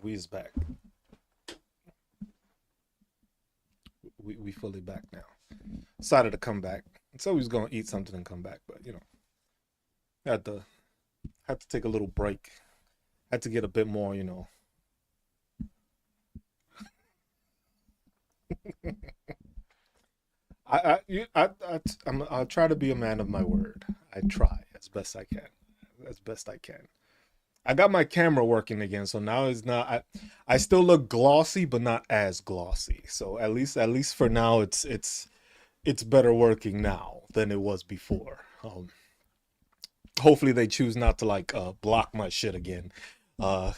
We is back. We fully back now. Decided to come back. So we was gonna eat something and come back, but had to had to take a little break. Had to get a bit more. I'll try to be a man of my word. I try as best I can. As best I can. I got my camera working again, so now it's not. I still look glossy, but not as glossy. So at least for now, it's better working now than it was before. Hopefully they choose not to like block my shit again. Uh,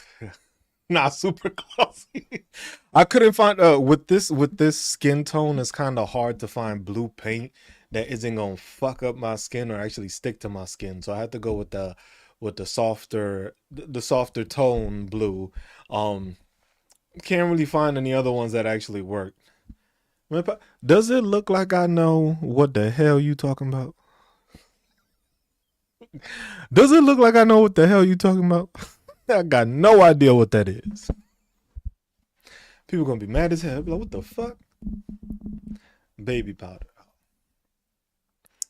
Not super glossy. I couldn't find with this skin tone. It's kind of hard to find blue paint that isn't gonna fuck up my skin or actually stick to my skin. So I had to go with the softer tone blue. Um, can't really find any other ones that actually work. Does it look like I know what the hell you talking about? Does it look like I know what the hell you talking about? I got no idea what that is. People gonna be mad as hell. Like, what the fuck? Baby powder.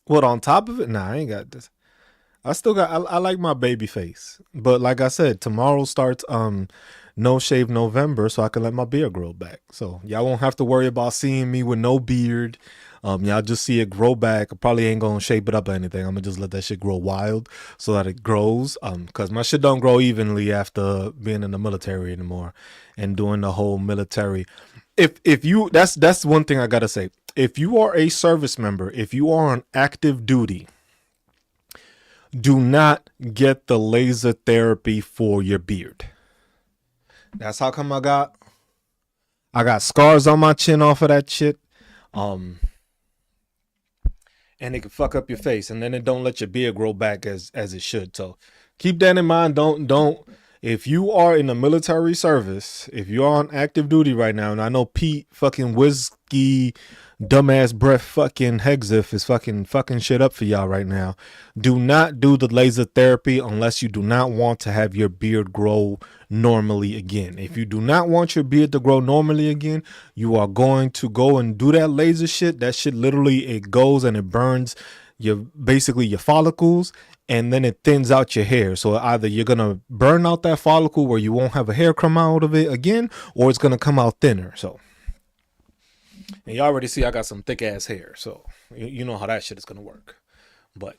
What on top of it? Nah, I ain't got this. I still got. I like my baby face, but like I said, tomorrow starts no shave November, so I can let my beard grow back. So y'all won't have to worry about seeing me with no beard. Y'all just see it grow back. I probably ain't gonna shape it up or anything. I'm gonna just let that shit grow wild so that it grows. Cause my shit don't grow evenly after being in the military anymore and doing the whole military. If you that's one thing I gotta say. If you are a service member, if you are on active duty, do not get the laser therapy for your beard. That's how come I got scars on my chin off of that shit. Um, and it can fuck up your face, and then it don't let your beard grow back as it should. So keep that in mind. Don't. If you are in the military service, if you're on active duty right now, and I know Pete fucking whiskey dumbass breath fucking Hexif is fucking shit up for y'all right now. Do not do the laser therapy unless you do not want to have your beard grow normally again. If you do not want your beard to grow normally again, you are going to go and do that laser shit. That shit literally it goes and it burns your follicles, and then it thins out your hair. So either you're gonna burn out that follicle where you won't have a hair come out of it again, or it's gonna come out thinner. So and you already see I got some thick ass hair, so you know how that shit is gonna work. But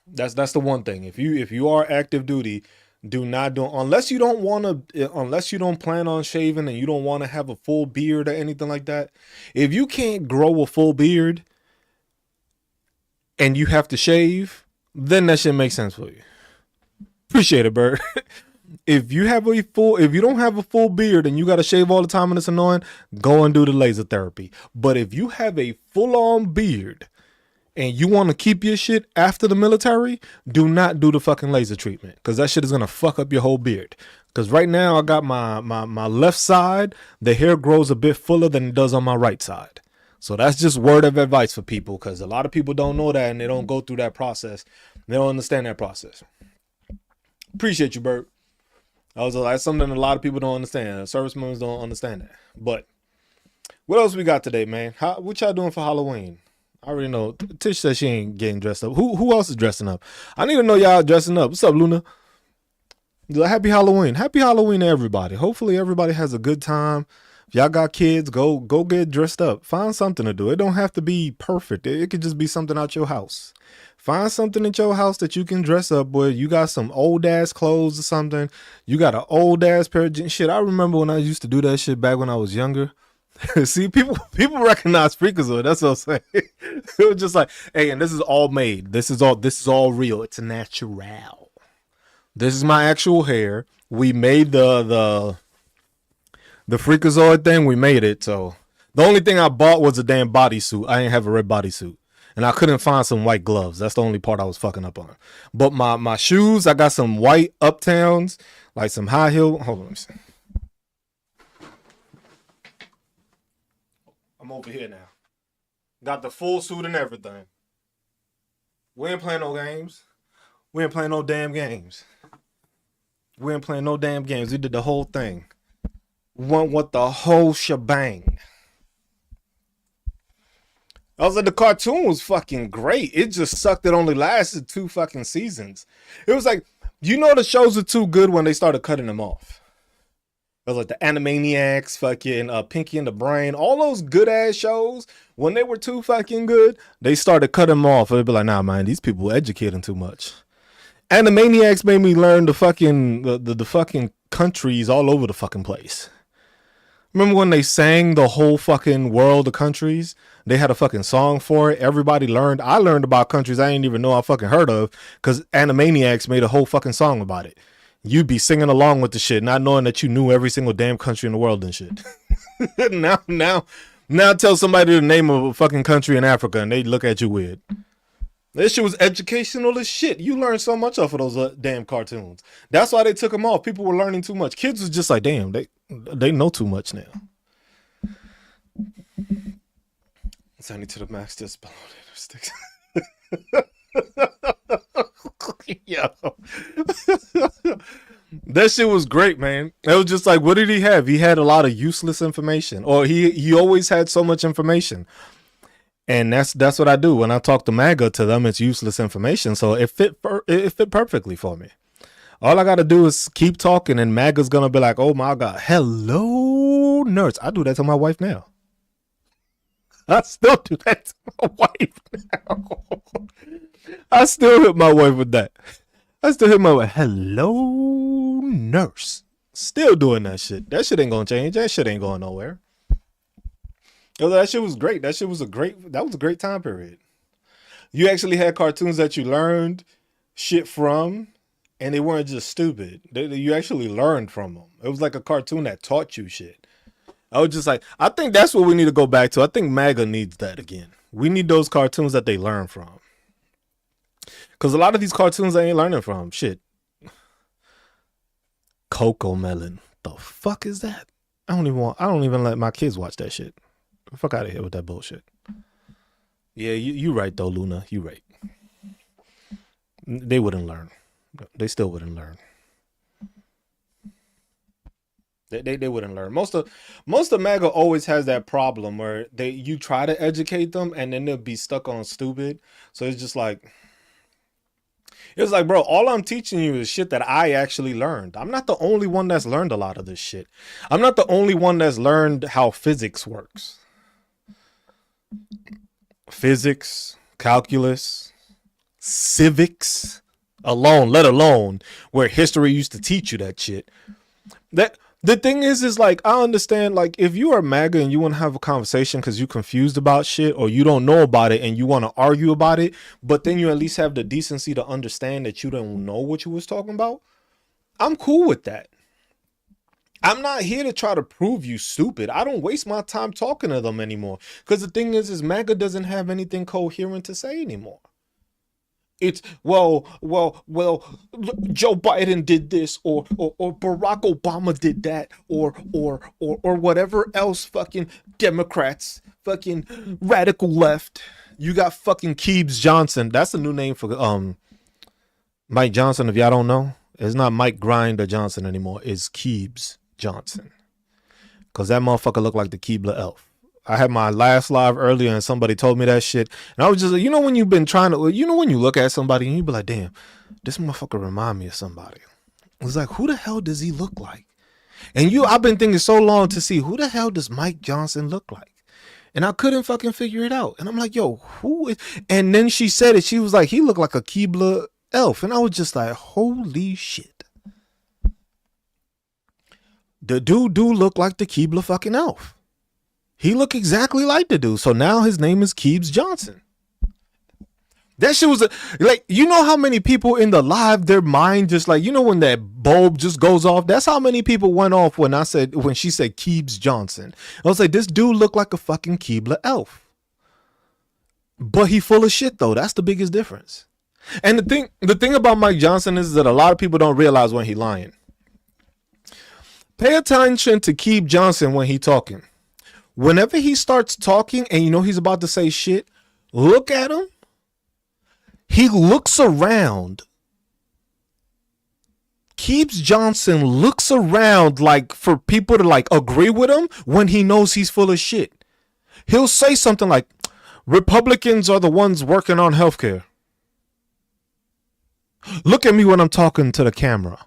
that's the one thing. If you are active duty, do not do unless you don't plan on shaving and you don't want to have a full beard or anything like that. If you can't grow a full beard and you have to shave, then that shit makes sense for you. Appreciate it, Bird. If you don't have a full beard and you got to shave all the time and it's annoying, go and do the laser therapy. But if you have a full on beard and you want to keep your shit after the military, do not do the fucking laser treatment because that shit is gonna fuck up your whole beard. Because right now I got my left side, the hair grows a bit fuller than it does on my right side. So that's just word of advice for people because a lot of people don't know that and they don't go through that process. They don't understand that process. Appreciate you, Bert. That's something a lot of people don't understand. Service members don't understand that. But what else we got today, man? What y'all doing for Halloween? I already know. Tish says she ain't getting dressed up. Who else is dressing up? I need to know y'all dressing up. What's up, Luna? Happy Halloween. Happy Halloween to everybody. Hopefully everybody has a good time. If y'all got kids, go get dressed up. Find something to do. It don't have to be perfect. It could just be something out your house. Find something at your house that you can dress up with. You got some old ass clothes or something. You got an old ass pair of jeans. Shit, I remember when I used to do that shit back when I was younger. See, people recognize Freakazoid. That's what I'm saying. It was just like, hey, and this is all made. This is all real. It's natural. This is my actual hair. We made the Freakazoid thing. We made it. So the only thing I bought was a damn bodysuit. I didn't have a red bodysuit. And I couldn't find some white gloves. That's the only part I was fucking up on. But my shoes, I got some white Uptowns, like some high heel. Hold on, let me see. I'm over here now. Got the full suit and everything. We ain't playing no games. We ain't playing no damn games. We ain't playing no damn games. We did the whole thing. went with the whole shebang. I was like, the cartoon was fucking great. It just sucked. It only lasted 2 fucking seasons. It was like, the shows are too good when they started cutting them off. It was like the Animaniacs, fucking Pinky and the Brain, all those good ass shows. When they were too fucking good, they started cutting them off. They'd be like, nah, man, these people educating too much. Animaniacs made me learn the fucking countries all over the fucking place. Remember when they sang the whole fucking world of countries? They had a fucking song for it. Everybody learned. I learned about countries I didn't even know I fucking heard of because Animaniacs made a whole fucking song about it. You'd be singing along with the shit, not knowing that you knew every single damn country in the world and shit. now tell somebody the name of a fucking country in Africa and they look at you weird. This shit was educational as shit. You learned so much off of those damn cartoons. That's why they took them off. People were learning too much. Kids was just like, damn, they know too much now. Send it to the max, just below the sticks. Yo. That shit was great, man. It was just like, what did he have? He had a lot of useless information, or he always had so much information. And that's what I do when I talk to MAGA to them. It's useless information, so it fit perfectly for me. All I gotta do is keep talking, and MAGA's gonna be like, "Oh my god, hello, nurse." I do that to my wife now. I still do that to my wife now. I still hit my wife with that. I still hit my wife, "Hello, nurse." Still doing that shit. That shit ain't gonna change. That shit ain't going nowhere. Oh, that shit was great. That was a great time period. You actually had cartoons that you learned shit from, and they weren't just stupid. You actually learned from them. It was like a cartoon that taught you shit. I was just like, I think that's what we need to go back to. I think MAGA needs that again. We need those cartoons that they learn from. Because a lot of these cartoons they ain't learning from. Shit. Coco Melon. The fuck is that? I don't even let my kids watch that shit. Fuck out of here with that bullshit. Yeah, you right though, Luna. You right. They wouldn't learn. They still wouldn't learn. They wouldn't learn. Most of MAGA always has that problem where you try to educate them and then they'll be stuck on stupid. So it's just like, bro, all I'm teaching you is shit that I actually learned. I'm not the only one that's learned a lot of this shit. I'm not the only one that's learned how physics works. Physics, calculus, civics alone, let alone where history used to teach you that shit. That the thing is like, I understand, like, if you are MAGA and you want to have a conversation because you're confused about shit or you don't know about it and you want to argue about it, but then you at least have the decency to understand that you don't know what you was talking about, I'm cool with that. I'm not here to try to prove you stupid. I don't waste my time talking to them anymore. Because the thing is MAGA doesn't have anything coherent to say anymore. It's, well, Joe Biden did this, or Barack Obama did that, or whatever else fucking Democrats, fucking radical left. You got fucking Keebs Johnson. That's the new name for Mike Johnson, if y'all don't know. It's not Mike Grinder Johnson anymore. It's Keebs Johnson. Because that motherfucker looked like the Keebler elf. I had my last live earlier and somebody told me that shit. And I was just like, when you've been trying to, when you look at somebody and you be like, damn, this motherfucker remind me of somebody. It's like, who the hell does he look like? And I've been thinking so long to see who the hell does Mike Johnson look like? And I couldn't fucking figure it out. And I'm like, yo, who is? And then she said it. She was like, he looked like a Keebler elf. And I was just like, holy shit. The dude look like the Keebler fucking elf. He looked exactly like the dude. So now his name is Keebs Johnson. That shit was like, how many people in the live, their mind just like, when that bulb just goes off. That's how many people went off when she said Keebs Johnson. I was like, this dude looked like a fucking Keebler elf. But he full of shit though. That's the biggest difference. And the thing about Mike Johnson is that a lot of people don't realize when he lying. Pay attention to Keebs Johnson when he talking. Whenever he starts talking and he's about to say shit, look at him. He looks around Keeps Johnson looks around like for people to like agree with him when he knows he's full of shit. He'll say something like, Republicans are the ones working on healthcare. Look at me when I'm talking to the camera.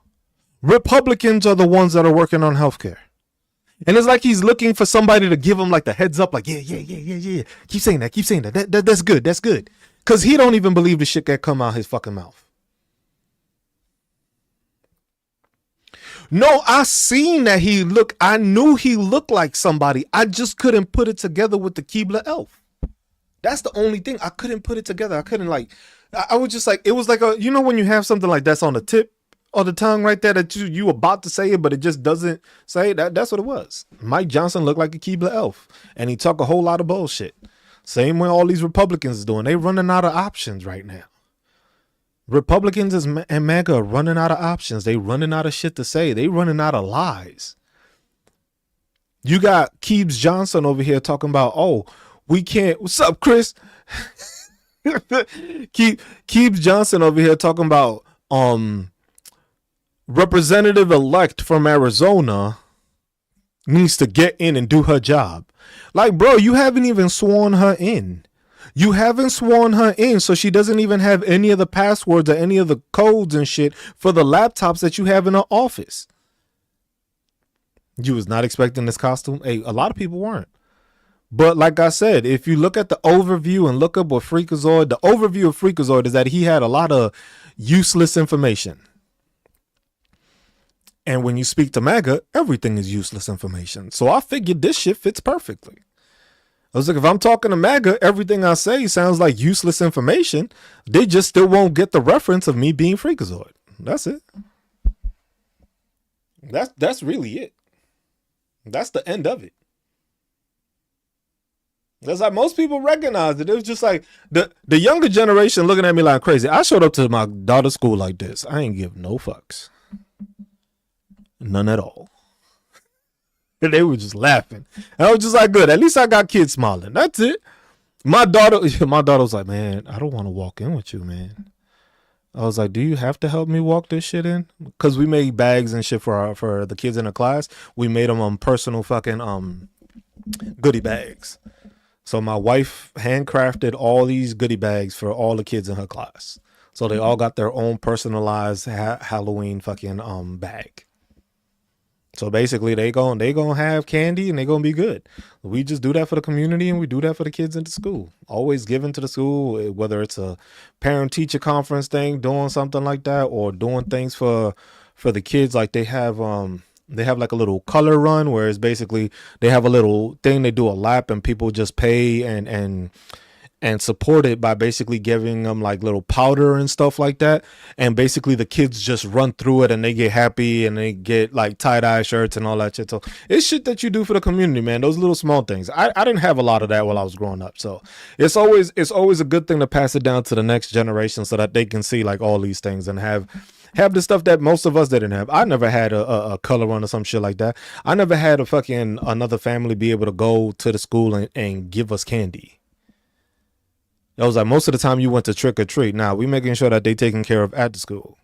Republicans are the ones that are working on healthcare. And it's like he's looking for somebody to give him like the heads up, like, yeah. Keep saying that. That's good. Because he don't even believe the shit that come out his fucking mouth. No, I seen that I knew he looked like somebody. I just couldn't put it together with the Keebler elf. That's the only thing. I couldn't put it together. I couldn't I was just like, it was like when you have something like that's on the tip of the tongue right there that you about to say it, but it just doesn't say it. That's what it was. Mike Johnson looked like a Keebler elf and he talked a whole lot of bullshit. Same way all these Republicans is doing. They running out of options right now. Republicans and MAGA are running out of options. They running out of shit to say. They running out of lies. You got Keebs Johnson over here talking about, we can't. What's up, Chris? Keebs Johnson over here talking about representative-elect from Arizona needs to get in and do her job. Like, bro, you haven't even sworn her in. You haven't sworn her in, so she doesn't even have any of the passwords or any of the codes and shit for the laptops that you have in her office. You was not expecting this costume? Hey, a lot of people weren't. But like I said, if you look at the overview and look up what Freakazoid, the overview of Freakazoid is that he had a lot of useless information. And when you speak to MAGA, everything is useless information. So I figured this shit fits perfectly. I was like, if I'm talking to MAGA, everything I say sounds like useless information. They just still won't get the reference of me being Freakazoid. That's it. That's really it. That's the end of it. That's like most people recognized it. It was just like the younger generation looking at me like crazy. I showed up to my daughter's school like this. I ain't give no fucks. None at all. And they were just laughing. And I was just like, good. At least I got kids smiling. That's it. My daughter was like, man, I don't want to walk in with you, man. I was like, do you have to help me walk this shit in? Because we made bags and shit for the kids in the class. We made them personal fucking goodie bags. So my wife handcrafted all these goodie bags for all the kids in her class. So they all got their own personalized Halloween fucking bag. So basically they gonna have candy and they gonna be good. We just do that for the community and we do that for the kids in the school. Always giving to the school, whether it's a parent teacher conference thing, doing something like that, or doing things for the kids. Like they have like a little color run where it's basically they have a little thing, they do a lap and people just pay and support it by basically giving them like little powder and stuff like that. And basically the kids just run through it and they get happy and they get like tie-dye shirts and all that shit. So it's shit that you do for the community, man. Those little small things. I didn't have a lot of that while I was growing up. So it's always a good thing to pass it down to the next generation so that they can see like all these things and have the stuff that most of us didn't have. I never had a color run or some shit like that. I never had a fucking another family be able to go to the school and give us candy. I was like, most of the time you went to trick or treat. Now we making sure that they taken care of at the school.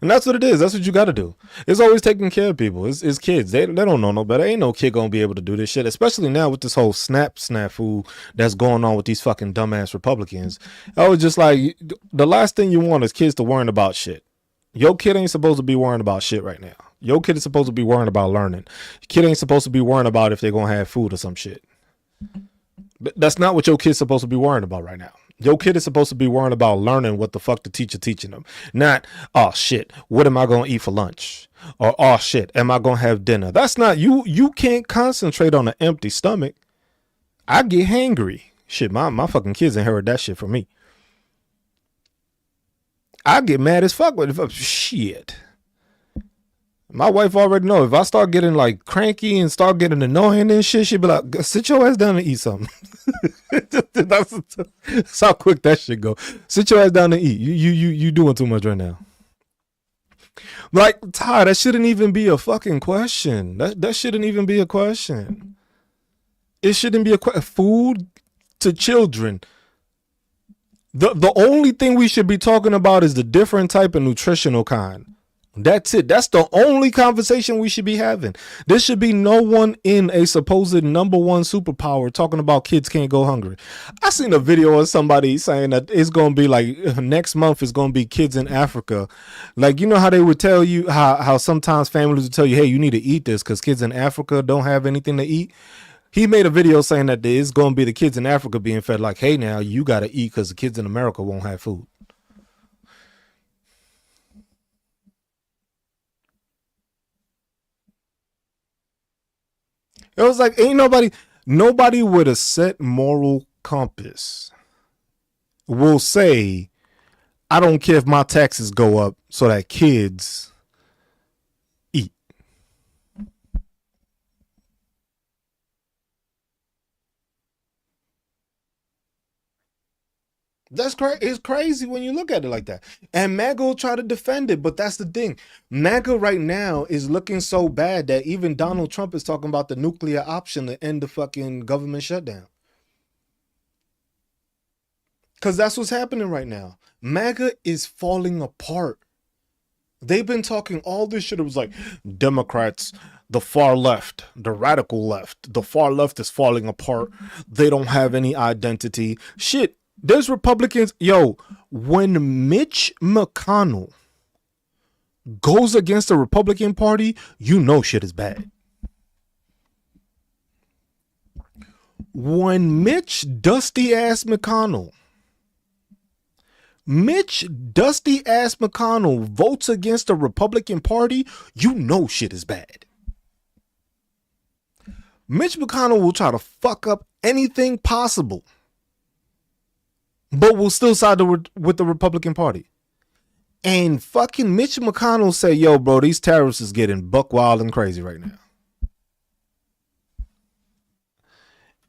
And that's what it is. That's what you got to do. It's always taking care of people. It's kids. They don't know no better. Ain't no kid going to be able to do this shit, especially now with this whole snafu that's going on with these fucking dumbass Republicans. I was just like, the last thing you want is kids to worrying about shit. Your kid ain't supposed to be worrying about shit right now. Your kid is supposed to be worrying about learning. Your kid ain't supposed to be worrying about if they're going to have food or some shit. That's not what your kid's supposed to be worrying about right now. Your kid is supposed to be worrying about learning what the fuck the teacher teaching them. Not, oh shit, what am I going to eat for lunch? Or, oh shit, am I going to have dinner? That's not, you can't concentrate on an empty stomach. I get hangry. Shit, my fucking kids ain't heard that shit from me. I get mad as fuck with it. Shit. My wife already know if I start getting like cranky and start getting annoying and shit, she'd be like, sit your ass down and eat something. That's how quick that shit go. Sit your ass down and eat. You doing too much right now. Like, Ty, that shouldn't even be a fucking question. That shouldn't even be a question. It shouldn't be a question. Food to children. The only thing we should be talking about is the different type of nutritional kind. That's it. That's the only conversation we should be having. There should be no one in a supposed number one superpower talking about kids can't go hungry. I seen a video of somebody saying that it's going to be like next month is going to be kids in Africa. Like, you know how they would tell you how sometimes families would tell you, hey, you need to eat this because kids in Africa don't have anything to eat. He made a video saying that it's going to be the kids in Africa being fed like, hey, now you got to eat because the kids in America won't have food. It was like ain't nobody with a set moral compass will say, I don't care if my taxes go up so that kids eat. That's crazy. It's crazy when you look at it like that. And MAGA will try to defend it, but that's the thing. MAGA right now is looking so bad that even Donald Trump is talking about the nuclear option to end the fucking government shutdown. Because that's what's happening right now. MAGA is falling apart. They've been talking all this shit. It was like Democrats, the far left, the radical left. The far left is falling apart. They don't have any identity. Shit, there's Republicans. Yo, when Mitch McConnell goes against the Republican Party, you know shit is bad. When Mitch Dusty Ass McConnell votes against the Republican Party, you know shit is bad. Mitch McConnell will try to fuck up anything possible, but will still side with the Republican Party. And fucking Mitch McConnell say, yo, bro, these tariffs is getting buck wild and crazy right now.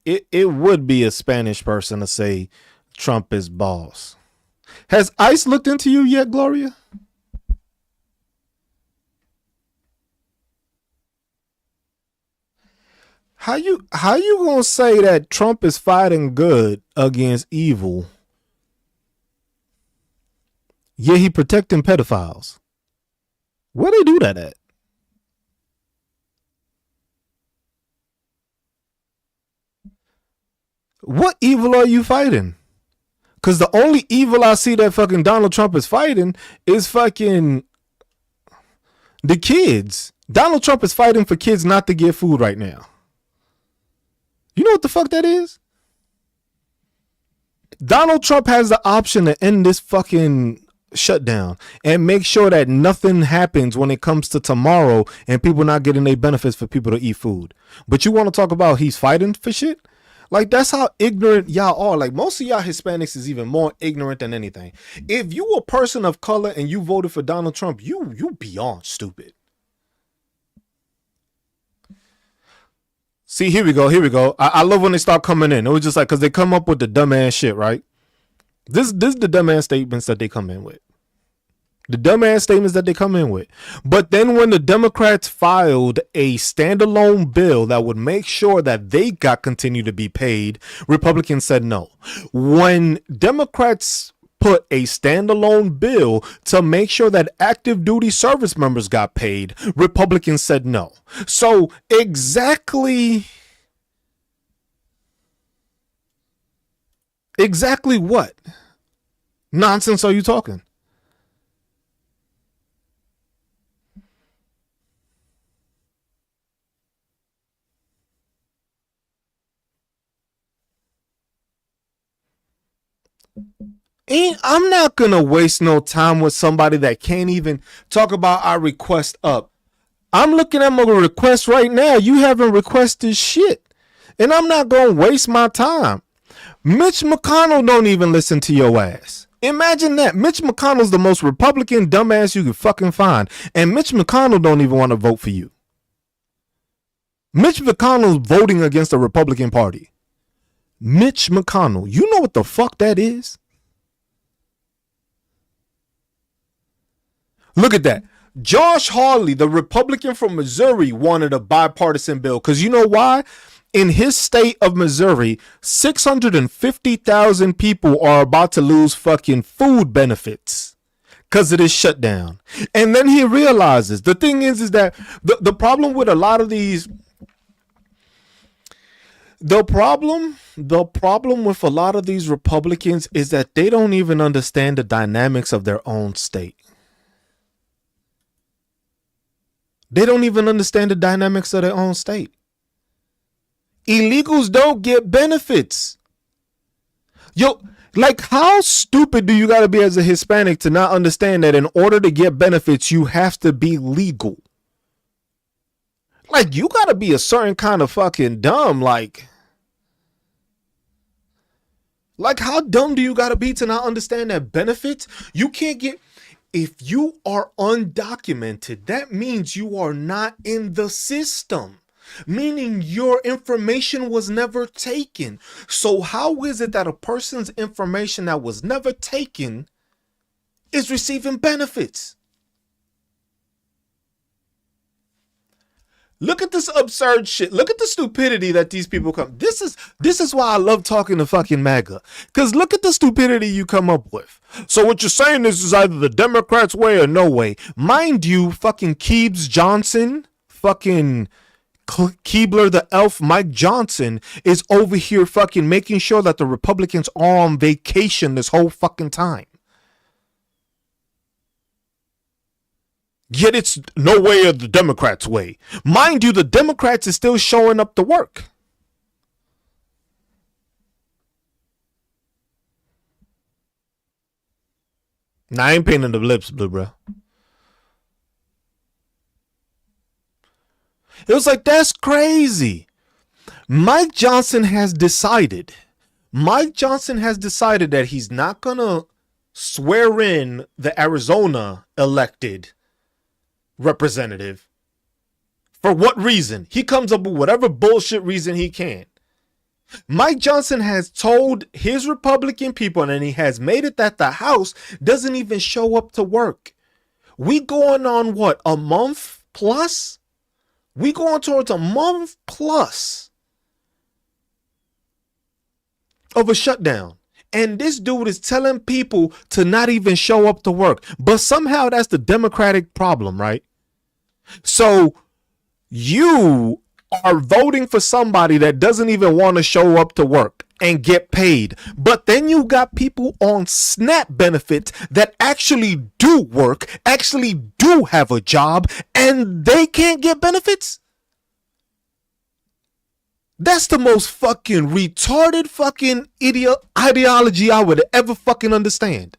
It would be a Spanish person to say Trump is boss. Has ICE looked into you yet, Gloria? How you gonna say that Trump is fighting good against evil? Yeah, he protecting pedophiles. Where they do that at? What evil are you fighting? Because the only evil I see that fucking Donald Trump is fighting is fucking the kids. Donald Trump is fighting for kids not to get food right now. You know what the fuck that is? Donald Trump has the option to end this fucking shutdown and make sure that nothing happens when it comes to tomorrow and people not getting their benefits for people to eat food. But you want to talk about he's fighting for shit? Like, that's how ignorant y'all are. Like, most of y'all Hispanics is even more ignorant than anything. If you a person of color and you voted for Donald Trump, you beyond stupid. See, here we go. I love when they start coming in. It was just like, because they come up with the dumbass shit, right? This is the dumbass statements that they come in with. But then when the Democrats filed a standalone bill that would make sure that they got continue to be paid, Republicans said no. When Democrats put a standalone bill to make sure that active duty service members got paid, Republicans said no. So exactly what nonsense are you talking? I'm not gonna waste no time with somebody that can't even talk about our request up. I'm looking at my request right now. You haven't requested shit. And I'm not gonna waste my time. Mitch McConnell don't even listen to your ass. Imagine that. Mitch McConnell's the most Republican dumbass you could fucking find. And Mitch McConnell don't even want to vote for you. Mitch McConnell's voting against the Republican Party. Mitch McConnell. You know what the fuck that is? Look at that. Josh Hawley, the Republican from Missouri, wanted a bipartisan bill. Because you know why? In his state of Missouri, 650,000 people are about to lose fucking food benefits. because of this shutdown. And then he realizes the thing is that the problem with a lot of these, the problem with a lot of these Republicans is that they don't even understand the dynamics of their own state. They don't even understand the dynamics of their own state. Illegals don't get benefits. Yo, like, how stupid do you got to be as a Hispanic to not understand that in order to get benefits, you have to be legal? Like, you got to be a certain kind of fucking dumb. Like how dumb do you got to be to not understand that benefits? You can't get, if you are undocumented, that means you are not in the system. Meaning your information was never taken. So how is it that a person's information that was never taken is receiving benefits? Look at this absurd shit. Look at the stupidity that these people come. This is why I love talking to fucking MAGA. Because look at the stupidity you come up with. So what you're saying is either the Democrats' way or no way. Mind you, fucking Keebs Johnson, fucking Keebler the elf Mike Johnson is over here fucking making sure that the Republicans are on vacation this whole fucking time. Yet it's no way of the Democrats' way. Mind you, the Democrats is still showing up to work. Now, I ain't painting the lips blue, bro. It was like, that's crazy. Mike Johnson has decided that he's not going to swear in the Arizona elected representative. For what reason? He comes up with whatever bullshit reason he can. Mike Johnson has told his Republican people, and he has made it that the House doesn't even show up to work. We going on what, a month plus? We going towards a month plus of a shutdown. And this dude is telling people to not even show up to work. But somehow that's the Democratic problem, right? So you are voting for somebody that doesn't even want to show up to work and get paid. But then you got people on SNAP benefits that actually do work, actually do have a job, and they can't get benefits? That's the most fucking retarded fucking ideology I would ever fucking understand.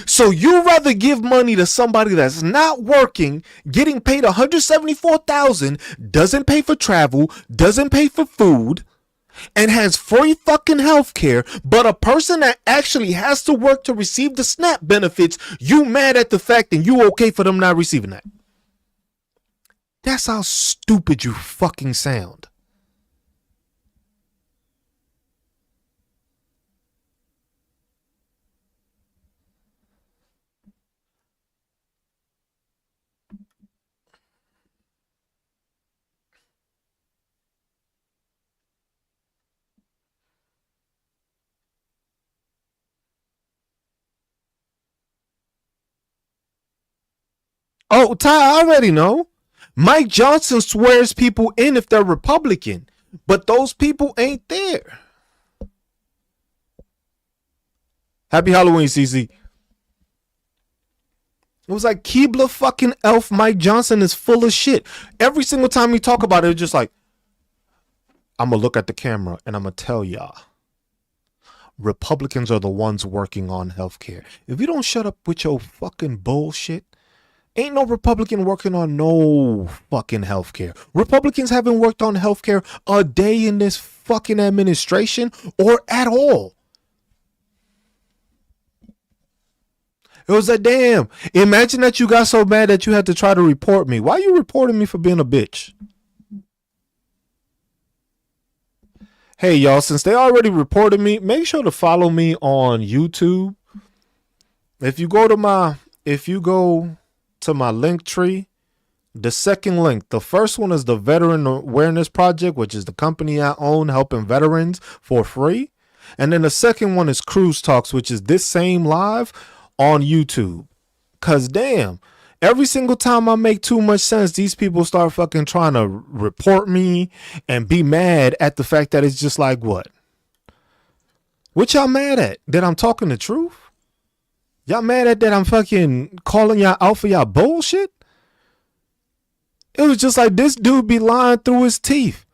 So you rather give money to somebody that's not working, getting paid $174,000, doesn't pay for travel, doesn't pay for food, and has free fucking health care, but a person that actually has to work to receive the SNAP benefits, you mad at the fact and you okay for them not receiving that? That's how stupid you fucking sound. Oh, Ty, I already know. Mike Johnson swears people in if they're Republican, but those people ain't there. Happy Halloween, CC. It was like Keebler fucking elf Mike Johnson is full of shit. Every single time we talk about it, it's just like, I'm going to look at the camera and I'm going to tell y'all. Republicans are the ones working on healthcare. If you don't shut up with your fucking bullshit, ain't no Republican working on no fucking healthcare. Republicans haven't worked on healthcare a day in this fucking administration or at all. It was like, damn, imagine that you got so mad that you had to try to report me. Why are you reporting me for being a bitch? Hey, y'all, since they already reported me, make sure to follow me on YouTube. If you go to my link tree, the second link, the first one is the Veteran Awareness Project, which is the company I own helping veterans for free. And then the second one is Cruz Talks, which is this same live on YouTube. Cause damn, every single time I make too much sense, these people start fucking trying to report me and be mad at the fact that it's just like, what? What y'all mad at? That I'm talking the truth? Y'all mad at that I'm fucking calling y'all out for y'all bullshit? It was just like this dude be lying through his teeth.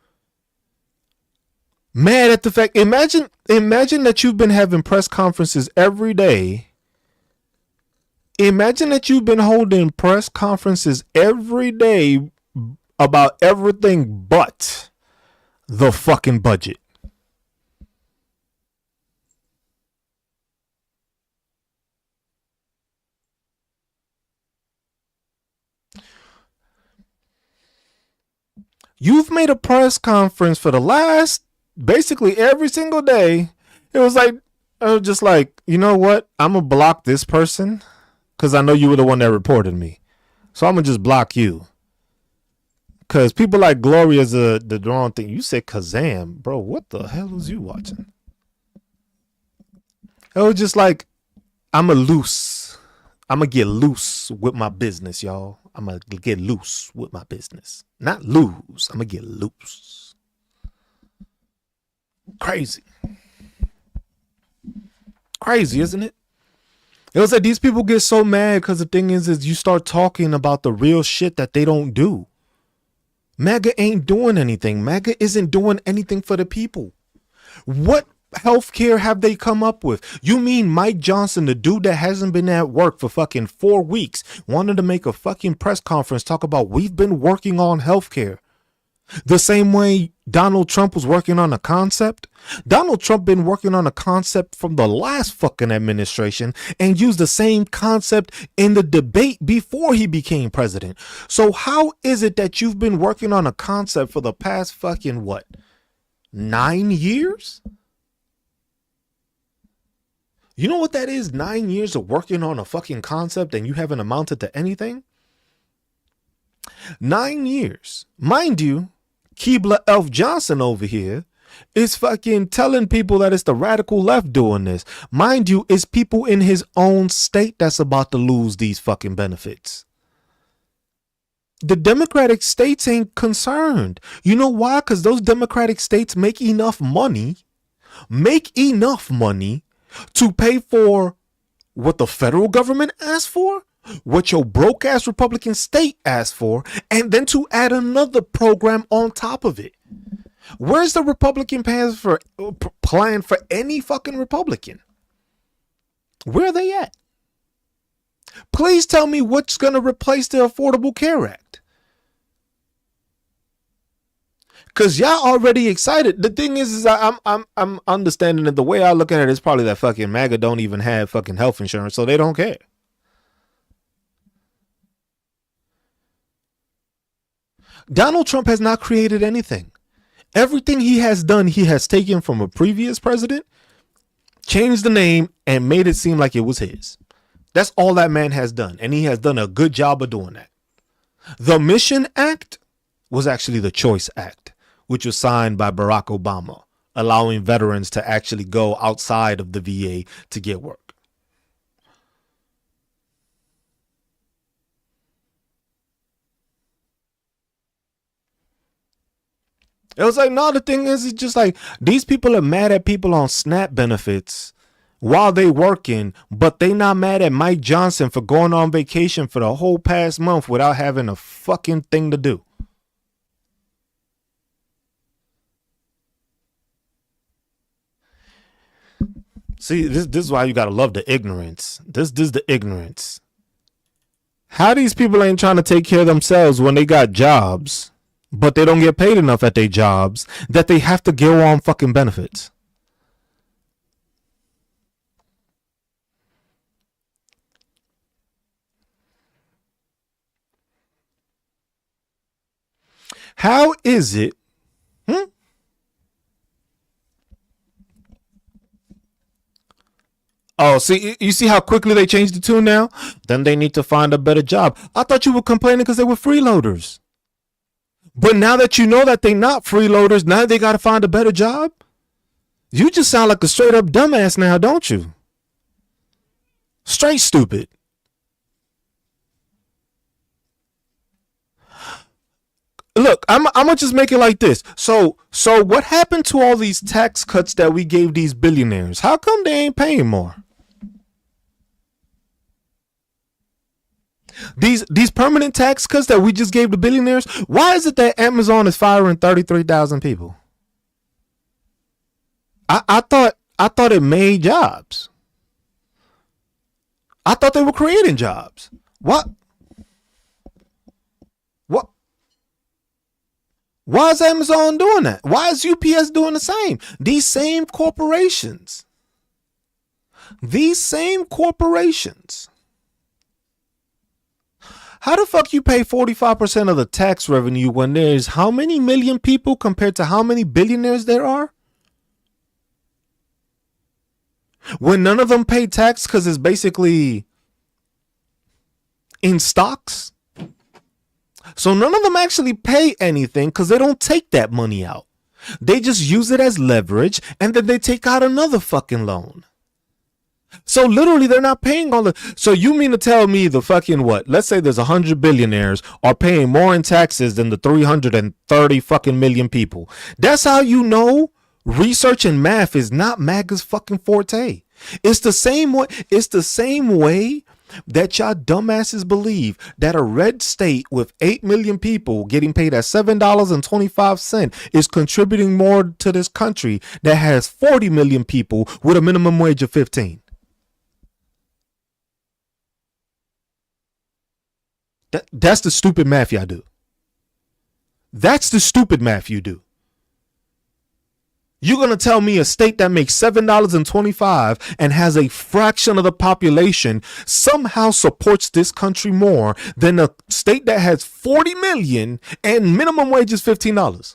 Mad at the fact, imagine that you've been having press conferences every day. Imagine that you've been holding press conferences every day about everything but the fucking budget. You've made a press conference for the last basically every single day. It was like, I was just like, you know what? I'm going to block this person because I know you were the one that reported me. So I'm going to just block you. Because people like Gloria's the wrong thing. You said Kazam. Bro, what the hell was you watching? It was just like, I'm going to get loose with my business, y'all. I'm going to get loose with my business. Not lose. I'm going to get loose. Crazy. Crazy, isn't it? It was like these people get so mad because the thing is you start talking about the real shit that they don't do. MAGA ain't doing anything. MAGA isn't doing anything for the people. What healthcare have they come up with? You mean Mike Johnson, the dude that hasn't been at work for fucking 4 weeks, wanted to make a fucking press conference talk about we've been working on healthcare? The same way Donald Trump was working on a concept. Donald Trump been working on a concept from the last fucking administration and used the same concept in the debate before he became president. So how is it that you've been working on a concept for the past fucking what? 9 years? You know what that is? 9 years of working on a fucking concept and you haven't amounted to anything? 9 years. Mind you, Keebler Elf Johnson over here is fucking telling people that it's the radical left doing this. Mind you, it's people in his own state that's about to lose these fucking benefits. The Democratic states ain't concerned. You know why? Because those Democratic states make enough money to pay for what the federal government asked for, what your broke ass Republican state asked for, and then to add another program on top of it. Where's the Republican plan for any fucking Republican? Where are they at? Please tell me what's going to replace the Affordable Care Act. Cause y'all already excited. The thing is I'm understanding that the way I look at it is probably that fucking MAGA don't even have fucking health insurance, so they don't care. Donald Trump has not created anything. Everything he has done, he has taken from a previous president, changed the name, and made it seem like it was his. That's all that man has done, and he has done a good job of doing that. The Mission Act was actually the Choice Act, which was signed by Barack Obama, allowing veterans to actually go outside of the VA to get work. It was like, no, the thing is, it's just like these people are mad at people on SNAP benefits while they working, but they not mad at Mike Johnson for going on vacation for the whole past month without having a fucking thing to do. See, this is why you gotta love the ignorance. This is the ignorance. How these people ain't trying to take care of themselves when they got jobs, but they don't get paid enough at their jobs that they have to go on fucking benefits. How is it? Oh, see, you see how quickly they changed the tune now? Then they need to find a better job. I thought you were complaining because they were freeloaders. But now that you know that they're not freeloaders, now they got to find a better job? You just sound like a straight up dumbass now, don't you? Straight stupid. look, I'm gonna just make it like this. So what happened to all these tax cuts that we gave these billionaires? How come they ain't paying more? These permanent tax cuts that we just gave the billionaires. Why is it that Amazon is firing 33,000 people? I thought it made jobs. I thought they were creating jobs. What? What? Why is Amazon doing that? Why is UPS doing the same? These same corporations. These same corporations. How the fuck you pay 45% of the tax revenue when there's how many million people compared to how many billionaires there are? When none of them pay tax because it's basically in stocks. So none of them actually pay anything because they don't take that money out. They just use it as leverage and then they take out another fucking loan. So literally they're not paying all the. So you mean to tell me the fucking what? Let's say there's 100 billionaires are paying more in taxes than the 330 fucking million people. That's how you know research and math is not MAGA's fucking forte. It's the same way. It's the same way that y'all dumbasses believe that a red state with 8 million people getting paid at $7.25 is contributing more to this country that has 40 million people with a minimum wage of 15. That's the stupid math y'all do. That's the stupid math you do. You're going to tell me a state that makes $7.25 and has a fraction of the population somehow supports this country more than a state that has 40 million and minimum wage is $15.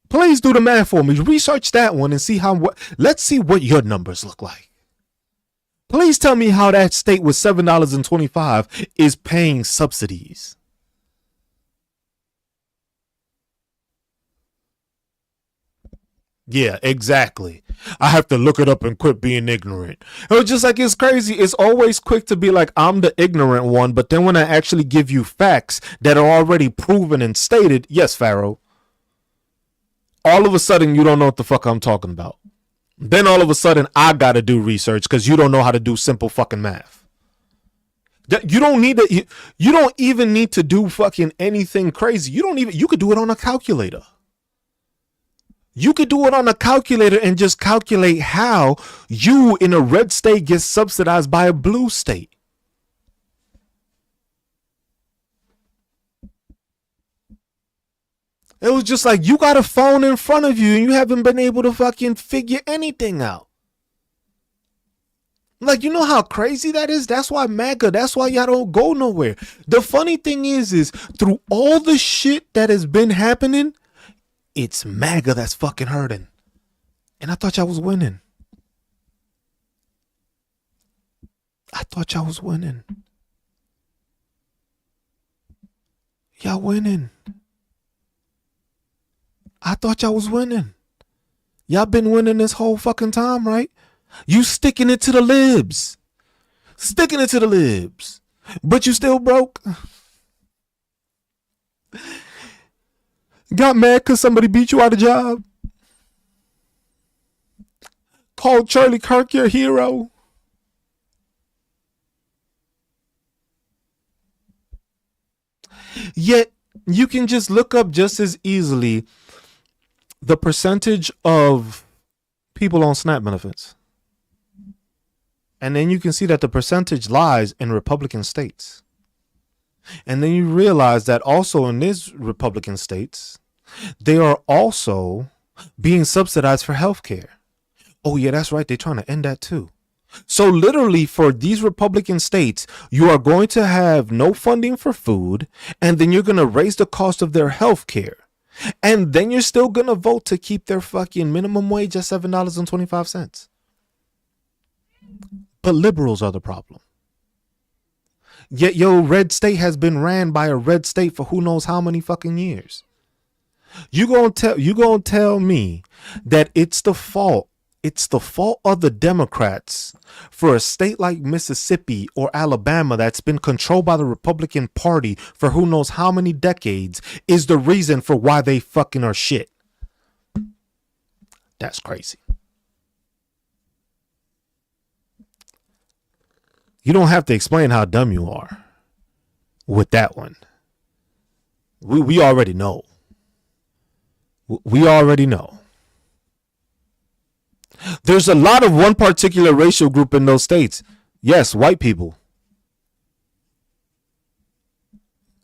Please do the math for me. Research that one and see let's see what your numbers look like. Please tell me how that state with $7.25 is paying subsidies. Yeah, exactly. I have to look it up and quit being ignorant. It was just like, it's crazy. It's always quick to be like, I'm the ignorant one. But then when I actually give you facts that are already proven and stated, yes, Pharaoh, all of a sudden you don't know what the fuck I'm talking about. Then all of a sudden I got to do research because you don't know how to do simple fucking math. You don't need to, you don't even need to do fucking anything crazy. You could do it on a calculator. You could do it on a calculator and just calculate how you in a red state get subsidized by a blue state. It was just like, you got a phone in front of you and you haven't been able to fucking figure anything out. Like, you know how crazy that is? That's why MAGA, that's why y'all don't go nowhere. The funny thing is through all the shit that has been happening, it's MAGA that's fucking hurting. And I thought y'all was winning. I thought y'all was winning. Y'all winning. I thought y'all was winning. Y'all been winning this whole fucking time, right? You sticking it to the libs. Sticking it to the libs. But you still broke. Got mad because somebody beat you out of job. Called Charlie Kirk your hero. Yet you can just look up just as easily the percentage of people on SNAP benefits. And then you can see that the percentage lies in Republican states. And then you realize that also in these Republican states, they are also being subsidized for health care. Oh, yeah, that's right. They're trying to end that too. So literally for these Republican states, you are going to have no funding for food, and then you're going to raise the cost of their health care. And then you're still going to vote to keep their fucking minimum wage at $7.25. But liberals are the problem. Yet your red state has been ran by a red state for who knows how many fucking years. You gonna tell me that it's the fault It's the fault of the Democrats for a state like Mississippi or Alabama that's been controlled by the Republican Party for who knows how many decades is the reason for why they fucking are shit. That's crazy. You don't have to explain how dumb you are with that one. We already know. We already know. There's a lot of one particular racial group in those states. Yes, white people.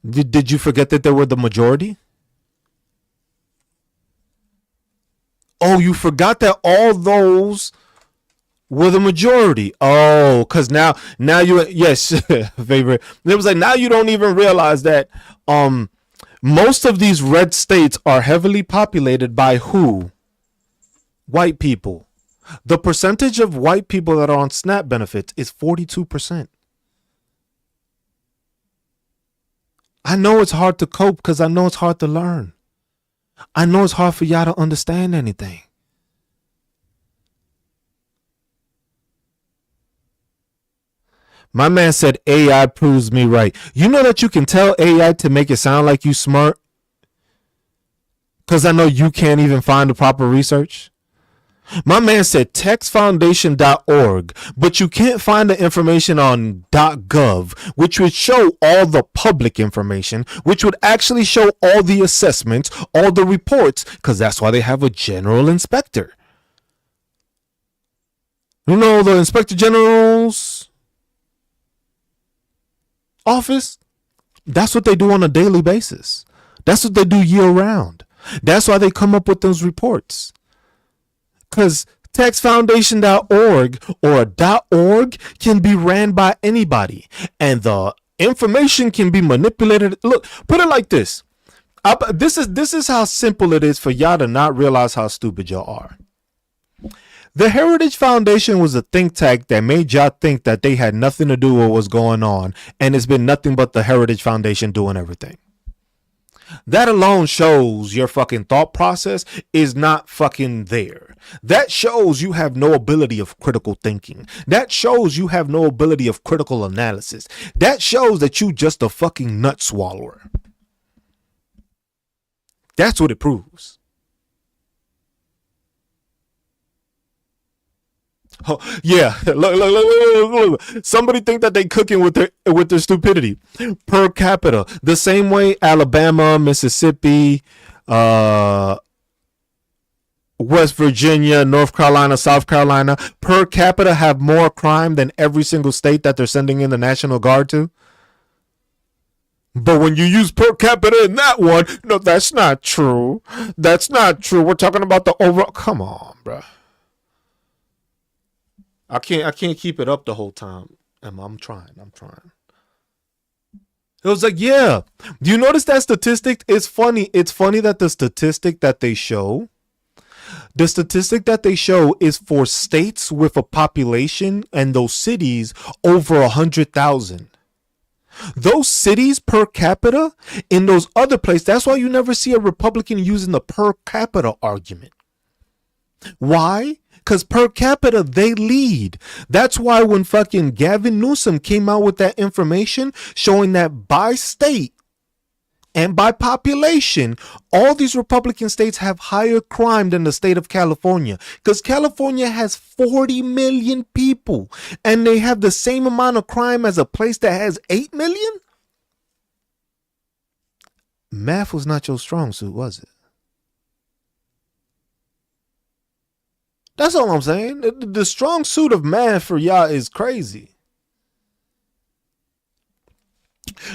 Did you forget that they were the majority? Oh, you forgot that all those were the majority. Oh, because now you, yes, favorite. It was like, now you don't even realize that most of these red states are heavily populated by who? White people. The percentage of white people that are on SNAP benefits is 42%. I know it's hard to cope because I know it's hard to learn. I know it's hard for y'all to understand anything. My man said AI proves me right. You know that you can tell AI to make it sound like you smart? Because I know you can't even find the proper research. My man said textfoundation.org, but you can't find the information on .gov, which would show all the public information, which would actually show all the assessments, all the reports, because that's why they have a general inspector. You know, the inspector general's office, that's what they do on a daily basis. That's what they do year round. That's why they come up with those reports. Because textfoundation.org or a .org can be ran by anybody, and the information can be manipulated. Look, put it like this. This is how simple it is for y'all to not realize how stupid y'all are. The Heritage Foundation was a think tank that made y'all think that they had nothing to do with what's going on, and it's been nothing but the Heritage Foundation doing everything. That alone shows your fucking thought process is not fucking there. That shows you have no ability of critical thinking. That shows you have no ability of critical analysis. That shows that you just a fucking nut swallower. That's what it proves. Oh, yeah, look. Somebody think that they cooking with their stupidity. Per capita, the same way Alabama, Mississippi, West Virginia, North Carolina, South Carolina, per capita have more crime than every single state that they're sending in the National Guard to. But when you use per capita in that one, no, that's not true. That's not true. We're talking about the overall. Come on, bro. I can't keep it up the whole time. I'm trying. It was like, yeah. Do you notice that statistic? It's funny. It's funny that the statistic that they show is for states with a population and those cities over 100,000. Those cities per capita in those other places, that's why you never see a Republican using the per capita argument. Why? Because per capita, they lead. That's why when fucking Gavin Newsom came out with that information showing that by state and by population, all these Republican states have higher crime than the state of California. Because California has 40 million people and they have the same amount of crime as a place that has 8 million? Math was not your strong suit, was it? That's all I'm saying. The strong suit of math for y'all is crazy.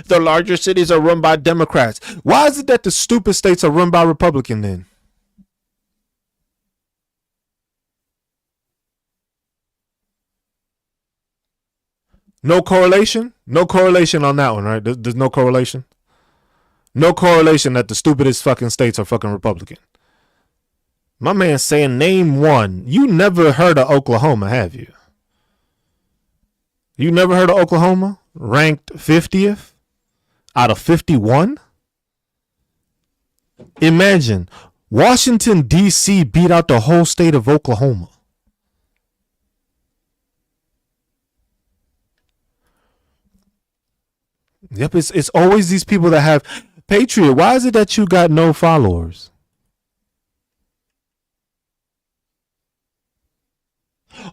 The larger cities are run by Democrats. Why is it that the stupid states are run by Republicans then? No correlation? No correlation on that one, right? There's no correlation? No correlation that the stupidest fucking states are fucking Republican. My man saying name one. You never heard of Oklahoma, have you? You never heard of Oklahoma? Ranked 50th out of 51? Imagine Washington, D.C. beat out the whole state of Oklahoma. Yep, it's always these people that have Patriot. Why is it that you got no followers?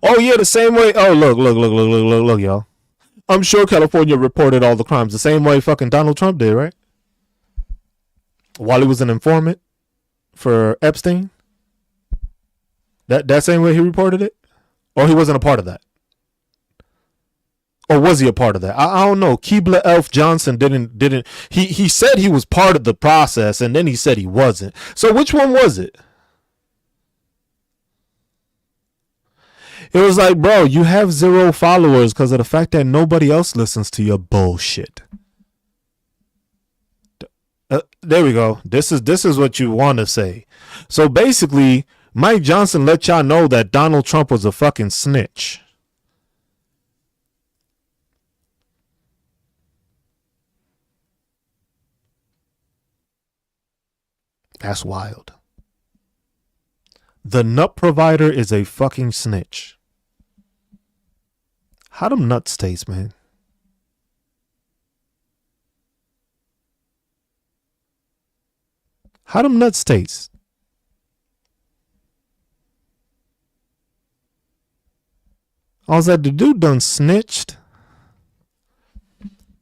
Oh yeah, the same way. Oh look, y'all. I'm sure California reported all the crimes the same way fucking Donald Trump did, right? While he was an informant for Epstein. That same way he reported it, or he wasn't a part of that, or was he a part of that? I don't know. Keebler Elf Johnson didn't. He said he was part of the process, and then he said he wasn't. So which one was it? It was like, bro, you have 0 followers because of the fact that nobody else listens to your bullshit. There we go. This is what you want to say. So basically, Mike Johnson let y'all know that Donald Trump was a fucking snitch. That's wild. The nut provider is a fucking snitch. How them nuts taste, man? How them nuts taste? I was like, the dude done snitched.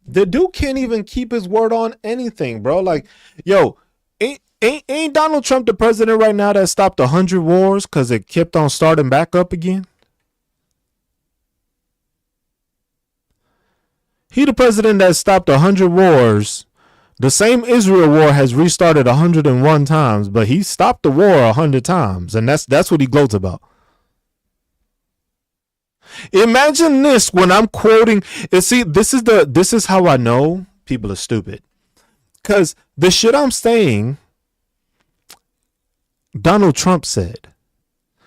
The dude can't even keep his word on anything, bro. Like, yo, ain't Donald Trump the president right now that stopped 100 wars because it kept on starting back up again? He the president that stopped 100 wars. The same Israel war has restarted 101 times, but he stopped the war 100 times, and that's what he gloats about. Imagine this when I'm quoting. See, this is how I know people are stupid. Cause the shit I'm saying, Donald Trump said.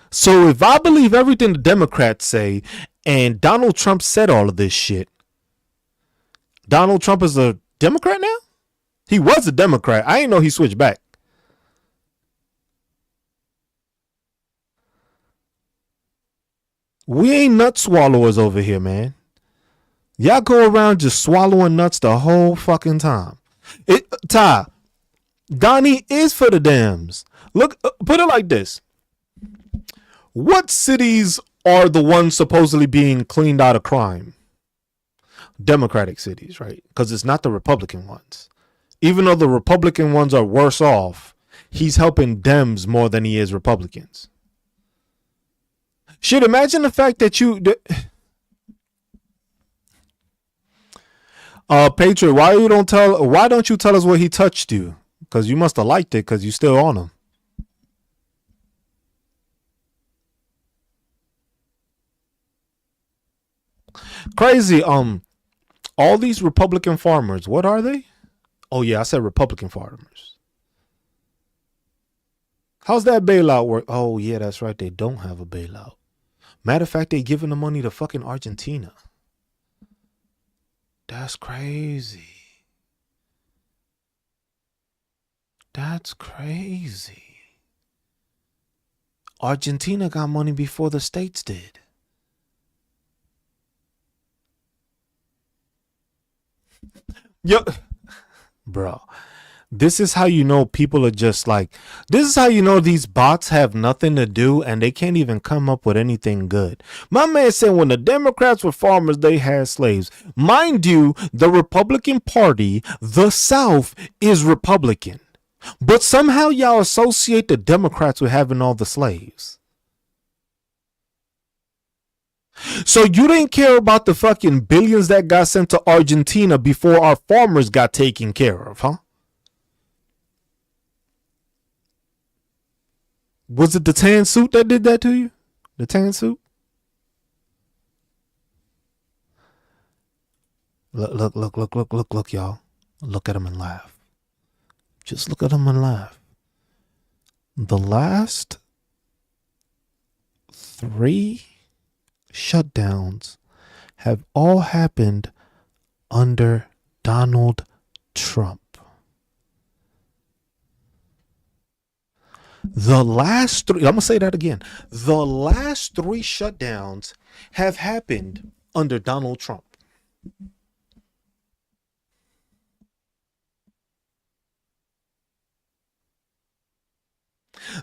So if I believe everything the Democrats say, and Donald Trump said all of this shit, Donald Trump is a Democrat now? He was a Democrat. I didn't know he switched back. We ain't nut swallowers over here, man. Y'all go around just swallowing nuts the whole fucking time. Ty, Donnie is for the Dems. Look, put it like this. What cities are the ones supposedly being cleaned out of crime? Democratic cities, right? Because it's not the Republican ones. Even though the Republican ones are worse off, he's helping Dems more than he is Republicans. Shit, imagine the fact that you... Patriot, why don't you tell us what he touched you? Because you must have liked it because you still on him. Crazy. All these Republican farmers, what are they? Oh yeah, I said Republican farmers. How's that bailout work? Oh yeah, that's right. They don't have a bailout. Matter of fact, they giving the money to fucking Argentina. That's crazy. That's crazy. Argentina got money before the States did. Yo, bro, this is how you know people are just like, this is how you know these bots have nothing to do and they can't even come up with anything good. My man said when the Democrats were farmers, they had slaves. Mind you, the Republican Party, the South, is Republican. But somehow y'all associate the Democrats with having all the slaves. So you didn't care about the fucking billions that got sent to Argentina before our farmers got taken care of, huh? Was it the tan suit that did that to you? The tan suit? Look, y'all. Look at him and laugh. Just look at him and laugh. The last 3 shutdowns have all happened under Donald Trump. The last 3, I'm going to say that again. The last 3 shutdowns have happened under Donald Trump.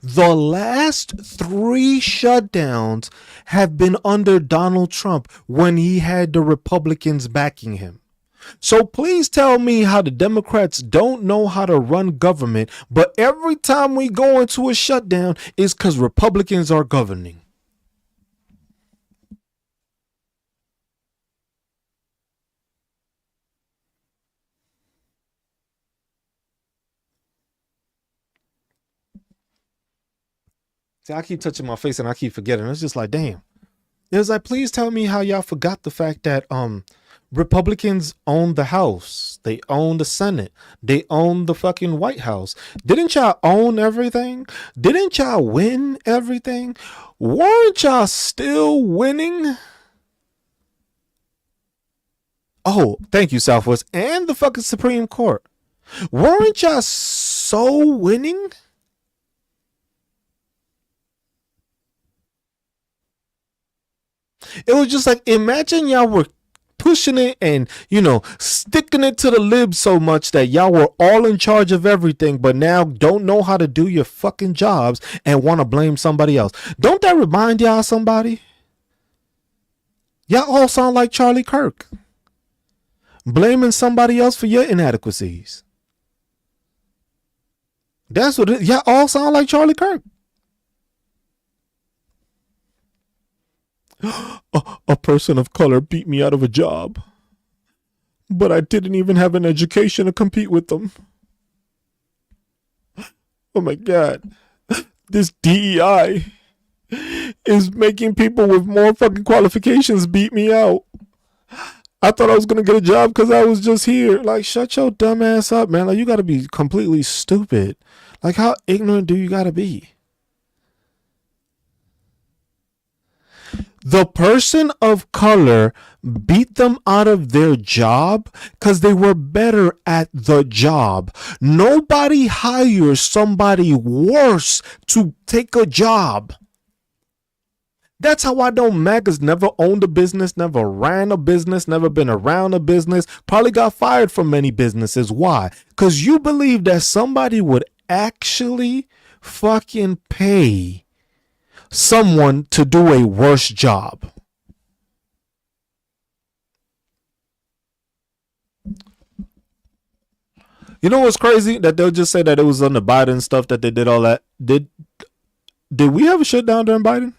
The last three shutdowns have been under Donald Trump when he had the Republicans backing him. So please tell me how the Democrats don't know how to run government, but every time we go into a shutdown is because Republicans are governing. See, I keep touching my face and I keep forgetting. It's just like, damn. It's like, please tell me how y'all forgot the fact that Republicans own the House, they own the Senate, they own the fucking White House. Didn't y'all own everything? Didn't y'all win everything? Weren't y'all still winning? Oh, thank you, Southwest, and the fucking Supreme Court. Weren't y'all so winning? It was just like, imagine y'all were pushing it and, sticking it to the lib so much that y'all were all in charge of everything, but now don't know how to do your fucking jobs and want to blame somebody else. Don't that remind y'all of somebody? Y'all all sound like Charlie Kirk, blaming somebody else for your inadequacies. That's what y'all all sound like Charlie Kirk. A person of color beat me out of a job, but I didn't even have an education to compete with them. Oh my God. This DEI is making people with more fucking qualifications beat me out. I thought I was going to get a job because I was just here. Like, shut your dumb ass up, man. Like, you got to be completely stupid. Like, how ignorant do you got to be? The person of color beat them out of their job because they were better at the job. Nobody hires somebody worse to take a job. That's how I know MAGA's never owned a business, never ran a business, never been around a business, probably got fired from many businesses. Why? Because you believe that somebody would actually fucking pay someone to do a worse job. You know what's crazy? That they'll just say that it was on the Biden stuff that they did all that. Did we have a shutdown during Biden?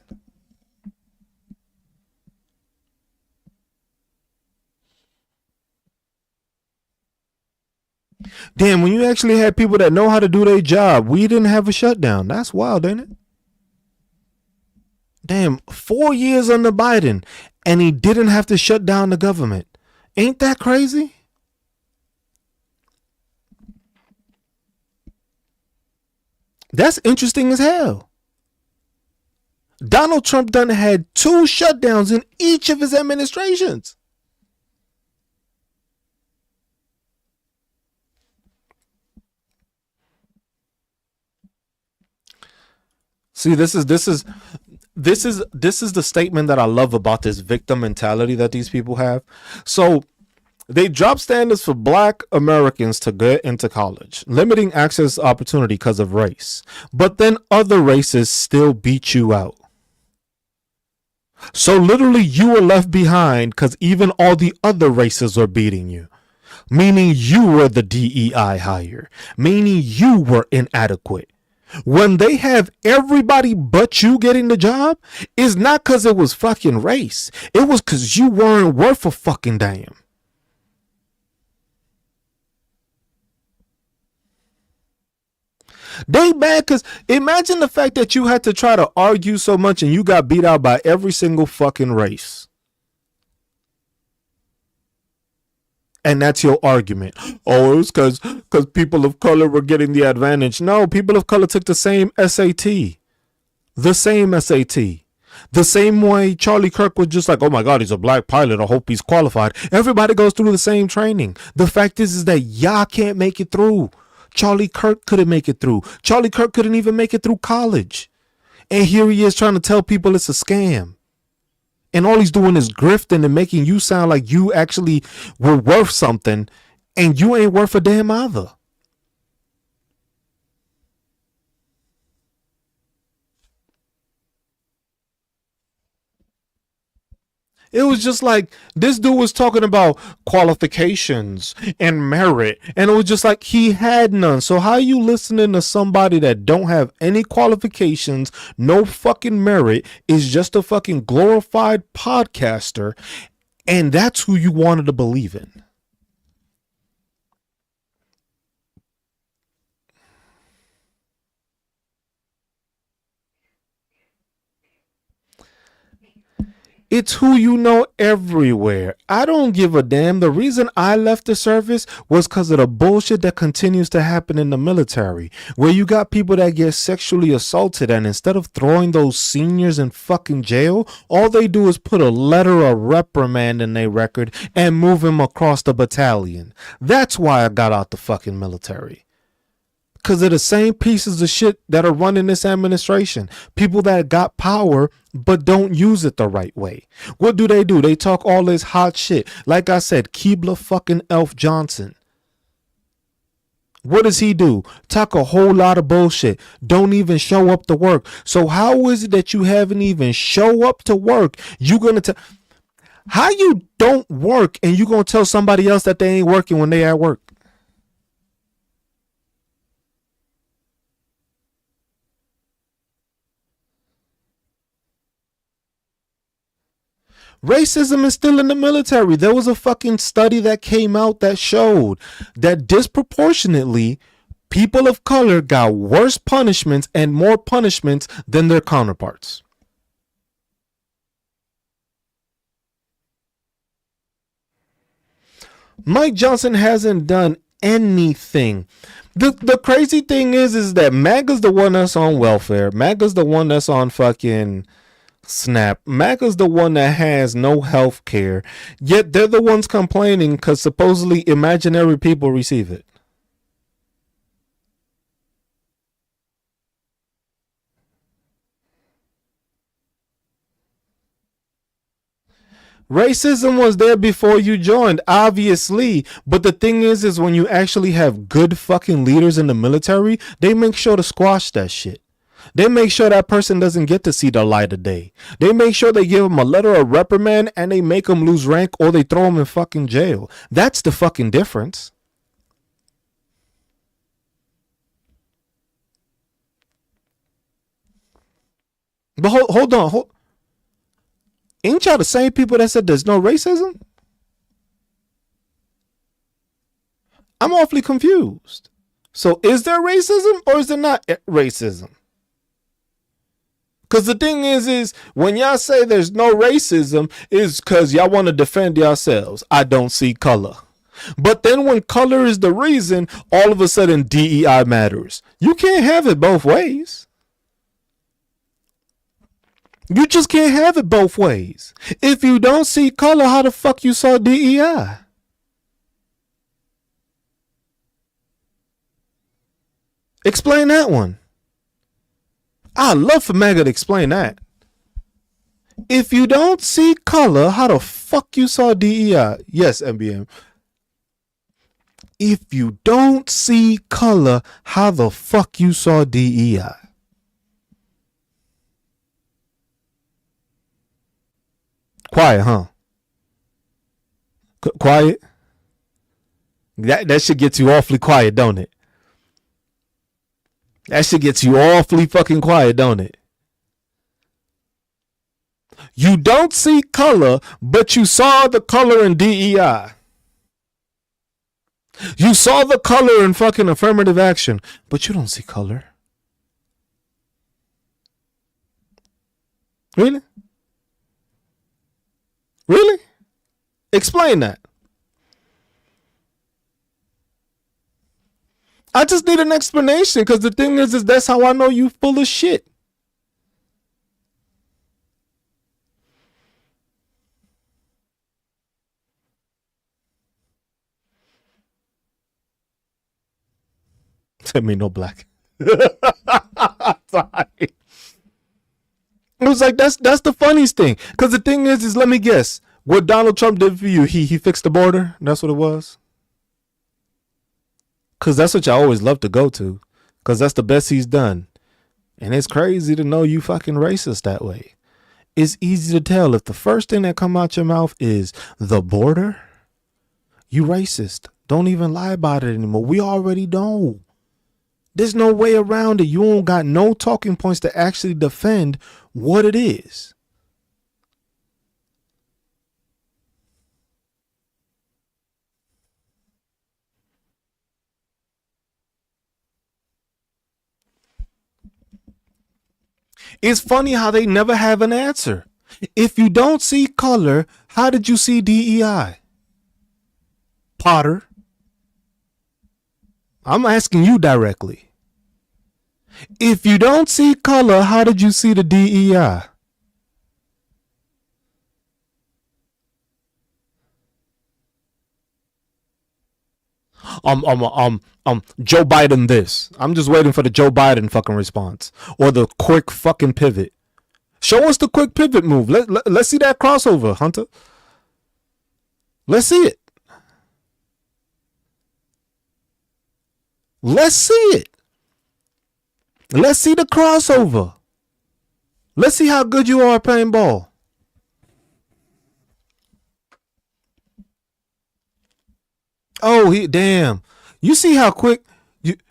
Damn, when you actually had people that know how to do their job, we didn't have a shutdown. That's wild, ain't it? Damn, 4 years under Biden, and he didn't have to shut down the government. Ain't that crazy? That's interesting as hell. Donald Trump done had 2 shutdowns in each of his administrations. See, this is the statement that I love about this victim mentality that these people have. So they drop standards for black Americans to get into college, limiting access opportunity because of race. But then other races still beat you out. So literally you were left behind because even all the other races are beating you. Meaning you were the DEI hire. Meaning you were inadequate. When they have everybody but you getting the job, it's not because it was fucking race. It was because you weren't worth a fucking damn. They mad because imagine the fact that you had to try to argue so much and you got beat out by every single fucking race. And that's your argument. Oh, it was because people of color were getting the advantage. No, people of color took the same SAT. The same SAT. The same way Charlie Kirk was just like, oh my God, he's a black pilot. I hope he's qualified. Everybody goes through the same training. The fact is that y'all can't make it through. Charlie Kirk couldn't make it through. Charlie Kirk couldn't even make it through college. And here he is trying to tell people it's a scam. And all he's doing is grifting and making you sound like you actually were worth something, and you ain't worth a damn either. It was just like this dude was talking about qualifications and merit, and it was just like he had none. So how you listening to somebody that don't have any qualifications, no fucking merit, is just a fucking glorified podcaster, and that's who you wanted to believe in? It's who you know everywhere. I don't give a damn. The reason I left the service was because of the bullshit that continues to happen in the military, where you got people that get sexually assaulted, and instead of throwing those seniors in fucking jail, all they do is put a letter of reprimand in their record and move them across the battalion. That's why I got out the fucking military. Because of the same pieces of shit that are running this administration. People that got power but don't use it the right way. What do? They talk all this hot shit. Like I said, Keebler fucking Elf Johnson. What does he do? Talk a whole lot of bullshit. Don't even show up to work. So how is it that you haven't even show up to work? You gonna tell how you don't work and you gonna tell somebody else that they ain't working when they at work? Racism is still in the military. There was a fucking study that came out that showed that disproportionately people of color got worse punishments and more punishments than their counterparts. Mike Johnson hasn't done anything. The crazy thing is that MAGA's the one that's on welfare. MAGA's the one that's on fucking SNAP. MAGA's the one that has no health care. Yet they're the ones complaining because supposedly imaginary people receive it. Racism was there before you joined, obviously. But the thing is when you actually have good fucking leaders in the military, they make sure to squash that shit. They make sure that person doesn't get to see the light of day. They make sure they give them a letter of reprimand and they make them lose rank or they throw them in fucking jail. That's the fucking difference. But hold on. Ain't y'all the same people that said there's no racism? I'm awfully confused. So is there racism or is there not racism? Because the thing is when y'all say there's no racism, is because y'all want to defend yourselves. I don't see color. But then when color is the reason, all of a sudden DEI matters. You can't have it both ways. You just can't have it both ways. If you don't see color, how the fuck you saw DEI? Explain that one. I'd love for Mega to explain that. If you don't see color, how the fuck you saw DEI? Yes, MBM. If you don't see color, how the fuck you saw DEI? Quiet, huh? Quiet? That should get you awfully quiet, don't it? That shit gets you awfully fucking quiet, don't it? You don't see color, but you saw the color in DEI. You saw the color in fucking affirmative action, but you don't see color. Really? Really? Explain that. I just need an explanation because the thing is that's how I know you full of shit. Tell me no black. Sorry. It was like that's the funniest thing. Because the thing is let me guess. What Donald Trump did for you, he fixed the border? That's what it was? Because that's what you always love to go to. Because that's the best he's done. And it's crazy to know you fucking racist that way. It's easy to tell if the first thing that come out your mouth is the border, you racist. Don't even lie about it anymore. We already know. There's no way around it. You don't got no talking points to actually defend what it is. It's funny how they never have an answer. If you don't see color, how did you see DEI? Potter, I'm asking you directly. If you don't see color, how did you see the DEI? Joe Biden this. I'm just waiting for the Joe Biden fucking response or the quick fucking pivot. Show us the quick pivot move. Let's see that crossover, Hunter. Let's see it. Let's see it. Let's see the crossover. Let's see how good you are at playing ball. Oh, damn. You see how quick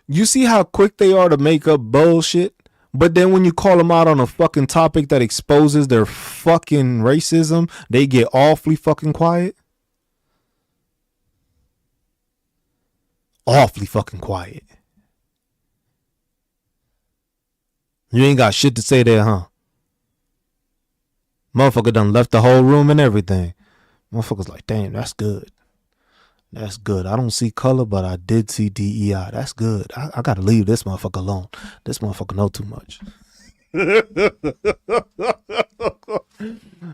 you see how quick they are to make up bullshit? But then when you call them out on a fucking topic that exposes their fucking racism, they get awfully fucking quiet. Awfully fucking quiet. You ain't got shit to say there, huh? Motherfucker done left the whole room and everything. Motherfucker's like, damn, that's good. That's good. I don't see color, but I did see DEI. That's good. I gotta leave this motherfucker alone. This motherfucker know too much.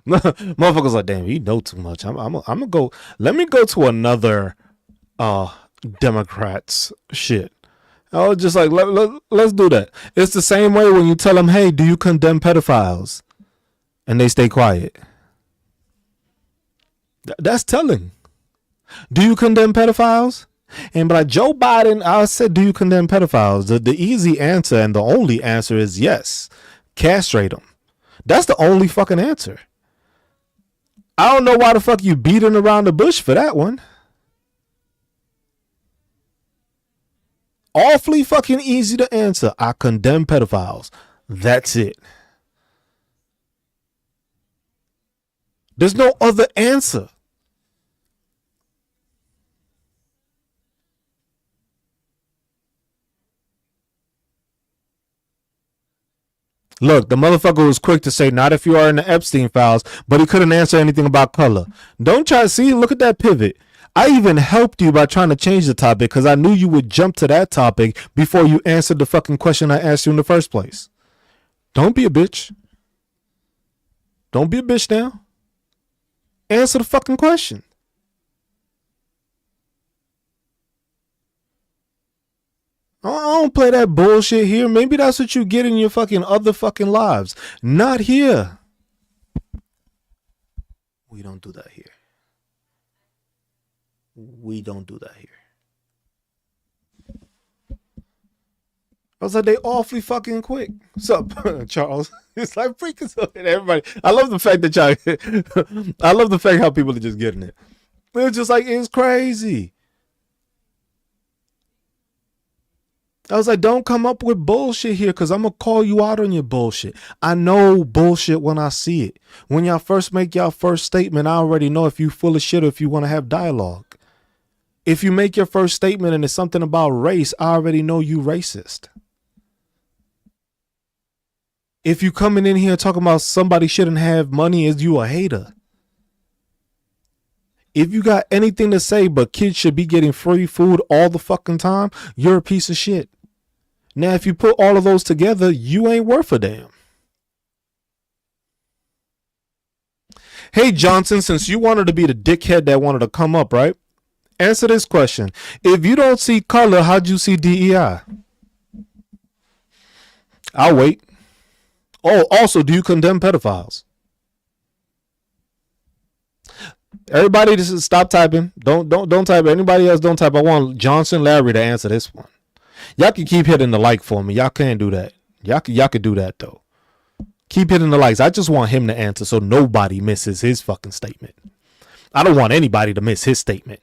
Motherfuckers like, damn, he know too much. I'm gonna go. Let me go to another Democrats shit. I was just like, let's do that. It's the same way when you tell them, hey, do you condemn pedophiles? And they stay quiet. That's telling. Do you condemn pedophiles? And by Joe Biden, I said, do you condemn pedophiles? The easy answer and the only answer is yes. Castrate them. That's the only fucking answer. I don't know why the fuck you beating around the bush for that one. Awfully fucking easy to answer. I condemn pedophiles. That's it. There's no other answer. Look, the motherfucker was quick to say, not if you are in the Epstein files, but he couldn't answer anything about color. Don't try to see, look at that pivot. I even helped you by trying to change the topic because I knew you would jump to that topic before you answered the fucking question I asked you in the first place. Don't be a bitch. Don't be a bitch now. Answer the fucking question. I don't play that bullshit here. Maybe that's what you get in your fucking other fucking lives. Not here. We don't do that here. We don't do that here. I was like, they awfully fucking quick. What's up, Charles? It's like freaking so everybody. I love the fact that y'all. I love the fact how people are just getting it. It was just like, it's crazy. I was like, don't come up with bullshit here because I'm going to call you out on your bullshit. I know bullshit when I see it. When y'all first make y'all first statement, I already know if you full of shit or if you want to have dialogue. If you make your first statement and it's something about race, I already know you racist. If you coming in here talking about somebody shouldn't have money, is you a hater? If you got anything to say but kids should be getting free food all the fucking time, you're a piece of shit. Now, if you put all of those together, you ain't worth a damn. Hey, Johnson, since you wanted to be the dickhead that wanted to come up, right? Answer this question. If you don't see color, how'd you see DEI? I'll wait. Oh, also, do you condemn pedophiles? Everybody, just stop typing. Don't type. Anybody else, don't type. I want Johnson Larry to answer this one. Y'all can keep hitting the like for me. Y'all can't do that. Y'all could do that though. Keep hitting the likes. I just want him to answer so nobody misses his fucking statement. I don't want anybody to miss his statement.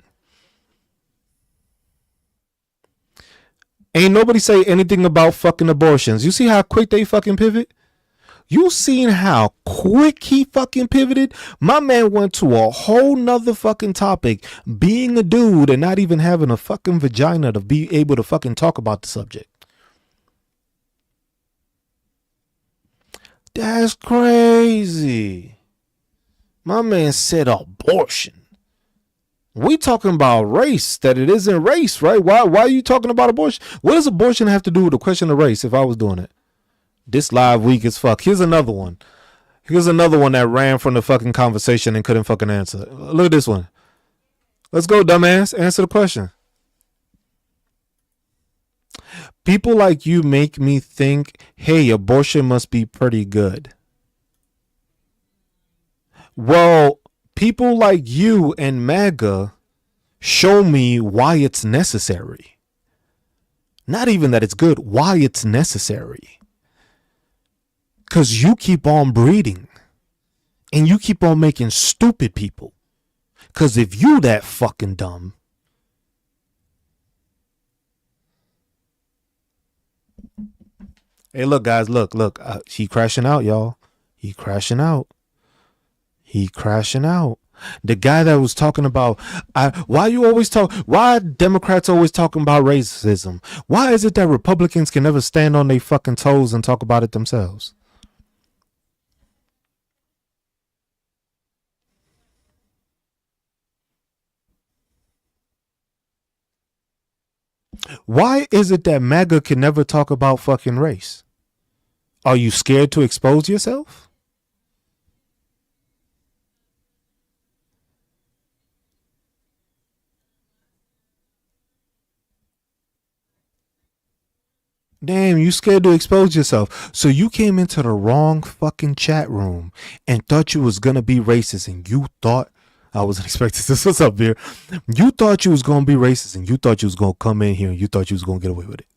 Ain't nobody say anything about fucking abortions. You see how quick they fucking pivot? You seen how quick he fucking pivoted? My man went to a whole nother fucking topic, being a dude and not even having a fucking vagina to be able to fucking talk about the subject. That's crazy. My man said abortion. We talking about race, that it isn't race, right? Why are you talking about abortion? What does abortion have to do with the question of race if I was doing it? This live weak as fuck. Here's another one. Here's another one that ran from the fucking conversation and couldn't fucking answer. Look at this one. Let's go, dumbass. Answer the question. People like you make me think, hey, abortion must be pretty good. Well, people like you and MAGA show me why it's necessary. Not even that it's good, why it's necessary. Because you keep on breeding. And you keep on making stupid people. Because if you that fucking dumb, hey, look, guys, look. He crashing out, y'all. He crashing out. The guy that was talking about, why Democrats always talking about racism? Why is it that Republicans can never stand on their fucking toes and talk about it themselves? Why is it that MAGA can never talk about fucking race? Are you scared to expose yourself? Damn, you scared to expose yourself. So you came into the wrong fucking chat room and thought you was gonna be racist, and you thought I wasn't expecting this. What's up, here? You thought you was gonna be racist, and you thought you was gonna come in here and you thought you was gonna get away with it.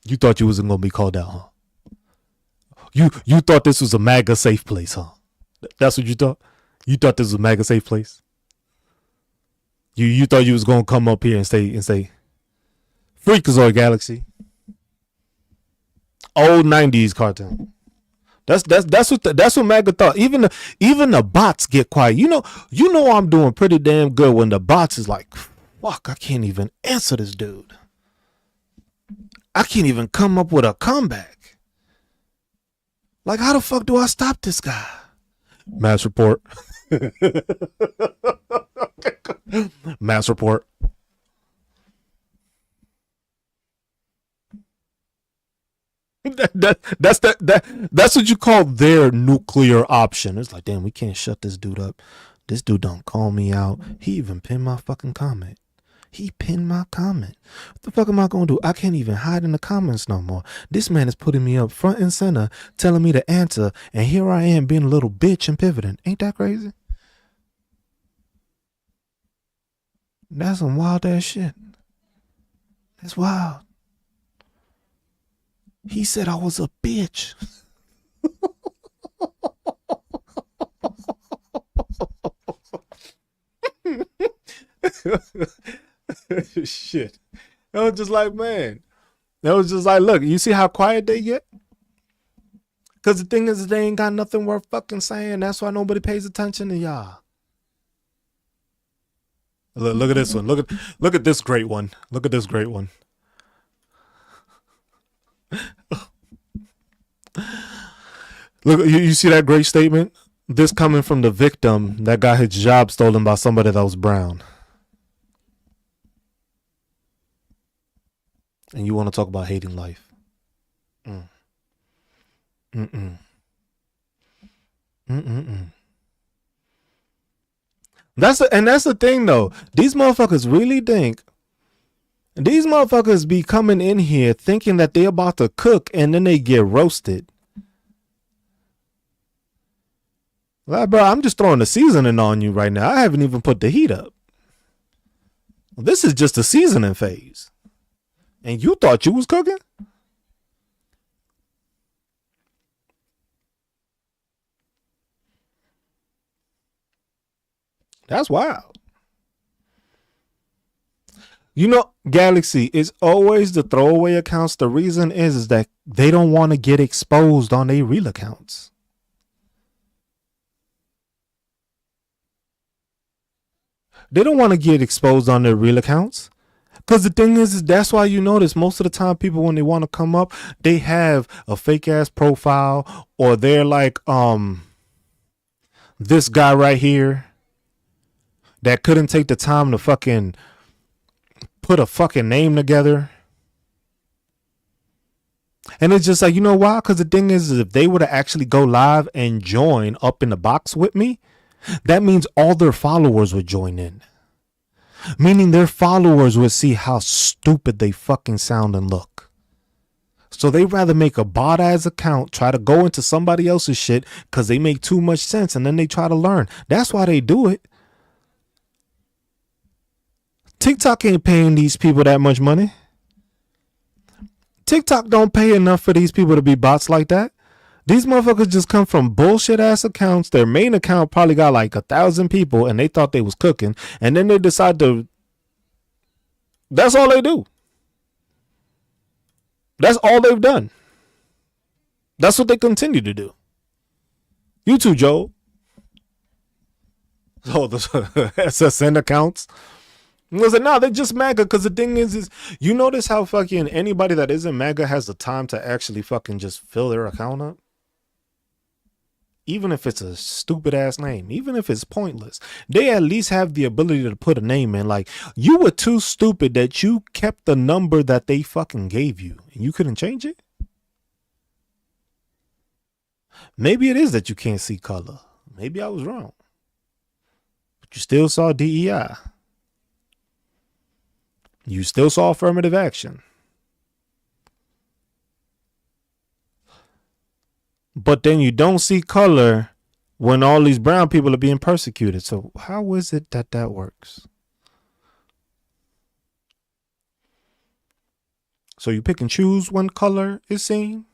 You thought you wasn't gonna be called out, huh? You thought this was a MAGA safe place, huh? That's what you thought? You thought this was a MAGA safe place? You thought you was gonna come up here and say Freakazoid Galaxy. Old 90s cartoon. That's what MAGA thought. Even the bots get quiet. You know I'm doing pretty damn good when the bots is like, fuck, I can't even answer this dude. I can't even come up with a comeback. Like, how the fuck do I stop this guy? Mass report. Mass report. That's what you call their nuclear option. It's like, damn, we can't shut this dude up. This dude don't call me out. He even pinned my fucking comment. He pinned my comment. What the fuck am I gonna do? I can't even hide in the comments no more. This man is putting me up front and center, telling me to answer, and here I am being a little bitch and pivoting. Ain't that crazy? That's some wild ass shit. That's wild. He said I was a bitch. Shit. That was just like, man. That was just like, look, you see how quiet they get? Because the thing is, they ain't got nothing worth fucking saying. That's why nobody pays attention to y'all. Look at this one. Look at this great one. Look at this great one. Look, you see that great statement? This coming from the victim that got his job stolen by somebody that was brown. And you want to talk about hating life? That's the thing though. These motherfuckers really think. These motherfuckers be coming in here thinking that they're about to cook and then they get roasted. Like, bro, I'm just throwing the seasoning on you right now. I haven't even put the heat up. This is just a seasoning phase. And you thought you was cooking? That's wild. You know, Galaxy is always the throwaway accounts. The reason is that they don't want to get exposed on their real accounts. They don't want to get exposed on their real accounts. Because the thing is that's why you notice most of the time people, when they want to come up, they have a fake ass profile, or they're like this guy right here that couldn't take the time to fucking put a fucking name together. And it's just like, you know why? Because the thing is if they were to actually go live and join up in the box with me, that means all their followers would join in. Meaning their followers would see how stupid they fucking sound and look. So they rather make a bot ass account, try to go into somebody else's shit because they make too much sense, and then they try to learn. That's why they do it. TikTok ain't paying these people that much money. TikTok don't pay enough for these people to be bots like that. These motherfuckers just come from bullshit ass accounts. Their main account probably got like 1,000 people and they thought they was cooking. And then they decide to, that's all they do. That's all they've done. That's what they continue to do. You too, Joe. Oh, the SSN accounts. Listen, no, they're just MAGA, because the thing is you notice how fucking anybody that isn't MAGA has the time to actually fucking just fill their account up? Even if it's a stupid ass name, even if it's pointless, they at least have the ability to put a name in. Like, you were too stupid that you kept the number that they fucking gave you and you couldn't change it. Maybe it is that you can't see color. Maybe I was wrong. But you still saw DEI. You still saw affirmative action. But then you don't see color when all these brown people are being persecuted. So how is it that that works? So you pick and choose when color is seen?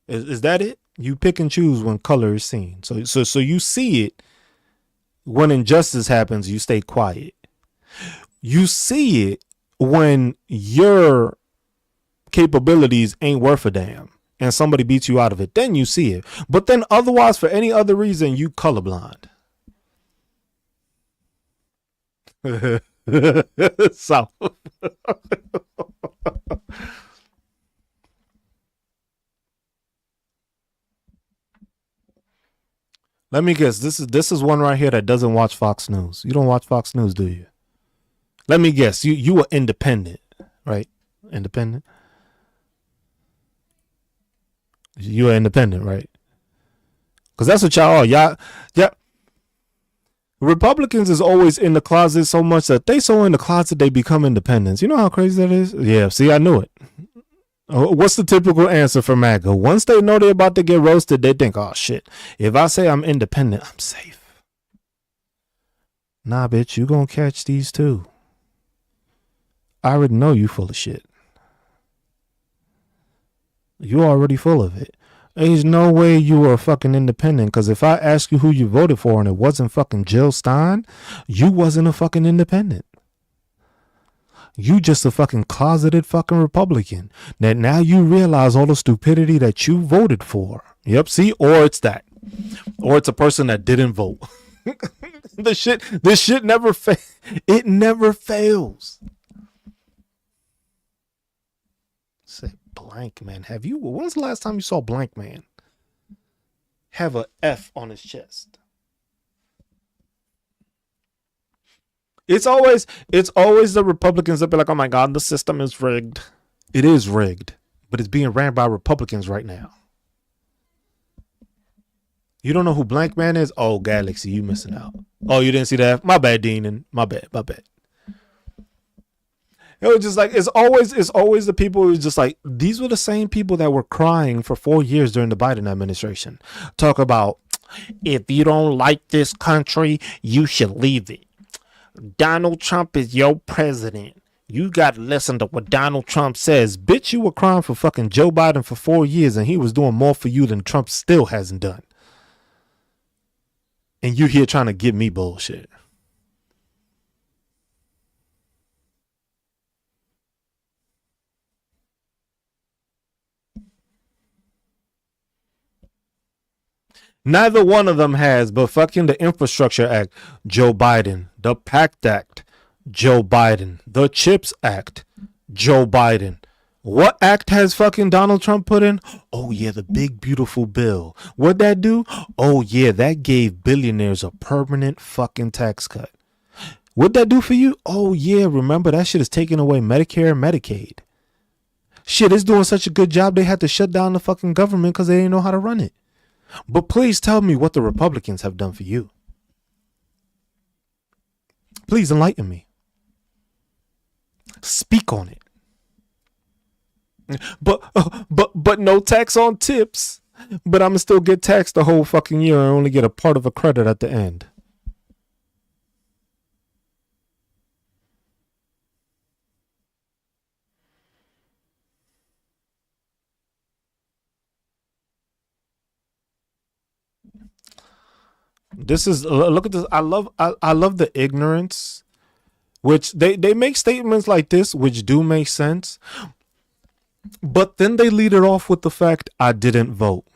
Is that it? You pick and choose when color is seen. So you see it when injustice happens, you stay quiet. You see it when your capabilities ain't worth a damn and somebody beats you out of it. Then you see it. But then otherwise, for any other reason, you colorblind. So let me guess. This is one right here that doesn't watch Fox News. You don't watch Fox News, do you? Let me guess. You are independent, right? Independent. You are independent, right? Because that's what y'all are. Y'all, yeah. Republicans is always in the closet so much that they so in the closet they become independents. You know how crazy that is? Yeah. See, I knew it. What's the typical answer for MAGA? Once they know they're about to get roasted, they think, oh shit, if I say I'm independent, I'm safe. Nah, bitch, you gonna catch these too. I already know you full of shit. You already full of it. There's no way you are fucking independent, because if I ask you who you voted for and it wasn't fucking Jill Stein, you wasn't a fucking independent. You just a fucking closeted fucking Republican that now you realize all the stupidity that you voted for. Yep, see? Or it's that. Or it's a person that didn't vote. This shit never it never fails. Say Blank Man. When's the last time you saw Blank Man have a F on his chest? It's always the Republicans that be like, oh my God, the system is rigged. It is rigged, but it's being ran by Republicans right now. You don't know who Blank Man is? Oh, Galaxy, you missing out. Oh, you didn't see that? My bad, Dean. And my bad. It was just like, it's always the people who's just like, these were the same people that were crying for 4 years during the Biden administration. Talk about, if you don't like this country, you should leave it. Donald Trump is your president. You got to listen to what Donald Trump says. Bitch, you were crying for fucking Joe Biden for 4 years and he was doing more for you than Trump still hasn't done. And you here trying to give me bullshit. Neither one of them has, but fucking the Infrastructure Act, Joe Biden. The PACT Act, Joe Biden. The CHIPS Act, Joe Biden. What act has fucking Donald Trump put in? Oh yeah, the big beautiful bill. What'd that do? Oh yeah, that gave billionaires a permanent fucking tax cut. What'd that do for you? Oh yeah, remember that shit is taking away Medicare and Medicaid. Shit, it's doing such a good job they had to shut down the fucking government because they didn't know how to run it. But please tell me what the Republicans have done for you. Please enlighten me. Speak on it. But no tax on tips. But I'ma still get taxed the whole fucking year and only get a part of a credit at the end. This is look at this. I love the ignorance, which they make statements like this, which do make sense, but then they lead it off with the fact I didn't vote.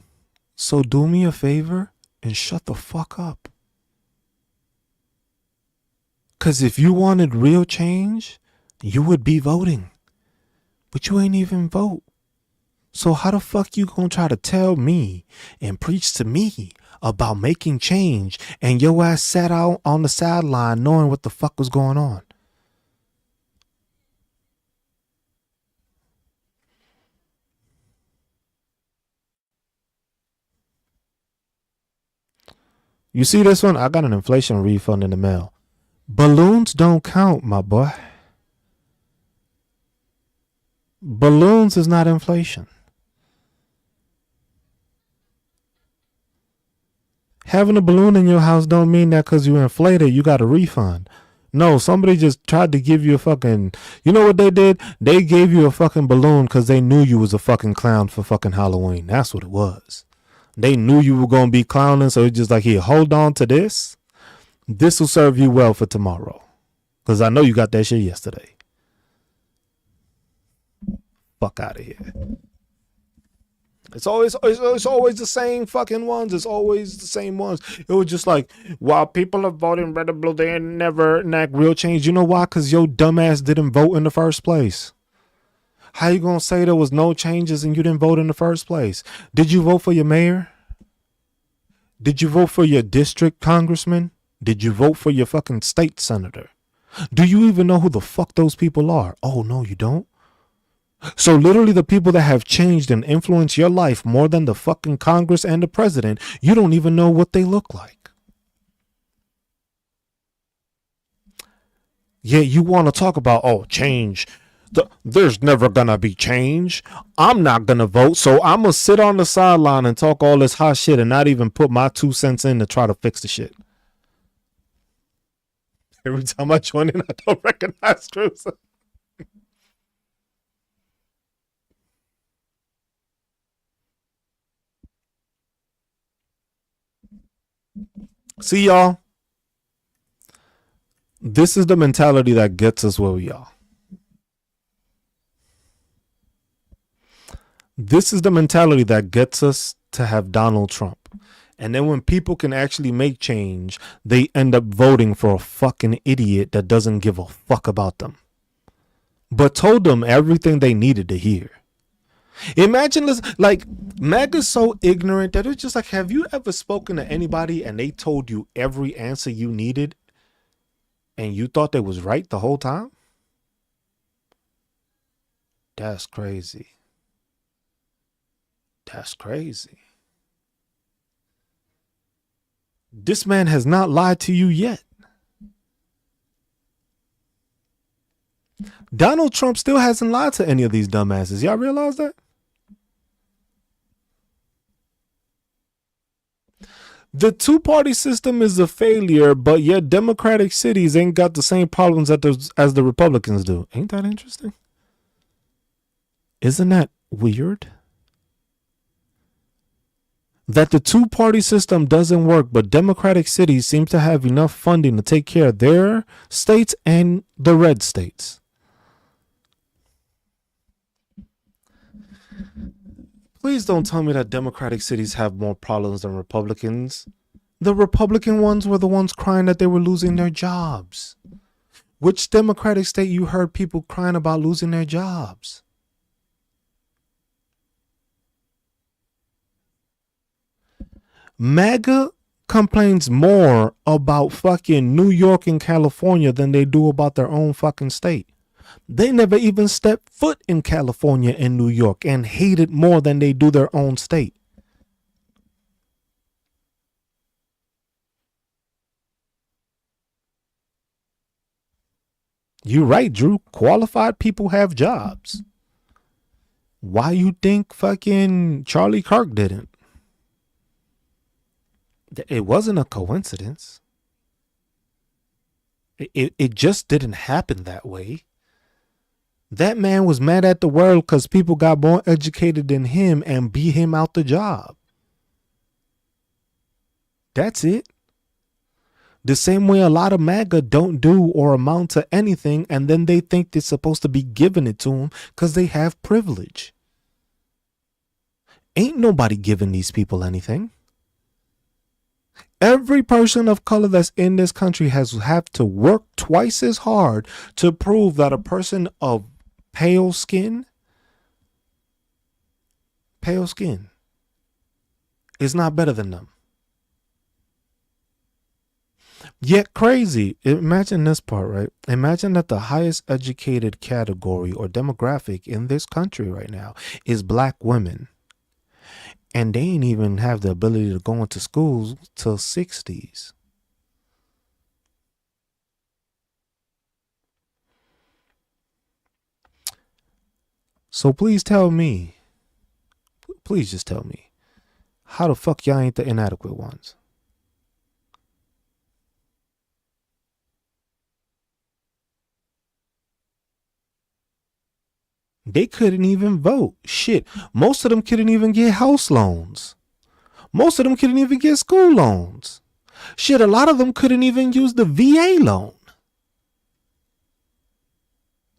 So do me a favor and shut the fuck up. Cause if you wanted real change, you would be voting, but you ain't even vote. So how the fuck you gonna try to tell me and preach to me about making change and your ass sat out on the sideline knowing what the fuck was going on? You see this one? I got an inflation refund in the mail. Balloons don't count, my boy. Balloons is not inflation. Having a balloon in your house don't mean that because you inflated, you got a refund. No, somebody just tried to give you a fucking. You know what they did? They gave you a fucking balloon because they knew you was a fucking clown for fucking Halloween. That's what it was. They knew you were gonna be clowning, so it's just like, here, hold on to this. This will serve you well for tomorrow, because I know you got that shit yesterday. Fuck out of here. It's always the same fucking ones. It's always the same ones. It was just like, while people are voting red and blue, they never enact real change. You know why? Because your dumbass didn't vote in the first place. How you gonna say there was no changes and you didn't vote in the first place? Did you vote for your mayor? Did you vote for your district congressman? Did you vote for your fucking state senator? Do you even know who the fuck those people are? Oh, no, you don't? So literally the people that have changed and influenced your life more than the fucking Congress and the president, you don't even know what they look like. Yeah, you want to talk about, oh, change. There's never gonna be change. I'm not gonna vote, so I'm gonna sit on the sideline and talk all this hot shit and not even put my 2 cents in to try to fix the shit. Every time I join in, I don't recognize Cruz. See, y'all, this is the mentality that gets us where we are. This is the mentality that gets us to have Donald Trump. And then when people can actually make change, they end up voting for a fucking idiot that doesn't give a fuck about them, but told them everything they needed to hear. Imagine this, like, MAGA's so ignorant that it's just like, have you ever spoken to anybody and they told you every answer you needed and you thought they was right the whole time? That's crazy. That's crazy. This man has not lied to you yet. Donald Trump still hasn't lied to any of these dumbasses. Y'all realize that? The two-party system is a failure, but yet Democratic cities ain't got the same problems as the Republicans do. Ain't that interesting? Isn't that weird? that the two-party system doesn't work, but democratic cities seem to have enough funding to take care of their states and the red states. Please don't tell me that democratic cities have more problems than Republicans. The Republican ones were the ones crying that they were losing their jobs. Which democratic state you heard people crying about losing their jobs? MAGA complains more about fucking New York and California than they do about their own fucking state. They never even step foot in California and New York and hate it more than they do their own state. You're right, Drew. Qualified people have jobs. Why you think fucking Charlie Kirk didn't? It wasn't a coincidence. It just didn't happen that way. That man was mad at the world because people got more educated than him and beat him out the job. That's it. The same way a lot of MAGA don't do or amount to anything, and then they think they're supposed to be giving it to them because they have privilege. Ain't nobody giving these people anything. Every person of color that's in this country has have to work twice as hard to prove that a person of pale skin is not better than them. Yet crazy. Imagine this part, right? Imagine that the highest educated category or demographic in this country right now is black women. And they ain't even have the ability to go into schools till 60s. So please tell me, please just tell me, how the fuck y'all ain't the inadequate ones? They couldn't even vote. Shit. Most of them couldn't even get house loans. Most of them couldn't even get school loans. Shit, a lot of them couldn't even use the VA loan.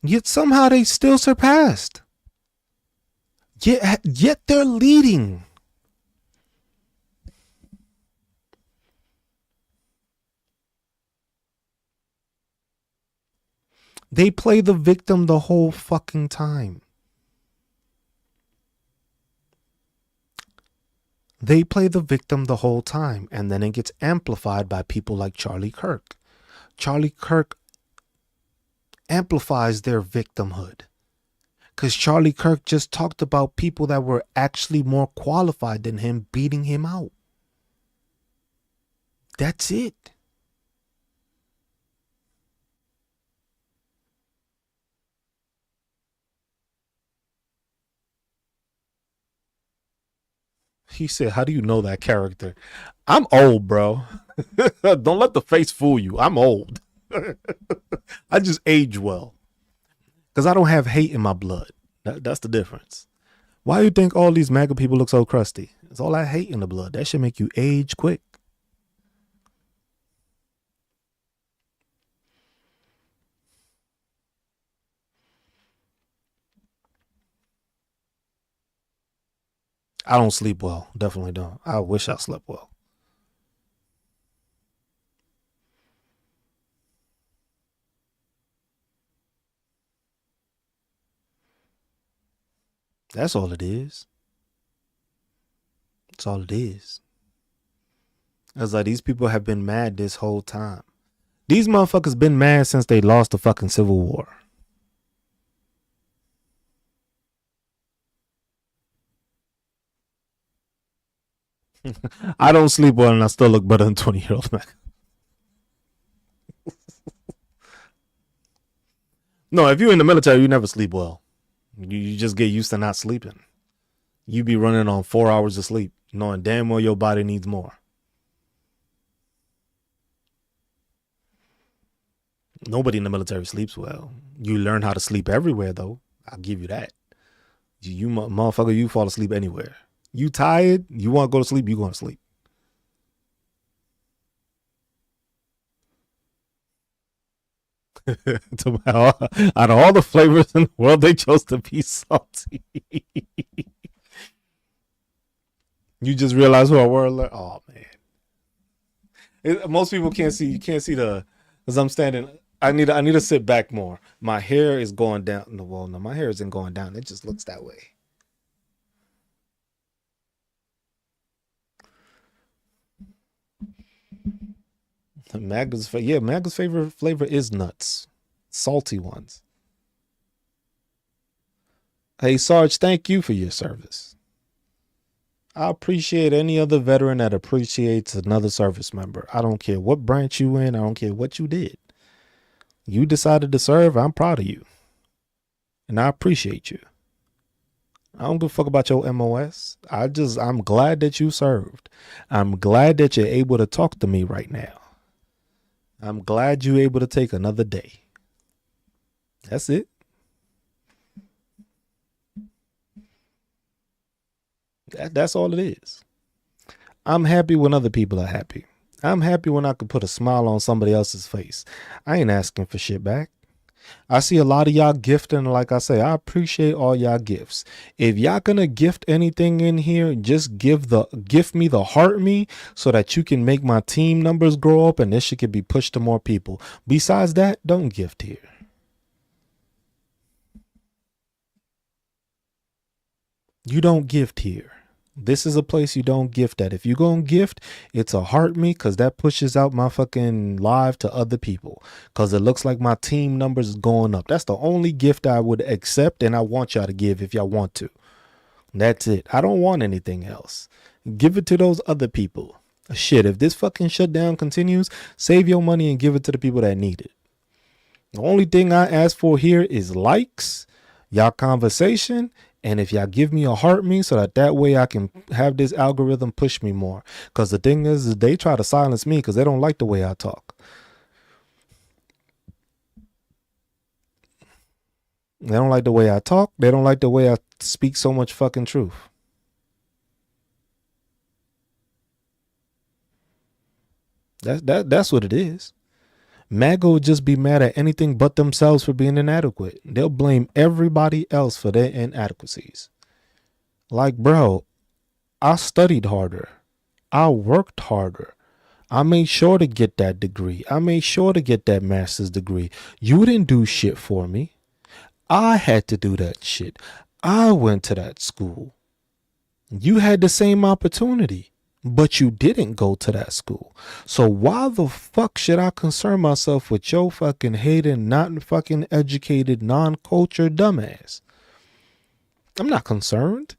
Yet somehow they still surpassed. Yet they're leading. They play the victim the whole fucking time. They play the victim the whole time, and then it gets amplified by people like Charlie Kirk. Charlie Kirk amplifies their victimhood. Because Charlie Kirk just talked about people that were actually more qualified than him beating him out. That's it. He said, how do you know that character? I'm old, bro. Don't let the face fool you. I'm old. I just age well. Because I don't have hate in my blood. That's the difference. Why do you think all these MAGA people look so crusty? It's all that hate in the blood. That should make you age quick. I don't sleep well. Definitely don't. I wish I slept well. That's all it is. That's all it is. It's like these people have been mad this whole time. These motherfuckers been mad since they lost the fucking Civil War. I don't sleep well and I still look better than 20-year-old man. No, if you're in the military, you never sleep well. You just get used to not sleeping. You be running on 4 hours of sleep, knowing damn well your body needs more. Nobody in the military sleeps well. You learn how to sleep everywhere, though. I'll give you that. You motherfucker, you fall asleep anywhere. You tired? You want to go to sleep? You going to sleep. Out of all the flavors in the world, they chose to be salty. You just realize who I were. Like, oh man, most people can't see. You can't see the because I'm standing. I need to sit back more. My hair is going down. No, well, no, my hair isn't going down. It just looks that way. Magga's favorite flavor is nuts, salty ones. Hey Sarge, thank you for your service. I appreciate any other veteran that appreciates another service member. I don't care what branch you in. I don't care what you did. You decided to serve. I'm proud of you, and I appreciate you. I don't give a fuck about your MOS. I'm glad that you served. I'm glad that you're able to talk to me right now. I'm glad you're able to take another day. That's it. That's all it is. I'm happy when other people are happy. I'm happy when I can put a smile on somebody else's face. I ain't asking for shit back. I see a lot of y'all gifting. Like I say, I appreciate all y'all gifts. If y'all gonna gift anything in here, just gift me the heart me so that you can make my team numbers grow up and this shit can be pushed to more people. Besides that, don't gift here. You don't gift here. This is a place you don't gift at. If you gonna gift, it's a heart me because that pushes out my fucking live to other people because it looks like my team numbers is going up. That's the only gift I would accept and I want y'all to give if y'all want to. That's it. I don't want anything else. Give it to those other people. Shit, if this fucking shutdown continues, save your money and give it to the people that need it. The only thing I ask for here is likes, y'all conversation, and if y'all give me a heart me so that way I can have this algorithm push me more. Because the thing is they try to silence me because they don't like the way I talk. They don't like the way I talk. They don't like the way I speak so much fucking truth. That's what it is. MAGA would just be mad at anything but themselves for being inadequate. They'll blame everybody else for their inadequacies. Like, bro, I studied harder. I worked harder. I made sure to get that degree. I made sure to get that master's degree. You didn't do shit for me. I had to do that shit. I went to that school. You had the same opportunity, but you didn't go to that school. So why the fuck should I concern myself with your fucking hating, not fucking educated, non-cultured dumbass? I'm not concerned.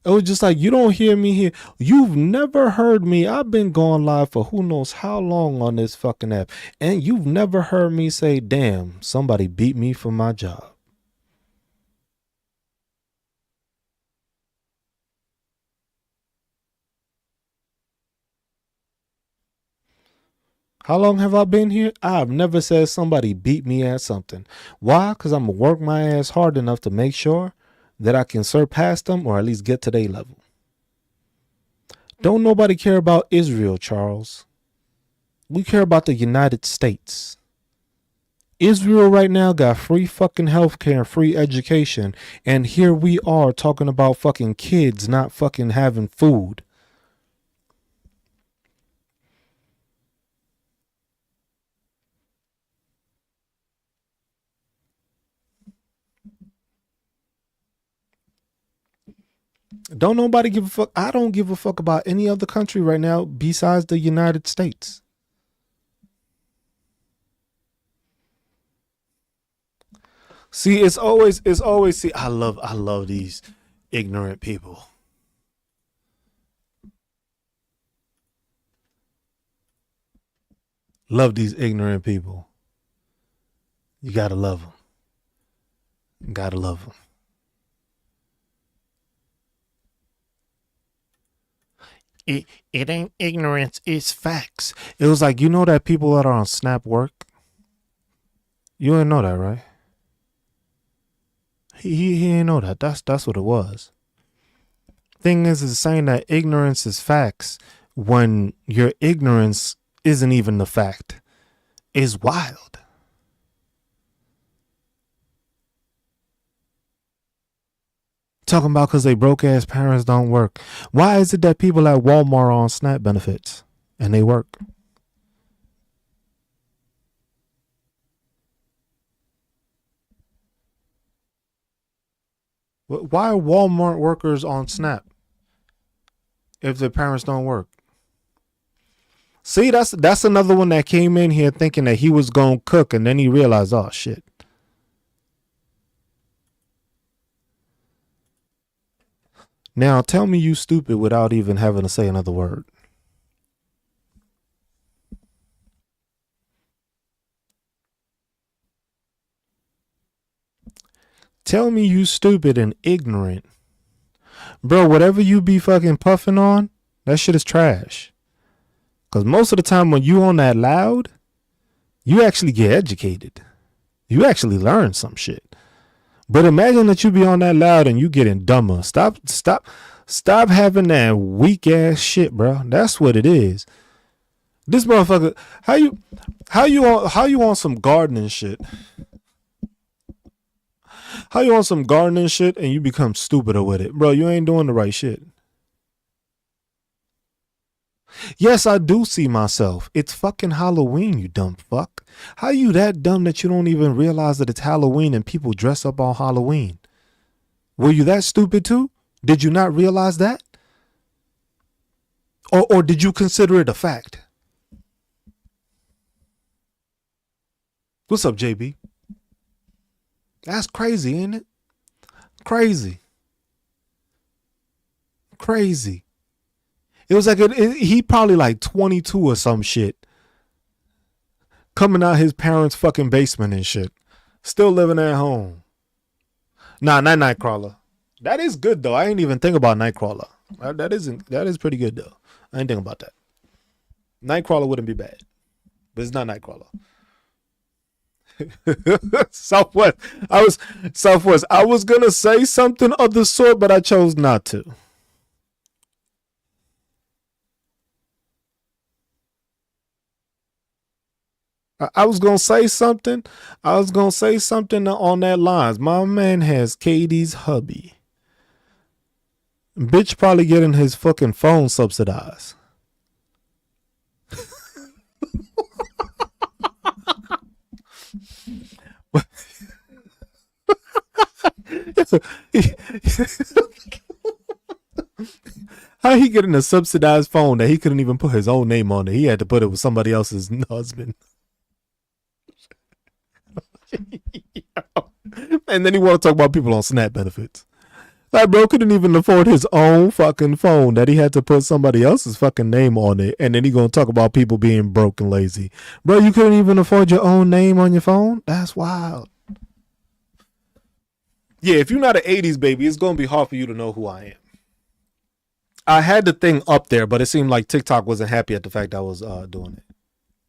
It was just like, you don't hear me here. You've never heard me. I've been going live for who knows how long on this fucking app. And you've never heard me say, damn, somebody beat me for my job. How long have I been here? I've never said somebody beat me at something. Why? Because I'm going to work my ass hard enough to make sure that I can surpass them or at least get to their level. Don't nobody care about Israel, Charles. We care about the United States. Israel right now got free fucking healthcare and free education. And here we are talking about fucking kids not fucking having food. Don't nobody give a fuck. I don't give a fuck about any other country right now besides the United States. See, it's always see, I love these ignorant people. Love these ignorant people. You gotta love them. Gotta love them. It ain't ignorance, it's facts. It was like, you know that people that are on Snap work? You didn't know that, right? He didn't know that. That's what it was. thing is saying that ignorance is facts when your ignorance isn't even the fact is wild. Talking about because they broke ass parents don't work. Why is it that people at Walmart are on SNAP benefits and they work? Why are Walmart workers on SNAP if their parents don't work? See, that's another one that came in here thinking that he was gonna cook, and then he realized, oh shit. Now tell me you stupid without even having to say another word. Tell me you stupid and ignorant. Bro, whatever you be fucking puffing on, that shit is trash. Because most of the time when you on that loud, you actually get educated. You actually learn some shit. But imagine that you be on that loud and you getting dumber. Stop having that weak ass shit, bro. That's what it is. This motherfucker, how you on some gardening shit? How you on some gardening shit and you become stupider with it? Bro, you ain't doing the right shit. Yes, I do see myself. It's fucking Halloween, you dumb fuck. How you that dumb that you don't even realize that it's Halloween and people dress up on Halloween? Were you that stupid too? Did you not realize that? Or did you consider it a fact? What's up, JB? That's crazy, ain't it? Crazy. It was like he probably like 22 or some shit. Coming out his parents' fucking basement and shit. Still living at home. Nah, not Nightcrawler. That is good though. I ain't even think about Nightcrawler. That is pretty good though. I ain't think about that. Nightcrawler wouldn't be bad. But it's not Nightcrawler. Southwest. I was gonna say something of the sort, but I chose not to. I was gonna say something. I was gonna say something on that lines. My man has Katie's hubby. Bitch probably getting his fucking phone subsidized. How he getting a subsidized phone that he couldn't even put his own name on it? He had to put it with somebody else's husband. And then he want to talk about people on SNAP benefits. Like, bro couldn't even afford his own fucking phone that he had to put somebody else's fucking name on it. And then he gonna talk about people being broke and lazy. Bro, you couldn't even afford your own name on your phone? That's wild. Yeah, if you're not an 80s baby, it's gonna be hard for you to know who I am. I had the thing up there, but it seemed like TikTok wasn't happy at the fact I was doing it.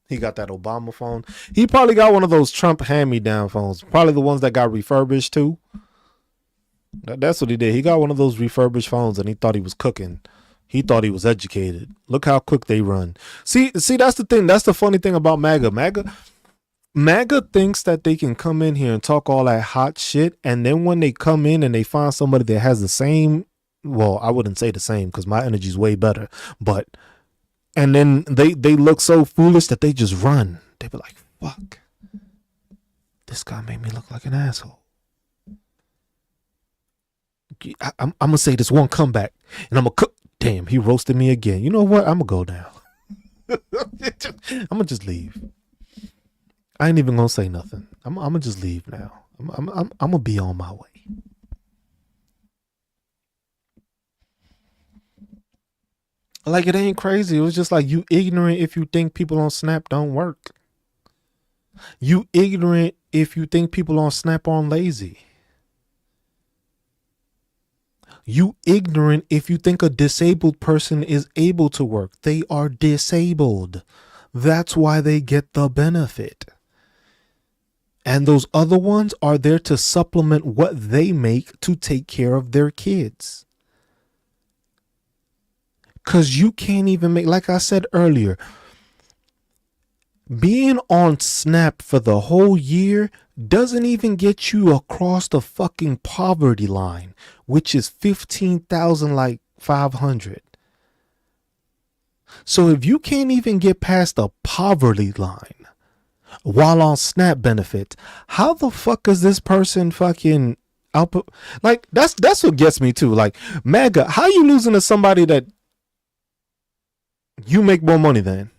He got that Obama phone. He probably got one of those Trump hand-me-down phones. Probably the ones that got refurbished too. That's what he did. He got one of those refurbished phones and he thought he was cooking. He thought he was educated. Look how quick they run. See, that's the thing. That's the funny thing about MAGA. MAGA thinks that they can come in here and talk all that hot shit, and then when they come in and they find somebody that has the same, well, I wouldn't say the same because my energy's way better, but and then they look so foolish that they just run. They be like, fuck, this guy made me look like an asshole. I'm gonna say this one comeback and I'm gonna cook. Damn, he roasted me again. You know what? I'm gonna go now. I'm gonna just leave. I ain't even gonna say nothing. I'm gonna just leave now. I'm gonna be on my way. Like, it ain't crazy. It was just like, you ignorant if you think people on Snap don't work. You ignorant if you think people on Snap are lazy. You ignorant if you think a disabled person is able to work. They are disabled. That's why they get the benefit. And those other ones are there to supplement what they make to take care of their kids. Cause you can't even make, like I said earlier, being on Snap for the whole year doesn't even get you across the fucking poverty line, which is 15,000 like 500. So if you can't even get past the poverty line while on SNAP benefits, how the fuck is this person fucking output? Like that's what gets me too. Like, MAGA, how you losing to somebody that you make more money than?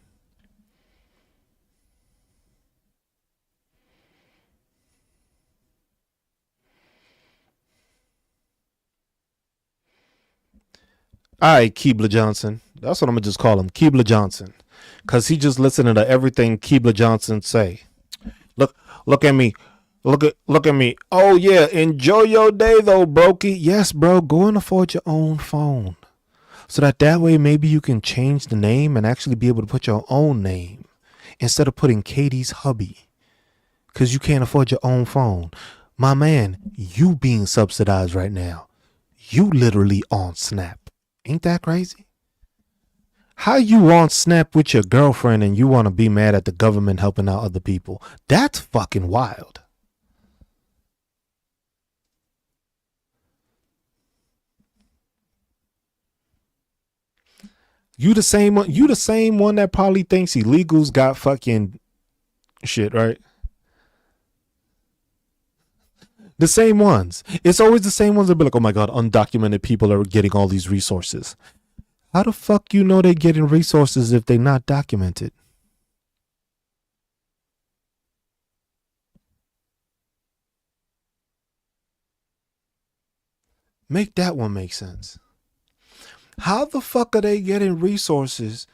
All right, Keebler Johnson. That's what I'm gonna just call him, Keebler Johnson, cause he just listening to everything Keebler Johnson say. Look at me. Look at me. Oh yeah, enjoy your day though, brokey. Yes, bro. Go and afford your own phone, so that way maybe you can change the name and actually be able to put your own name instead of putting Katie's hubby, cause you can't afford your own phone. My man, you being subsidized right now. You literally on Snap. Ain't that crazy? How you on Snap with your girlfriend and you want to be mad at the government helping out other people? That's fucking wild. You the same one. You the same one that probably thinks illegals got fucking shit, right? The same ones. It's always the same ones that be like, "Oh my god, undocumented people are getting all these resources." How the fuck you know they're getting resources if they're not documented? Make that one make sense. How the fuck are they getting resources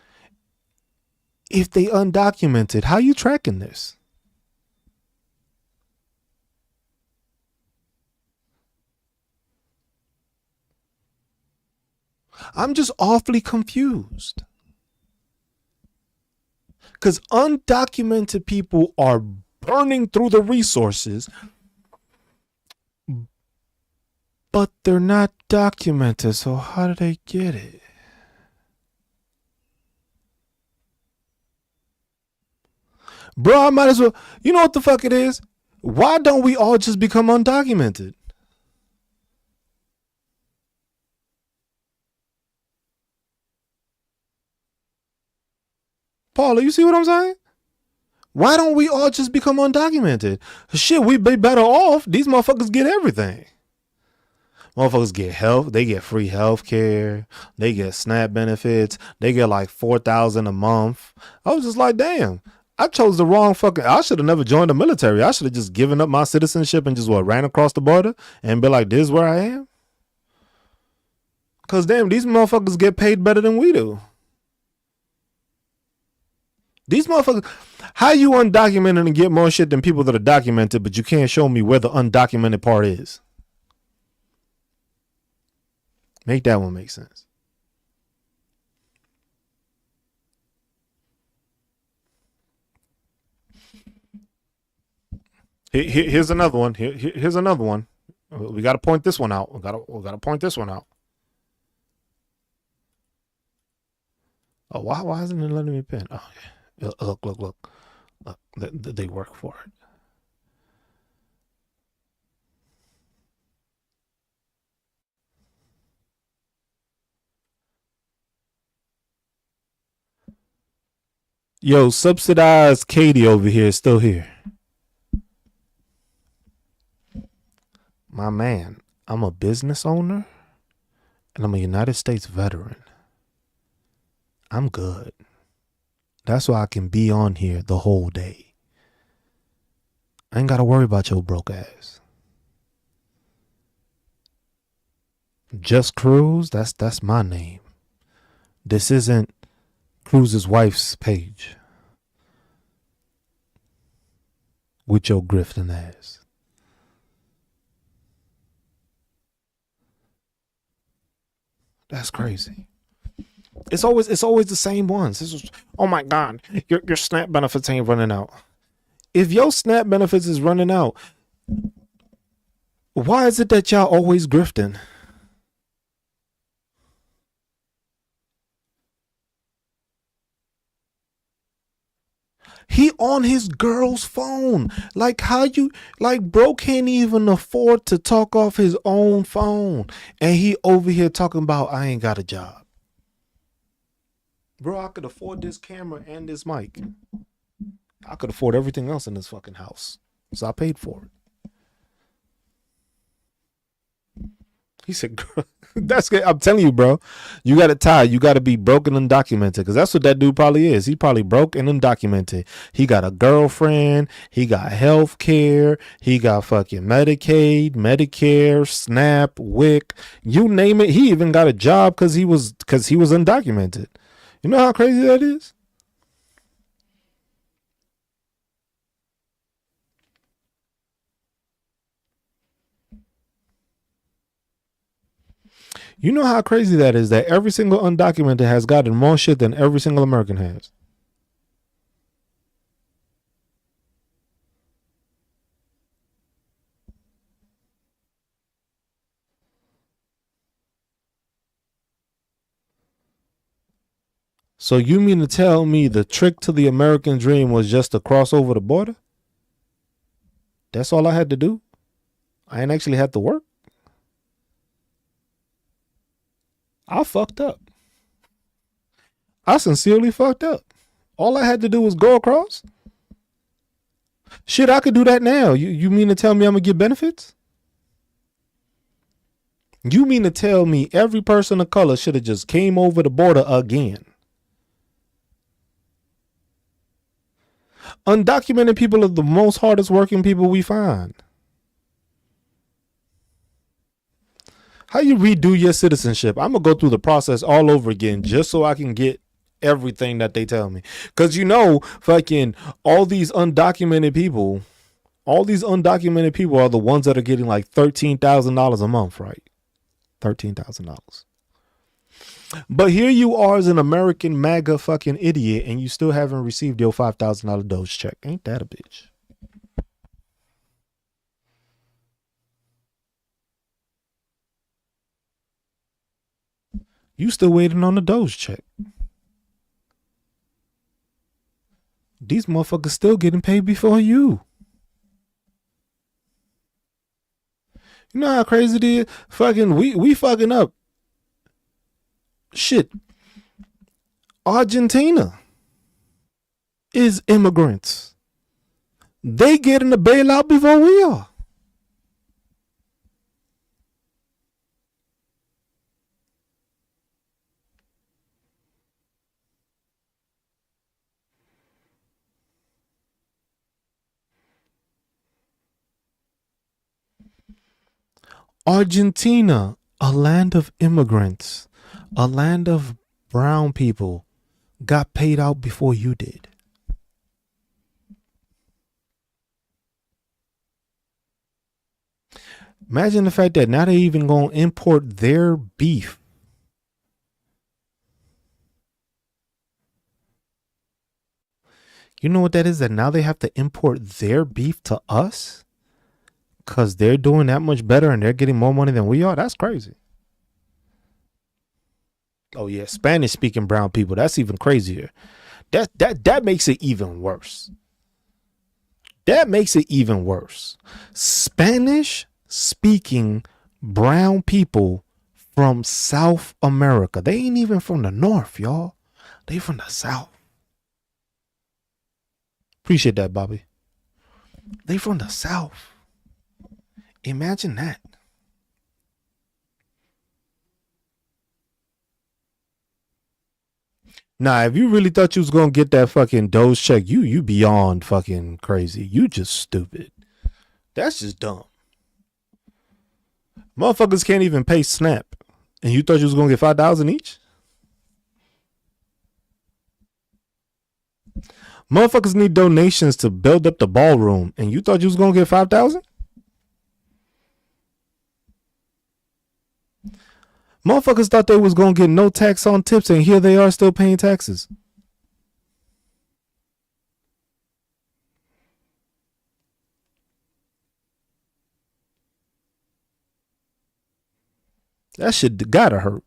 if they undocumented? How you tracking this? I'm just awfully confused. Because undocumented people are burning through the resources, but they're not documented. So how do they get it? Bro, I might as well. You know what the fuck it is? Why don't we all just become undocumented? Paula, you see what I'm saying? Why don't we all just become undocumented? Shit, we'd be better off. These motherfuckers get everything. Motherfuckers get health. They get free health care. They get SNAP benefits. They get like 4,000 a month. I was just like, damn. I chose the wrong fucking. I should have never joined the military. I should have just given up my citizenship and just ran across the border and be like, this is where I am. Cause damn, these motherfuckers get paid better than we do. These motherfuckers, how you undocumented and get more shit than people that are documented, but you can't show me where the undocumented part is? Make that one make sense. Here's another one. Here's another one. We got to point this one out. We got to point this one out. Oh, why isn't it letting me pin? Oh, yeah. Look. They work for it. Yo, subsidized Katie over here is still here. My man, I'm a business owner and I'm a United States veteran. I'm good. That's why I can be on here the whole day. I ain't got to worry about your broke ass. Just Cruz, that's my name. This isn't Cruz's wife's page with your grifting ass. That's crazy. It's always the same ones. This is, oh my god, your SNAP benefits ain't running out. If your SNAP benefits is running out, why is it that y'all always grifting? He on his girl's phone. Like how you like bro can't even afford to talk off his own phone. And he over here talking about I ain't got a job. Bro, I could afford this camera and this mic. I could afford everything else in this fucking house. So I paid for it. He said, "That's good. I'm telling you, bro. You got to tie. You got to be broke and undocumented, because that's what that dude probably is. He probably broke and undocumented. He got a girlfriend. He got health care. He got fucking Medicaid, Medicare, SNAP, WIC. You name it. He even got a job because he was undocumented. You know how crazy that is? You know how crazy that is, that every single undocumented has gotten more shit than every single American has. So you mean to tell me the trick to the American dream was just to cross over the border? That's all I had to do? I ain't actually had to work? I fucked up. I sincerely fucked up. All I had to do was go across? Shit, I could do that now. You mean to tell me I'm gonna get benefits? You mean to tell me every person of color should have just came over the border again? Undocumented people are the most hardest working people we find. How you redo your citizenship? I'm gonna go through the process all over again just so I can get everything that they tell me. Cause fucking all these undocumented people are the ones that are getting like $13,000 a month, right? $13,000. But here you are as an American MAGA fucking idiot, and you still haven't received your $5,000 dose check. Ain't that a bitch? You still waiting on the dose check. These motherfuckers still getting paid before you. You know how crazy it is? Fucking we fucking up. Shit. Argentina is immigrants. They getting a bailout before we are. Argentina, a land of immigrants, a land of brown people, got paid out before you did. Imagine the fact that now they even gonna import their beef. You know what that is? That now they have to import their beef to us because they're doing that much better and they're getting more money than we are. That's crazy. Oh yeah, Spanish speaking brown people. That's even crazier. That makes it even worse. That makes it even worse. Spanish speaking brown people from South America. They ain't even from the North, y'all. They from the South. Appreciate that, Bobby. They from the South. Imagine that. Nah, if you really thought you was gonna get that fucking dose check, you beyond fucking crazy. You just stupid. That's just dumb. Motherfuckers can't even pay SNAP, and you thought you was gonna get 5,000 each. Motherfuckers need donations to build up the ballroom, and you thought you was gonna get 5,000. Motherfuckers thought they was gonna get no tax on tips, and here they are still paying taxes. That shit gotta hurt.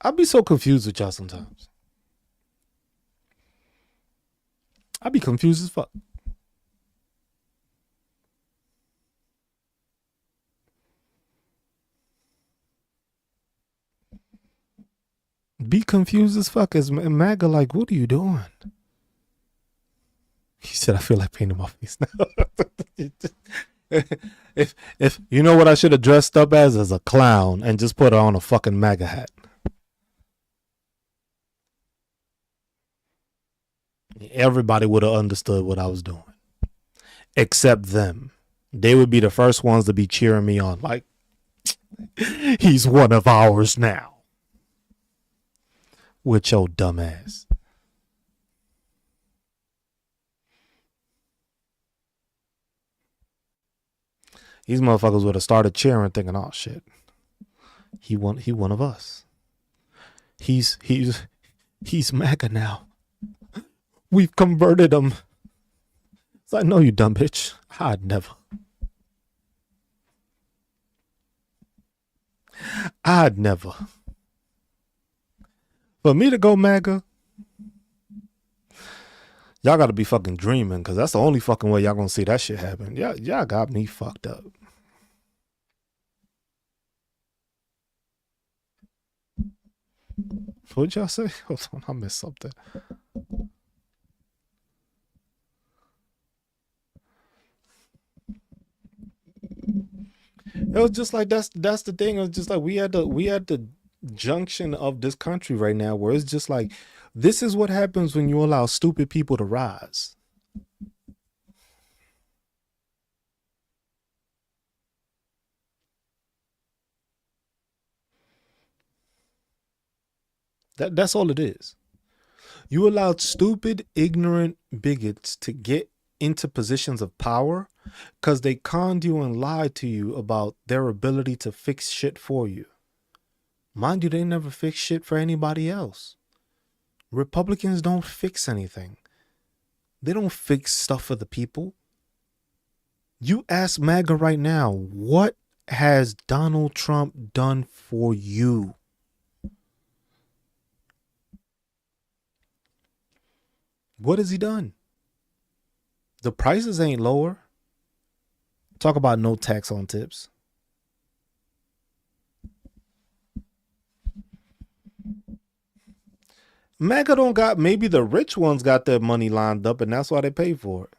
I be so confused with y'all sometimes. I be confused as fuck. Be confused as fuck as MAGA. Like, what are you doing? He said, I feel like painting my face now. if you know what I should have dressed up as a clown and just put on a fucking MAGA hat. Everybody would have understood what I was doing. Except them. They would be the first ones to be cheering me on. Like, he's one of ours now. With your dumb ass. These motherfuckers would have started cheering, thinking, "Oh shit, he one of us. He's MAGA now. We've converted him." So I know you dumb bitch. I'd never. For me to go MAGA, y'all gotta be fucking dreaming, because that's the only fucking way y'all gonna see that shit happen. Y'all got me fucked up. What'd y'all say? Hold on, I missed something. It was just like that's the thing. It was just like we had the junction of this country right now where it's just like, this is what happens when you allow stupid people to rise. That's all it is. You allowed stupid, ignorant bigots to get into positions of power because they conned you and lied to you about their ability to fix shit for you. Mind you, they never fix shit for anybody else. Republicans don't fix anything. They don't fix stuff for the people. You ask MAGA right now, what has Donald Trump done for you? What has he done? The prices ain't lower. Talk about no tax on tips. MAGA don't got, maybe the rich ones got their money lined up and that's why they pay for it.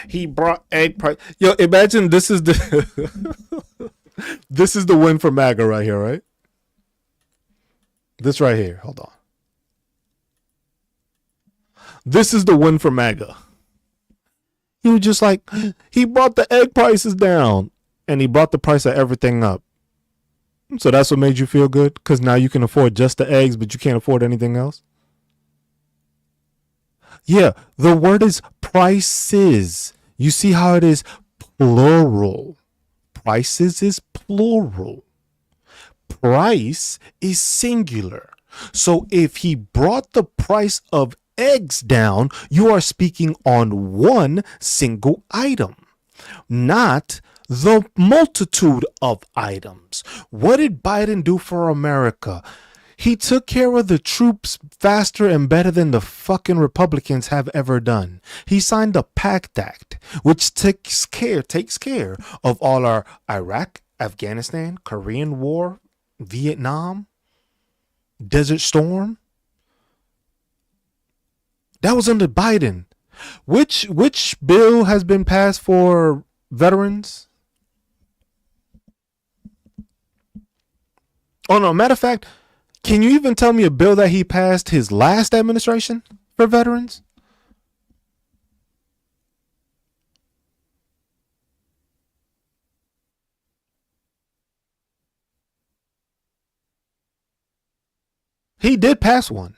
He brought egg price. Yo, imagine this is the this is the win for MAGA right here, right? This right here. Hold on. This is the win for MAGA. He was just like, he brought the egg prices down and he brought the price of everything up. So that's what made you feel good? Because now you can afford just the eggs, but you can't afford anything else? Yeah, the word is prices. You see how it is plural. Prices is plural. Price is singular. So if he brought the price of eggs down, you are speaking on one single item, not the multitude of items. What did Biden do for America? He took care of the troops faster and better than the fucking Republicans have ever done. He signed the PACT Act, which takes care of all our Iraq, Afghanistan, Korean War, Vietnam, Desert Storm. That was under Biden. Which bill has been passed for veterans? Oh no, matter of fact, can you even tell me a bill that he passed his last administration for veterans? He did pass one.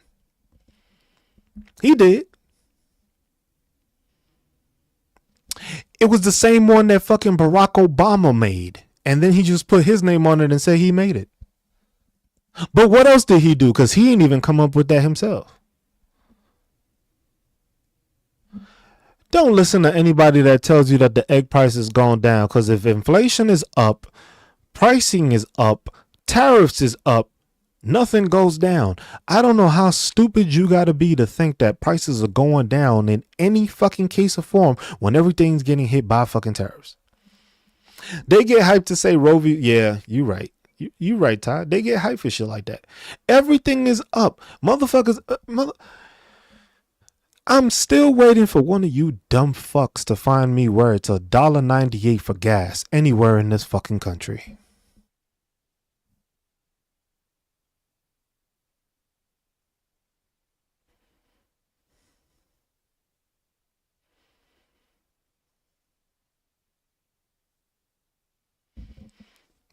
He did. It was the same one that fucking Barack Obama made. And then he just put his name on it and said he made it. But what else did he do? Because he ain't even come up with that himself. Don't listen to anybody that tells you that the egg price has gone down. Because if inflation is up, pricing is up, tariffs is up, Nothing goes down. I don't know how stupid you gotta be to think that prices are going down in any fucking case or form when everything's getting hit by fucking tariffs. They get hyped to say Roe v. Yeah, you right. You right, Todd. They get hyped for shit like that. Everything is up. Motherfuckers. I'm still waiting for one of you dumb fucks to find me where it's $1.98 for gas anywhere in this fucking country.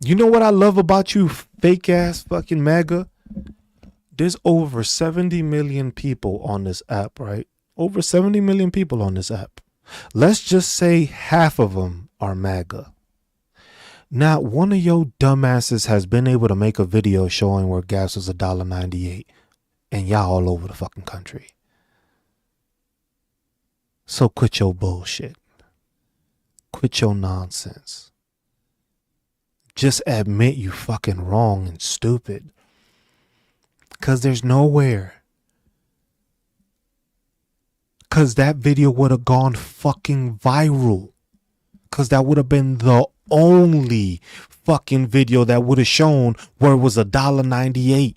You know what I love about you fake ass fucking MAGA? There's over 70 million people on this app, right? Over 70 million people on this app. Let's just say half of them are MAGA. Not one of your dumbasses has been able to make a video showing where gas was $1.98, and y'all all over the fucking country. So quit your bullshit. Quit your nonsense. Just admit you fucking wrong and stupid. Cause there's nowhere. Cause that video would have gone fucking viral. Cause that would have been the only fucking video that would have shown where it was $1.98.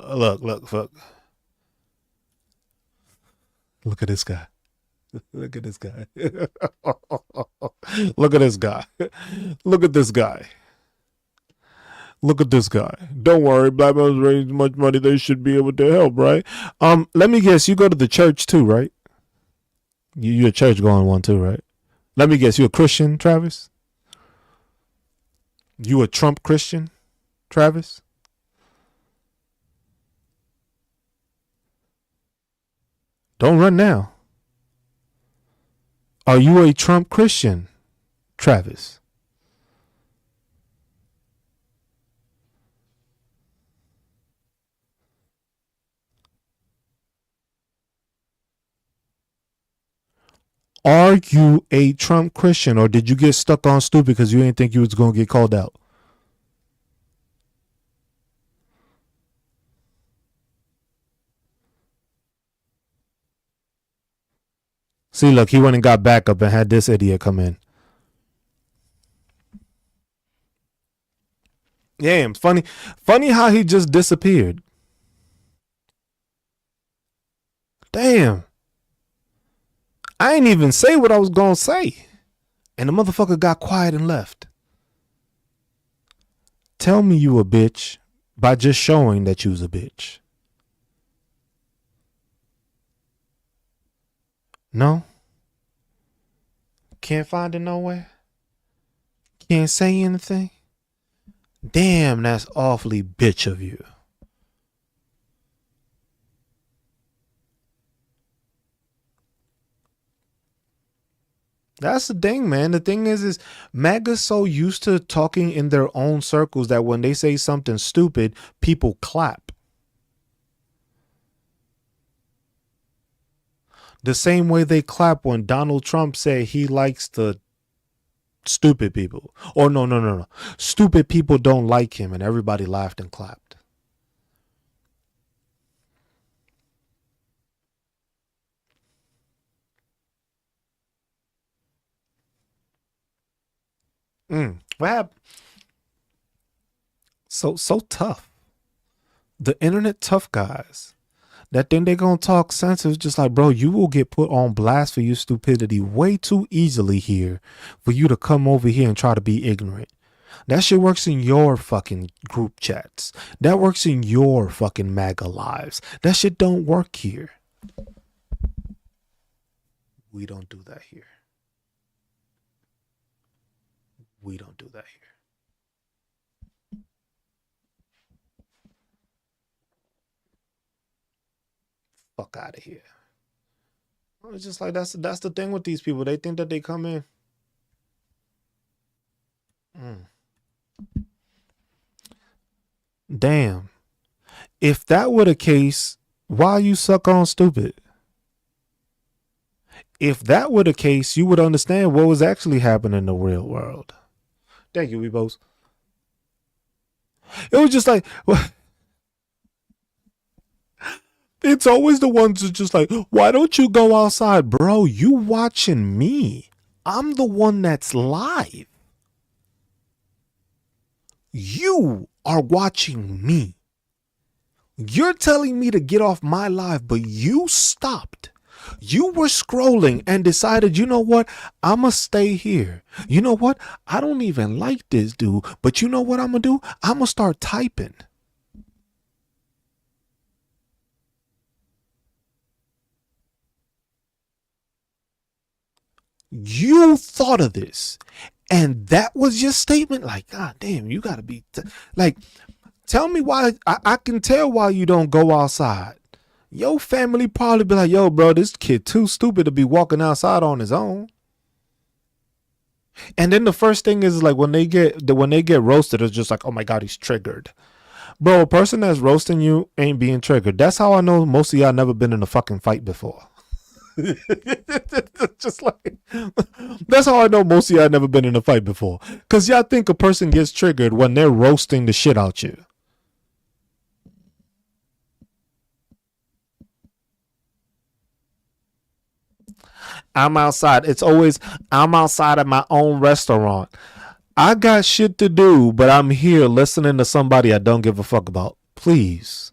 Look, fuck. Look at this guy. Look at this guy. Look at this guy. Look at this guy. Look at this guy. Don't worry, black men raise much money, they should be able to help, right? Let me guess, you go to the church too, right? You're a church going one too, right? Let me guess, you a Christian, Travis? You a Trump Christian, Travis? Don't run now. Are you a Trump Christian, Travis? Are you a Trump Christian, or did you get stuck on stupid because you didn't think you was going to get called out? See, look, he went and got backup and had this idiot come in. Yeah, it's funny how he just disappeared. Damn. I ain't even say what I was going to say. And the motherfucker got quiet and left. Tell me you a bitch by just showing that you was a bitch. No? Can't find it nowhere? Can't say anything? Damn, that's awfully bitch of you. That's the thing, man. The thing is MAGA's so used to talking in their own circles that when they say something stupid, people clap. The same way they clap when Donald Trump said he likes the stupid people. Or no. Stupid people don't like him, and everybody laughed and clapped. What happened? So tough. The internet tough guys. That then they gonna talk sense. It's just like, bro, you will get put on blast for your stupidity way too easily here for you to come over here and try to be ignorant. That shit works in your fucking group chats. That works in your fucking MAGA lives. That shit don't work here. We don't do that here. We don't do that here. Fuck out of here. It's just like that's the thing with these people. They think that they come in. Damn. If that were the case, why you suck on stupid? If that were the case, you would understand what was actually happening in the real world. Thank you, we both. It was just like, it's always the ones that just like, why don't you go outside, bro? You watching me? I'm the one that's live. You are watching me. You're telling me to get off my live, but you stopped. You were scrolling and decided, you know what? I'ma stay here. You know what? I don't even like this dude, but you know what I'm gonna do? I'm gonna start typing. You thought of this, and that was your statement. Like, God damn, you gotta be like, tell me why. I can tell why you don't go outside. Your family probably be like, yo, bro, this kid too stupid to be walking outside on his own. And then the first thing is like when they get roasted, it's just like, oh my God, he's triggered. Bro, a person that's roasting you ain't being triggered. That's how I know most of y'all never been in a fucking fight before. Just like, that's how I know most of y'all never been in a fight before. Cause y'all think a person gets triggered when they're roasting the shit out you. I'm outside. It's always, I'm outside at my own restaurant. I got shit to do, but I'm here listening to somebody I don't give a fuck about. Please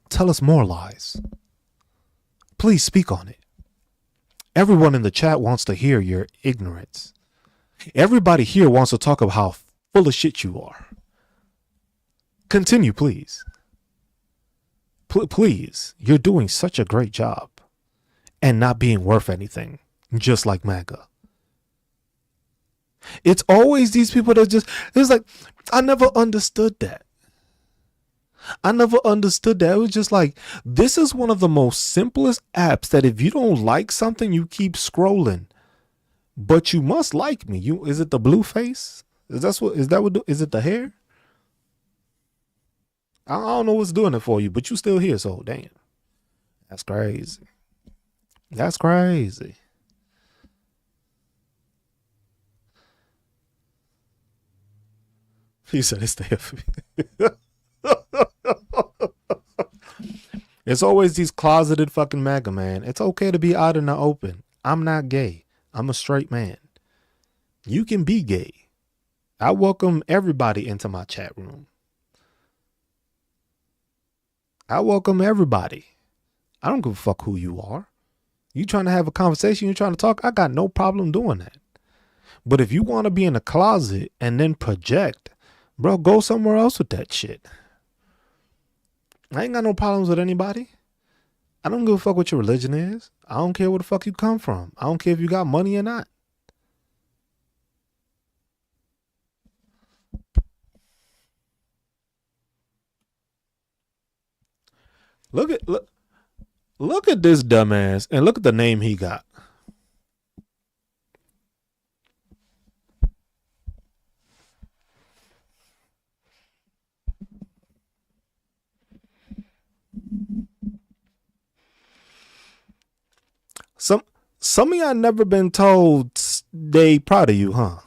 tell us more lies. Please speak on it. Everyone in the chat wants to hear your ignorance. Everybody here wants to talk about how full of shit you are. Continue, please. Please. You're doing such a great job and not being worth anything, just like MAGA. It's always these people that just, it's like, I never understood that. I never understood that. It was just like, this is one of the most simplest apps that if you don't like something, you keep scrolling. But you must like me. You, is it the blue face? Is it the hair? I don't know what's doing it for you, but you still here, so damn. That's crazy. That's crazy. He said it's the It's always these closeted fucking MAGA, man. It's okay to be out in the open. I'm not gay. I'm a straight man. You can be gay. I welcome everybody into my chat room. I welcome everybody. I don't give a fuck who you are. You trying to have a conversation, you trying to talk, I got no problem doing that. But if you want to be in a closet and then project, bro, go somewhere else with that shit. I ain't got no problems with anybody. I don't give a fuck what your religion is. I don't care where the fuck you come from. I don't care if you got money or not. Look at this dumbass and look at the name he got. Some some of y'all never been told they proud of you, huh?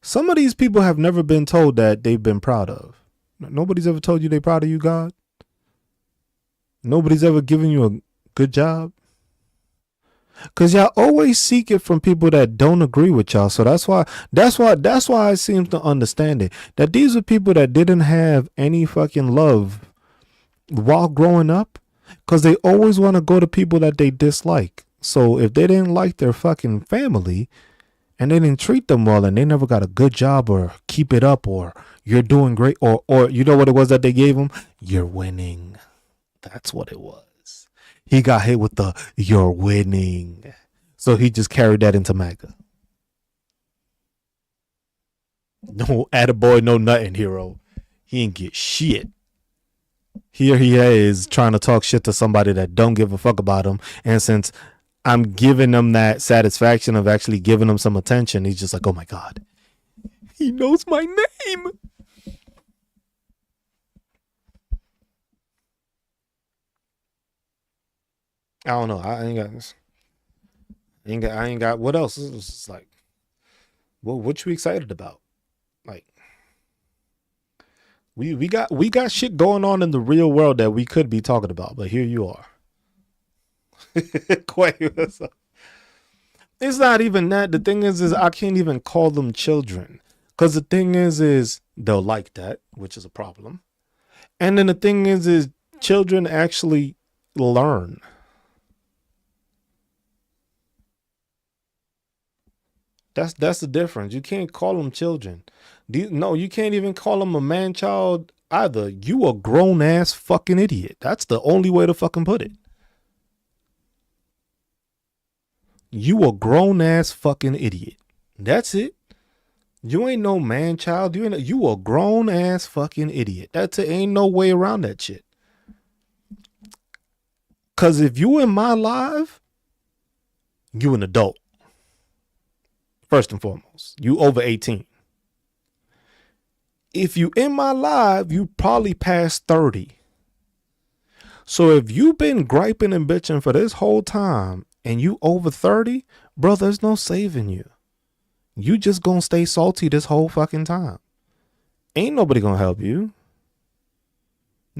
Some of these people have never been told that they've been proud of. Nobody's ever told you they proud of you, God. Nobody's ever given you a good job. Cause y'all always seek it from people that don't agree with y'all. So that's why I seem to understand it. That these are people that didn't have any fucking love while growing up. Cause they always want to go to people that they dislike. So if they didn't like their fucking family and they didn't treat them well and they never got a good job or keep it up or you're doing great or you know what it was that they gave them? You're winning. That's what it was. He got hit with the "you're winning," so he just carried that into MAGA. No attaboy, no nothing, hero. He ain't get shit. Here he is trying to talk shit to somebody that don't give a fuck about him, and since I'm giving him that satisfaction of actually giving him some attention, he's just like, oh my God, he knows my name. I don't know. I ain't got. I ain't got. What else? It's just like, Well, what you excited about? Like we got shit going on in the real world that we could be talking about, but here you are. It's not even that. The thing is I can't even call them children. Cause the thing is they'll like that, which is a problem. And then the thing is children actually learn. That's the difference. You can't call them children. No, you can't even call them a man child either. You a grown ass fucking idiot. That's the only way to fucking put it. You a grown ass fucking idiot. That's it. You ain't no man child. You a grown ass fucking idiot. That's it. Ain't no way around that shit. Cause if you in my life, you an adult. First and foremost, you over 18. If you in my life, you probably past 30. So if you been griping and bitching for this whole time and you over 30, bro, there's no saving you. You just gonna stay salty this whole fucking time. Ain't nobody gonna help you.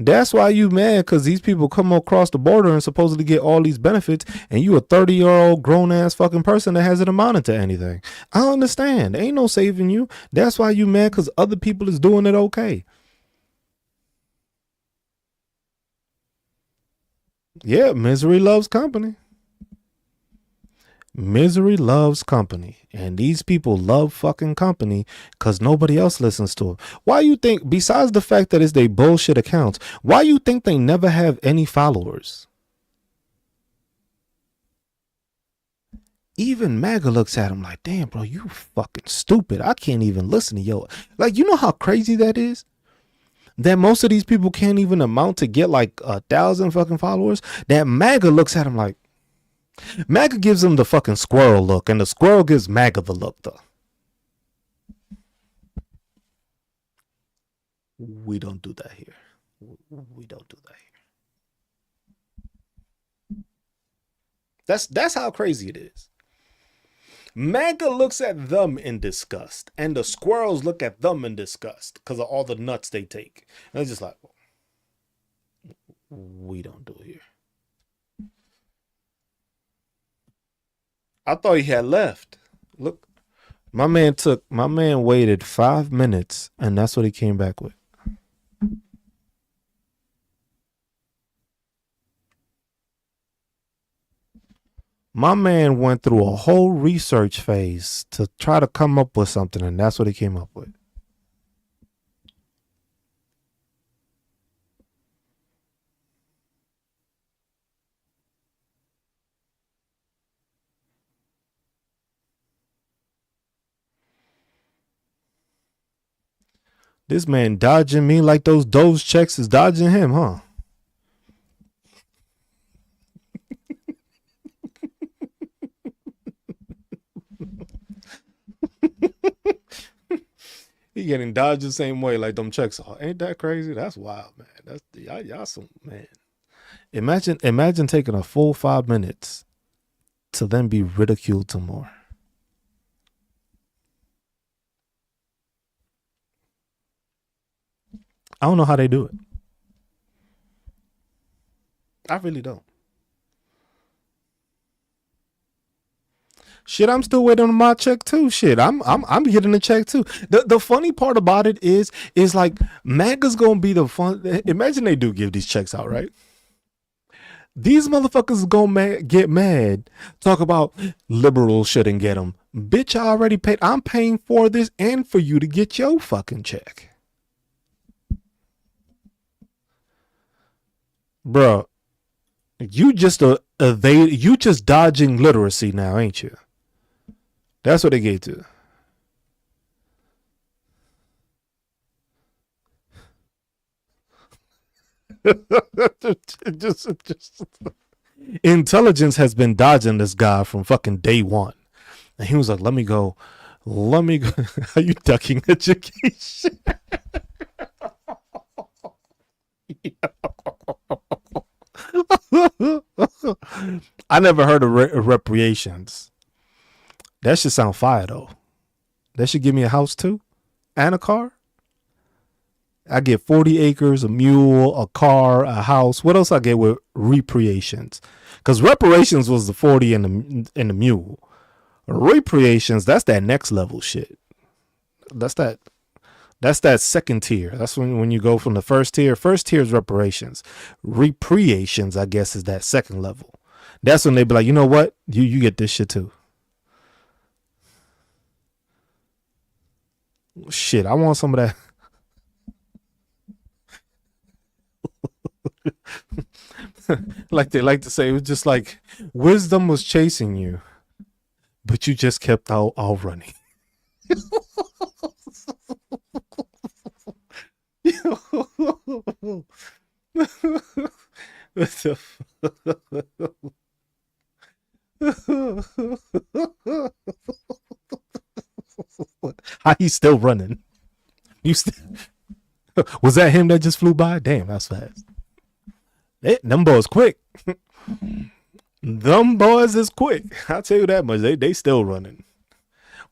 That's why you mad, because these people come across the border and supposedly get all these benefits, and you a 30-year-old grown-ass fucking person that hasn't amounted to anything. I don't understand. Ain't no saving you. That's why you mad, because other people is doing it okay. Yeah, misery loves company. Misery loves company. And these people love fucking company because nobody else listens to them. Why you think, besides the fact that it's they bullshit accounts, why you think they never have any followers? Even MAGA looks at him like, damn, bro, you fucking stupid. I can't even listen to you. Like, you know how crazy that is? That most of these people can't even amount to get like 1,000 fucking followers. That MAGA looks at him like, MAGA gives him the fucking squirrel look, and the squirrel gives MAGA the look, though. We don't do that here. We don't do that here. That's how crazy it is. MAGA looks at them in disgust, and the squirrels look at them in disgust because of all the nuts they take. And it's just like, we don't do it here. I thought he had left. Look, my man waited 5 minutes, and that's what he came back with. My man went through a whole research phase to try to come up with something, and that's what he came up with. This man dodging me like those Doge checks is dodging him, huh? He getting dodged the same way like them checks are. Ain't that crazy? That's wild, man. That's y'all some man. Imagine taking a full 5 minutes to then be ridiculed some more. I don't know how they do it. I really don't. Shit, I'm still waiting on my check too. Shit, I'm getting a check too. The funny part about it is like MAGA's gonna be the fun. Imagine they do give these checks out, right? These motherfuckers gonna get mad, talk about liberals shouldn't get them. Bitch, I already paid. I'm paying for this and for you to get your fucking check, bro. You just you just dodging literacy now, ain't you? That's what they gave to. just intelligence has been dodging this guy from fucking day one, and he was like, "Let me go, let me go." Are you ducking education? I never heard of reparations. That should sound fire though. They should give me a house too and a car. I get 40 acres, a mule, a car, a house. What else I get with repatriations? Because reparations was the 40 and the mule. Repatriations, that's that next level shit. That's that second tier. That's when you go from the first tier. First tier is reparations. Repatriations, I guess, is that second level. That's when they be like, you know what? You get this shit too. Shit, I want some of that. Like they like to say, it was just like wisdom was chasing you, but you just kept all running. How he's still running? You was that him that just flew by? Damn, that's fast. Them boys quick. Them boys is quick. I'll tell you that much. They still running.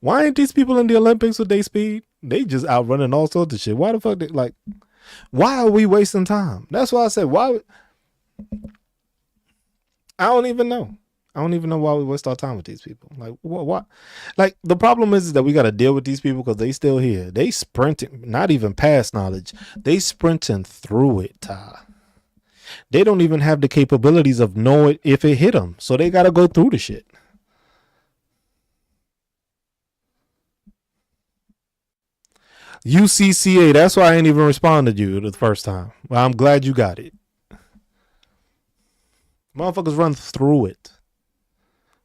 Why ain't these people in the Olympics with their speed? They just outrunning all sorts of shit. Why the fuck like why are we wasting time? That's why I said why I don't even know. I don't even know why we waste our time with these people. Like what? Like the problem is that we got to deal with these people because they still here. They sprinting, not even past knowledge. They sprinting through it, Ty. They don't even have the capabilities of knowing if it hit them. So they got to go through the shit. UCCA, that's why I ain't even responded to you the first time. Well, I'm glad you got it. Motherfuckers run through it.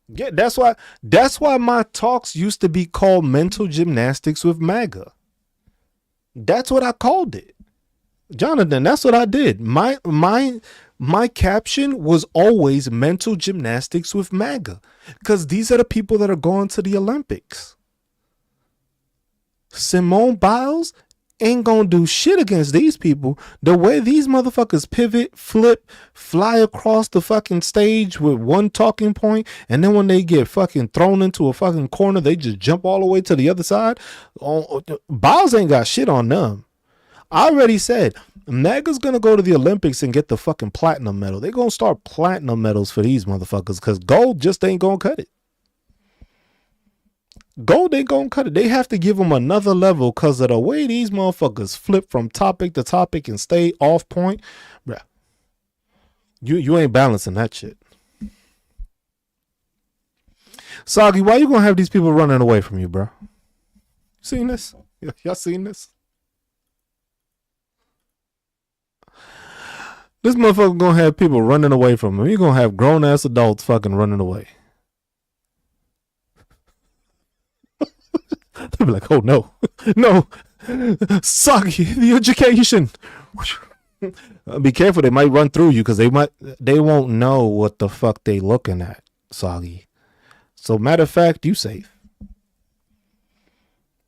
Yeah, that's why my talks used to be called mental gymnastics with MAGA. That's what I called it. Jonathan, that's what I did. My caption was always mental gymnastics with MAGA. Because these are the people that are going to the Olympics. Simone Biles ain't gonna do shit against these people. The way these motherfuckers pivot, flip, fly across the fucking stage with one talking point, and then when they get fucking thrown into a fucking corner, they just jump all the way to the other side. Biles ain't got shit on them. I already said MAGA's gonna go to the Olympics and get the fucking platinum medal. They gonna start platinum medals for these motherfuckers because gold just ain't gonna cut it. Gold ain't gonna cut it. They have to give them another level because of the way these motherfuckers flip from topic to topic and stay off point. Bruh, you ain't balancing that shit. Soggy, why you gonna have these people running away from you, bro? Seen this? Y'all seen this? This motherfucker gonna have people running away from him. He gonna have grown ass adults fucking running away. They'll be like, oh no, no, Soggy, the education. Be careful, they might run through you because they won't know what the fuck they looking at, Soggy. So matter of fact, you safe.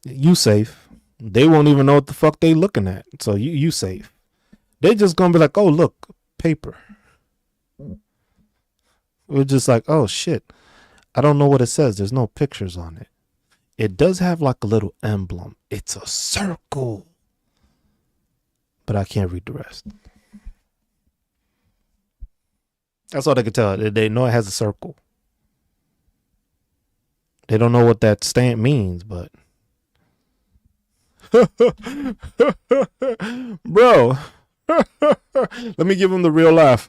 You safe. They won't even know what the fuck they looking at. So you safe. They just gonna be like, oh look, paper. We're just like, oh shit. I don't know what it says. There's no pictures on it. It does have like a little emblem. It's a circle. But I can't read the rest. That's all they can tell. They know it has a circle. They don't know what that stamp means, but bro, let me give him the real laugh.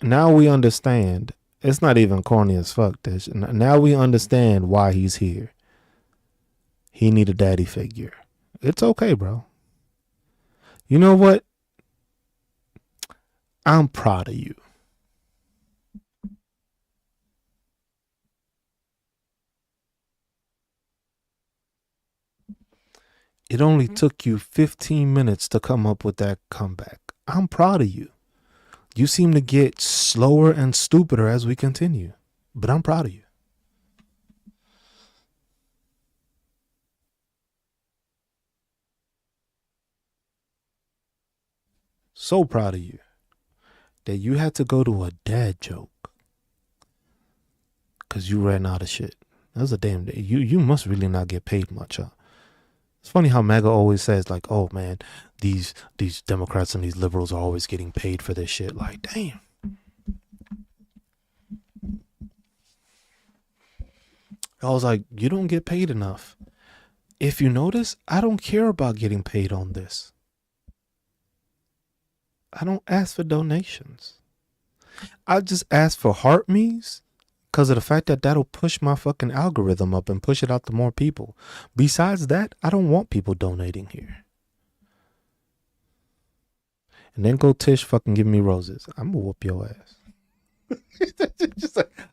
Now we understand. It's not even corny as fuck. This now we understand why he's here. He need a daddy figure. It's okay, bro. You know what? I'm proud of you. It only took you 15 minutes to come up with that comeback. I'm proud of you. You seem to get slower and stupider as we continue. But I'm proud of you. So proud of you that you had to go to a dad joke because you ran out of shit. That was a damn day. You must really not get paid much, huh? It's funny how MAGA always says, like, oh man, these Democrats and these liberals are always getting paid for this shit. Like, damn. I was like, you don't get paid enough. If you notice, I don't care about getting paid on this. I don't ask for donations. I just ask for heart me's because of the fact that that'll push my fucking algorithm up and push it out to more people. Besides that, I don't want people donating here. And then go Tish fucking give me roses. I'm gonna whoop your ass.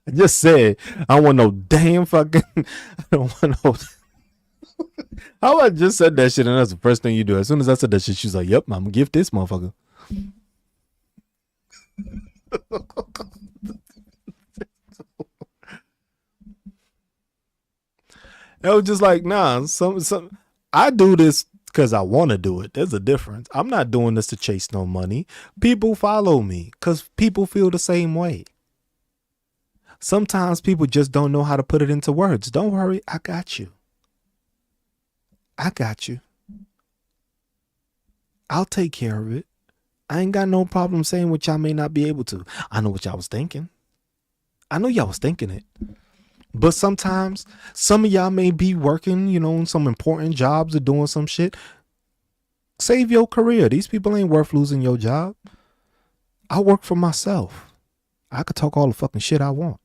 I just said I don't want no damn fucking. I don't want no. How I just said that shit and that's the first thing you do. As soon as I said that shit, she's like, "Yep, I'm gonna give this motherfucker." It was just like, nah. Some. I do this because I want to do it. There's a difference. I'm not doing this to chase no money. People follow me because people feel the same way. Sometimes people just don't know how to put it into words. Don't worry, I got you. I got you. I'll take care of it. I ain't got no problem saying what y'all may not be able to. I know what y'all was thinking. I know y'all was thinking it. But sometimes some of y'all may be working, you know, in some important jobs or doing some shit. Save your career. These people ain't worth losing your job. I work for myself. I could talk all the fucking shit I want.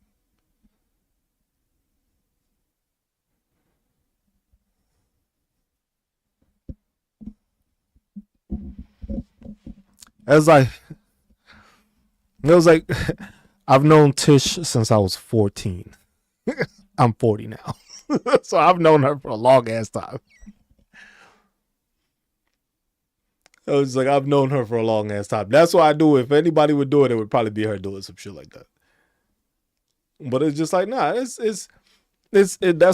It was like I've known Tish since I was 14. I'm 40 now. So I've known her for a long ass time. It was like I've known her for a long ass time. That's why I do it. If anybody would do it, it would probably be her doing some shit like that. But it's just like, nah, that's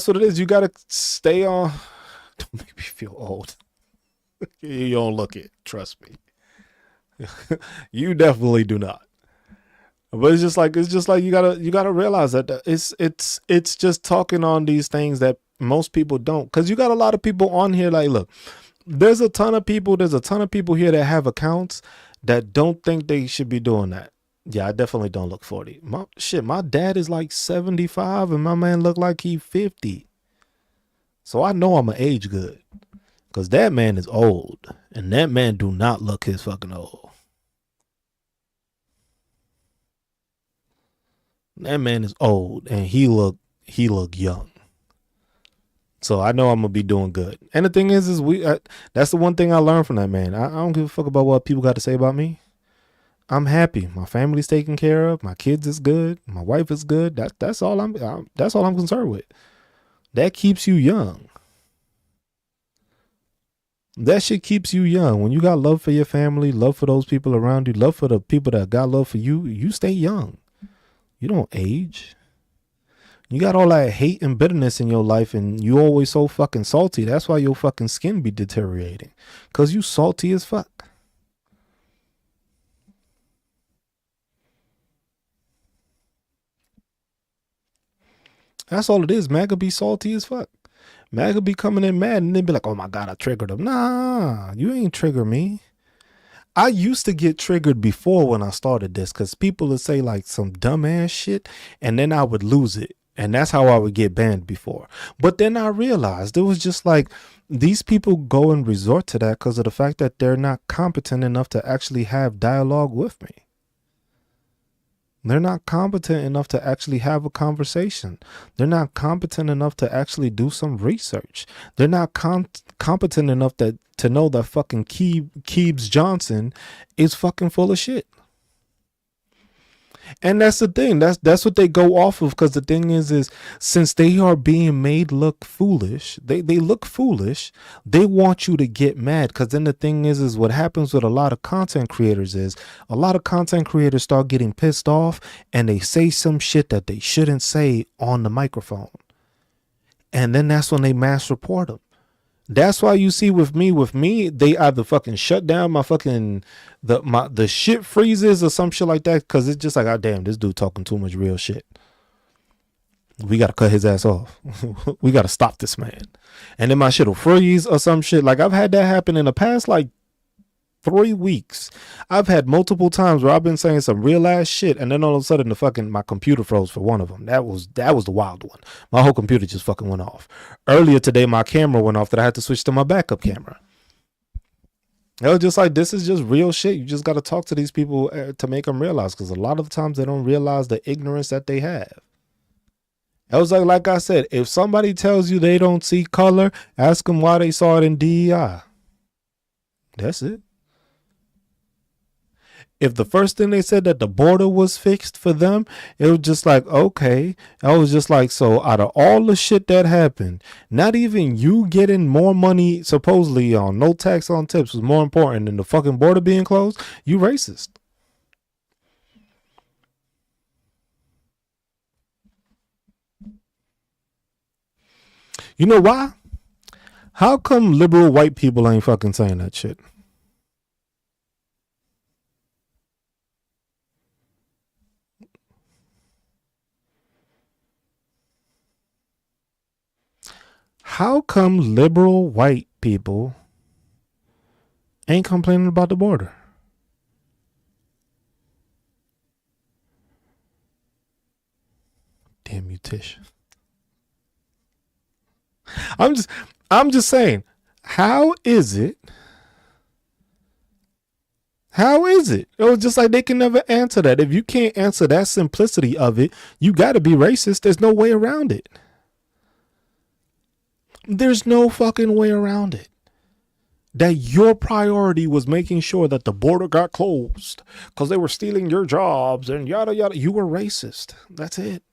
what it is. You gotta stay on. Don't make me feel old. You don't look it. Trust me. You definitely do not. But it's just like you gotta realize that it's just talking on these things that most people don't. Because you got a lot of people on here like, look, there's a ton of people here that have accounts that don't think they should be doing that. Yeah, I definitely don't look 40. My dad is like 75 and my man look like he 50. So I know I'm an age good. Because that man is old. And that man do not look his fucking old. That man is old and he look young. So I know I'm gonna be doing good. And the thing is that's the one thing I learned from that man. I don't give a fuck about what people got to say about me. I'm happy. My family's taken care of. My kids is good. My wife is good. That's all I'm concerned with. That keeps you young. That shit keeps you young. When you got love for your family, love for those people around you, love for the people that got love for you, you stay young. You don't age. You got all that hate and bitterness in your life and you always so fucking salty. That's why your fucking skin be deteriorating. Because you salty as fuck. That's all it is. MAGA be salty as fuck. MAGA be coming in mad and then be like, oh my God, I triggered him. Nah, you ain't trigger me. I used to get triggered before when I started this because people would say like some dumbass shit and then I would lose it. And that's how I would get banned before. But then I realized it was just like these people go and resort to that because of the fact that they're not competent enough to actually have dialogue with me. They're not competent enough to actually have a conversation. They're not competent enough to actually do some research. They're not competent enough to know that fucking Keebs Johnson is fucking full of shit. And that's the thing. That's what they go off of. Because the thing is since they are being made look foolish, they look foolish. They want you to get mad. Because then the thing is what happens with a lot of content creators is a lot of content creators start getting pissed off and they say some shit that they shouldn't say on the microphone. And then that's when they mass report them. That's why you see with me, they either fucking shut down my fucking the shit freezes or some shit like that, because it's just like, oh damn, this dude talking too much real shit. We gotta cut his ass off. We gotta stop this man. And then my shit will freeze or some shit. Like I've had that happen in the past like 3 weeks. I've had multiple times where I've been saying some real ass shit, and then all of a sudden my computer froze for one of them. That was the wild one. My whole computer just fucking went off. Earlier today, my camera went off that I had to switch to my backup camera. It was just like, this is just real shit. You just got to talk to these people to make them realize, because a lot of times they don't realize the ignorance that they have. It was like I said, if somebody tells you they don't see color, ask them why they saw it in DEI. That's it. If the first thing they said that the border was fixed for them, it was just like, okay. I was just like, so out of all the shit that happened, not even you getting more money supposedly on no tax on tips was more important than the fucking border being closed. You racist. You know why? How come liberal white people ain't fucking saying that shit? How come liberal white people ain't complaining about the border? Damn you, Tish. I'm just saying, how is it? How is it? It was just like they can never answer that. If you can't answer that simplicity of it, you got to be racist. There's no way around it. There's no fucking way around it. That your priority was making sure that the border got closed because they were stealing your jobs and yada yada. You were racist. That's it.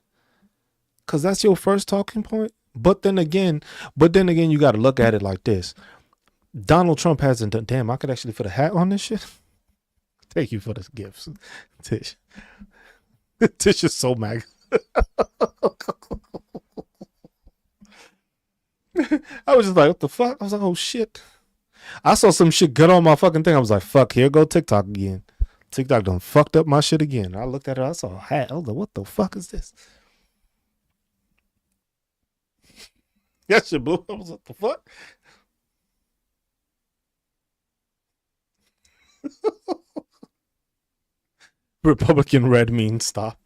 Because that's your first talking point. But then again, you got to look at it like this. Donald Trump hasn't done. Damn, I could actually put a hat on this shit. Thank you for the gifts, Tish. Tish is so mad. I was just like, what the fuck? I was like, oh shit. I saw some shit good on my fucking thing. I was like, fuck, here go TikTok again. TikTok done fucked up my shit again. I looked at it. I saw a hat. I was like, what the fuck is this? That shit blew. I was like, what the fuck? Republican red means stop.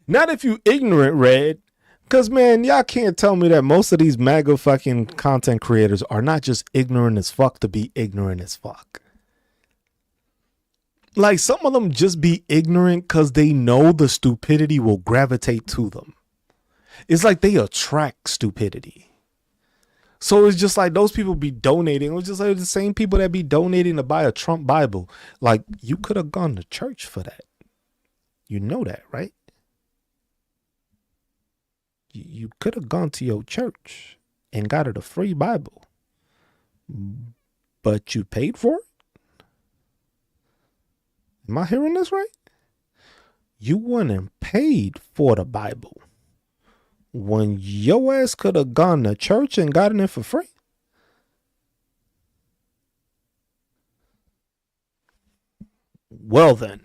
Not if you ignorant red. Because, man, y'all can't tell me that most of these MAGA fucking content creators are not just ignorant as fuck to be ignorant as fuck. Like, some of them just be ignorant because they know the stupidity will gravitate to them. It's like they attract stupidity. So it's just like those people be donating. It was just like the same people that be donating to buy a Trump Bible. Like, you could have gone to church for that. You know that, right? You could have gone to your church and got it a free Bible, but you paid for it? Am I hearing this right? You wouldn't paid for the Bible when your ass could have gone to church and gotten it for free. Well then.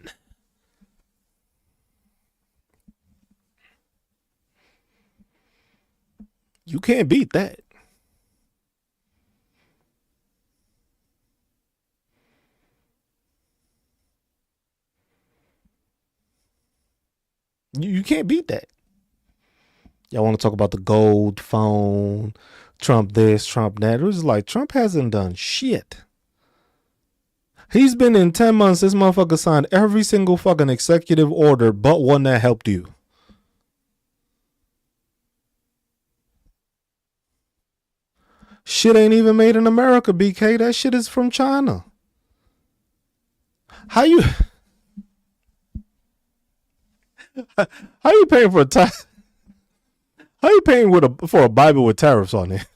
You can't beat that. You can't beat that. Y'all want to talk about the gold phone, Trump this, Trump that. It was like, Trump hasn't done shit. He's been in 10 months. This motherfucker signed every single fucking executive order but one that helped you. Shit ain't even made in America, BK. That shit is from China. How you... How you paying for how you paying with for a Bible with tariffs on it?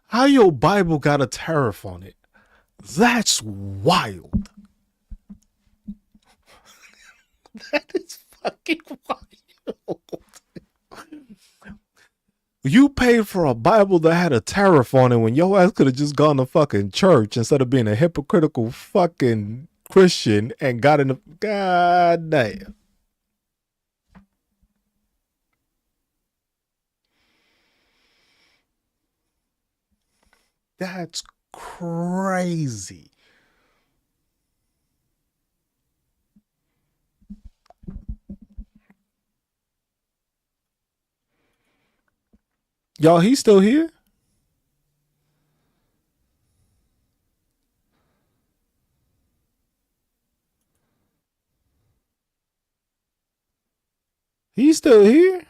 How your Bible got a tariff on it? That's wild. That is fucking wild. You paid for a Bible that had a tariff on it when your ass could have just gone to fucking church instead of being a hypocritical fucking Christian and got in the god damn. That's crazy. Y'all, he's still here? He's still here?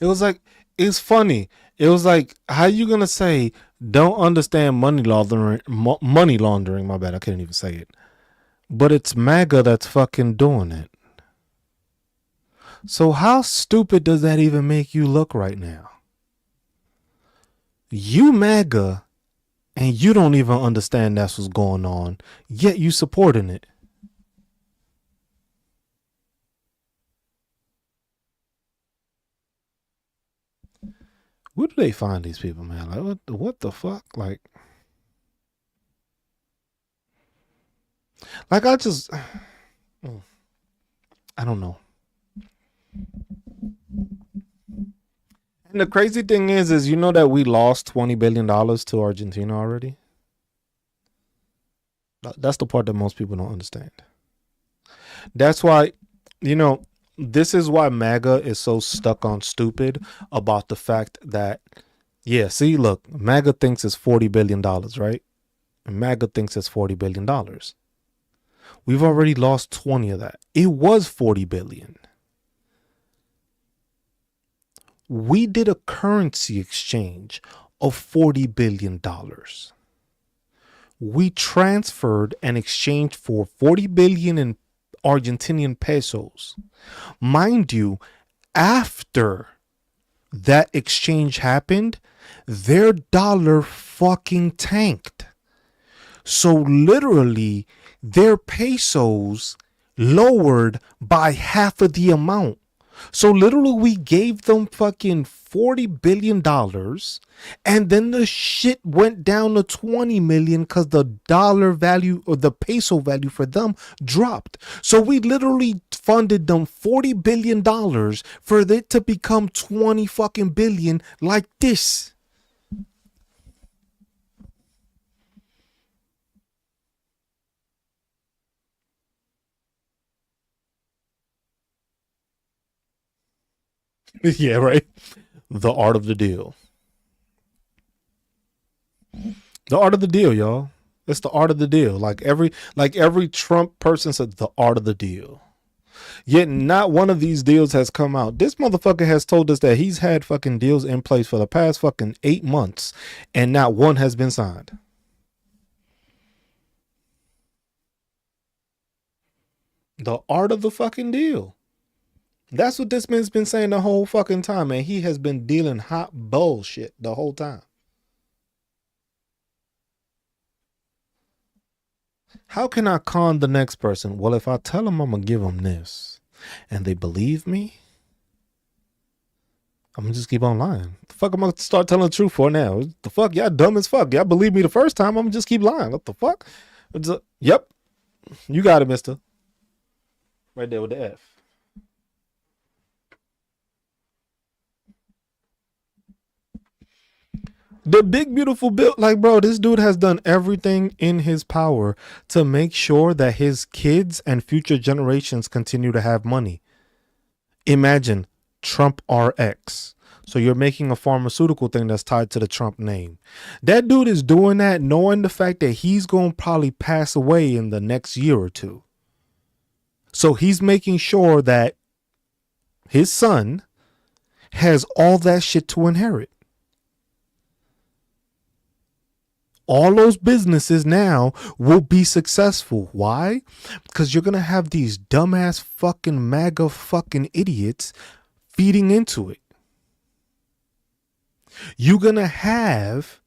It was like, it's funny. It was like, how you gonna say don't understand money laundering? Money laundering. My bad. I couldn't even say it. But it's MAGA that's fucking doing it. So how stupid does that even make you look right now? You MAGA, and you don't even understand that's what's going on, yet you supporting it. Where do they find these people, man? Like, what the fuck? Like I just, I don't know. And the crazy thing is you know that we lost $20 billion to Argentina already. That's the part that most people don't understand. That's why, you know, this is why MAGA is so stuck on stupid about the fact that, yeah, see, look, MAGA thinks it's $40 billion, right? And MAGA thinks it's $40 billion. We've already lost 20 of that. It was 40 billion. We did a currency exchange of $40 billion. We transferred and exchanged for 40 billion in Argentinian pesos. Mind you, after that exchange happened, their dollar fucking tanked. So literally, their pesos lowered by half of the amount. So literally, we gave them fucking $40 billion, and then the shit went down to 20 million because the dollar value or the peso value for them dropped. So we literally funded them $40 billion for it to become 20 fucking billion like this. Yeah, right. The art of the deal. The art of the deal, y'all. It's the art of the deal. Like every Trump person said, the art of the deal. Yet not one of these deals has come out. This motherfucker has told us that he's had fucking deals in place for the past fucking 8 months, and not one has been signed. The art of the fucking deal. That's what this man's been saying the whole fucking time, and he has been dealing hot bullshit the whole time. How can I con the next person? Well, if I tell them I'm gonna give them this, and they believe me, I'm gonna just keep on lying. The fuck I'm gonna start telling the truth for now? The fuck, y'all dumb as fuck. Y'all believe me the first time, I'm gonna just keep lying. What the fuck? Yep, you got it, mister. Right there with the F. The big beautiful bill, like, bro, this dude has done everything in his power to make sure that his kids and future generations continue to have money. Imagine Trump RX. So you're making a pharmaceutical thing that's tied to the Trump name. That dude is doing that knowing the fact that he's going to probably pass away in the next year or two. So he's making sure that his son has all that shit to inherit. All those businesses now will be successful. Why? Because you're going to have these dumbass fucking MAGA fucking idiots feeding into it. You're going to have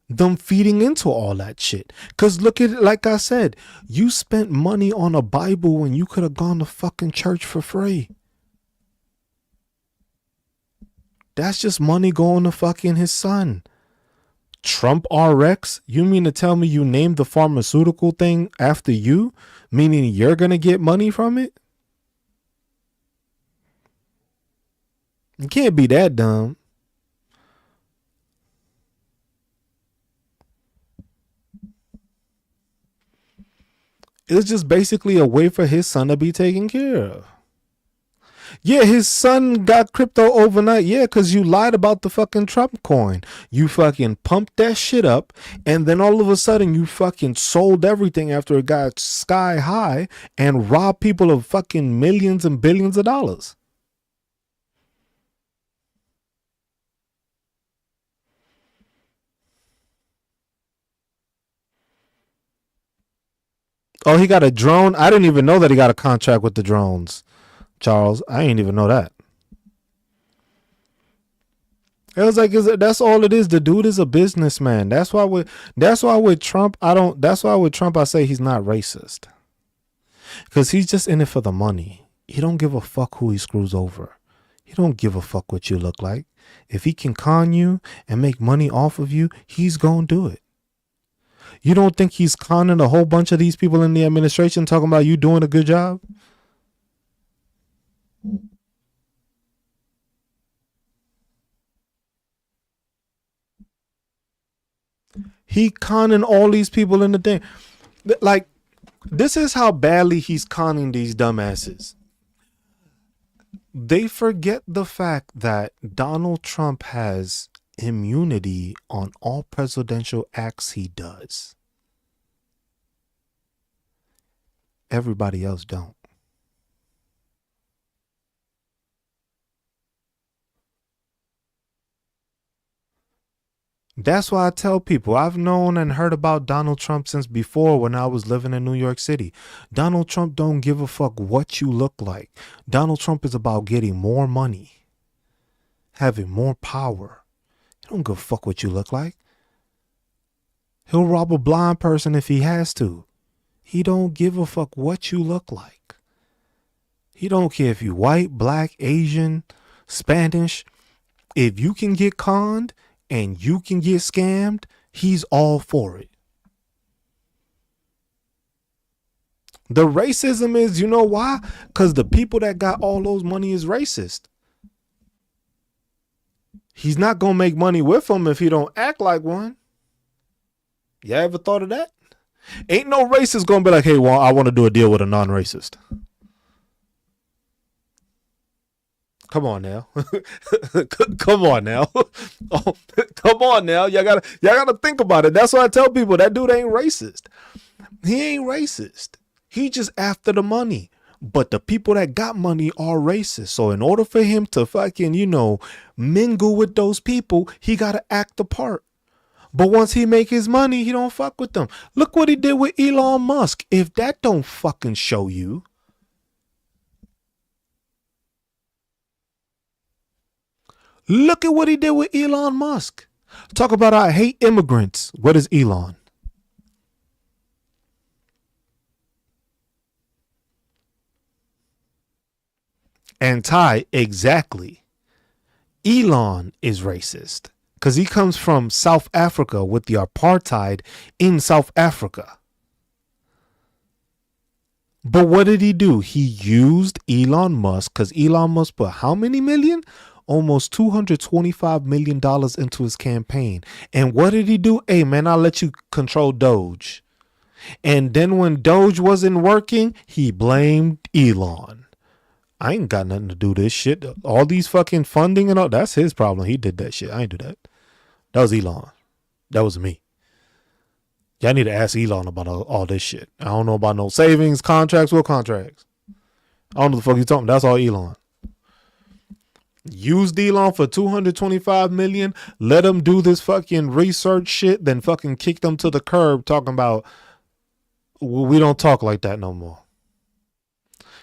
them feeding into all that shit. Because look at it, like I said, you spent money on a Bible when you could have gone to fucking church for free. That's just money going to fucking his son. Trump RX? You mean to tell me you named the pharmaceutical thing after you? Meaning you're going to get money from it? You can't be that dumb. It's just basically a way for his son to be taken care of. Yeah, his son got crypto overnight. Yeah, because you lied about the fucking Trump coin. You fucking pumped that shit up, and then all of a sudden you fucking sold everything after it got sky high and robbed people of fucking millions and billions of dollars. Oh, he got a drone? I didn't even know that he got a contract with the drones, Charles. I didn't even know that. It was like, that's all it is. The dude is a businessman. That's why with Trump, I say he's not racist. Because he's just in it for the money. He don't give a fuck who he screws over. He don't give a fuck what you look like. If he can con you and make money off of you, he's gonna do it. You don't think he's conning a whole bunch of these people in the administration talking about you doing a good job? He conning all these people in the thing. Like, this is how badly he's conning these dumbasses. They forget the fact that Donald Trump has immunity on all presidential acts he does. Everybody else don't. That's why I tell people I've known and heard about Donald Trump since before when I was living in New York City. Donald Trump don't give a fuck what you look like. Donald Trump is about getting more money, having more power. He don't give a fuck what you look like. He'll rob a blind person if he has to. He don't give a fuck what you look like. He don't care if you white, black, Asian, Spanish. If you can get conned and you can get scammed, he's all for it. The racism is, you know why? Because the people that got all those money is racist. He's not going to make money with them if he don't act like one. You ever thought of that? Ain't no racist going to be like, hey, well, I want to do a deal with a non-racist. Come on now. Come on now. Oh, come on now. Y'all gotta think about it. That's why I tell people that dude ain't racist. He ain't racist. He just after the money. But the people that got money are racist. So in order for him to fucking, mingle with those people, he gotta act the part. But once he make his money, he don't fuck with them. Look what he did with Elon Musk. If that don't fucking show you. Look at what he did with Elon Musk. Talk about I hate immigrants. What is Elon? Anti, exactly. Elon is racist because he comes from South Africa with the apartheid in South Africa. But what did he do? He used Elon Musk because Elon Musk put how many million? Almost $225 million into his campaign. And what did he do? Hey, man, I'll let you control Doge. And then when Doge wasn't working, he blamed Elon. I ain't got nothing to do this shit. All these fucking funding and all, that's his problem. He did that shit. I ain't do that. That was Elon. That was me. Y'all need to ask Elon about all this shit. I don't know about no savings, contracts. What contracts? I don't know the fuck you talking. That's all Elon. Used Elon for $225 million. Let him do this fucking research shit. Then fucking kick them to the curb talking about we don't talk like that no more.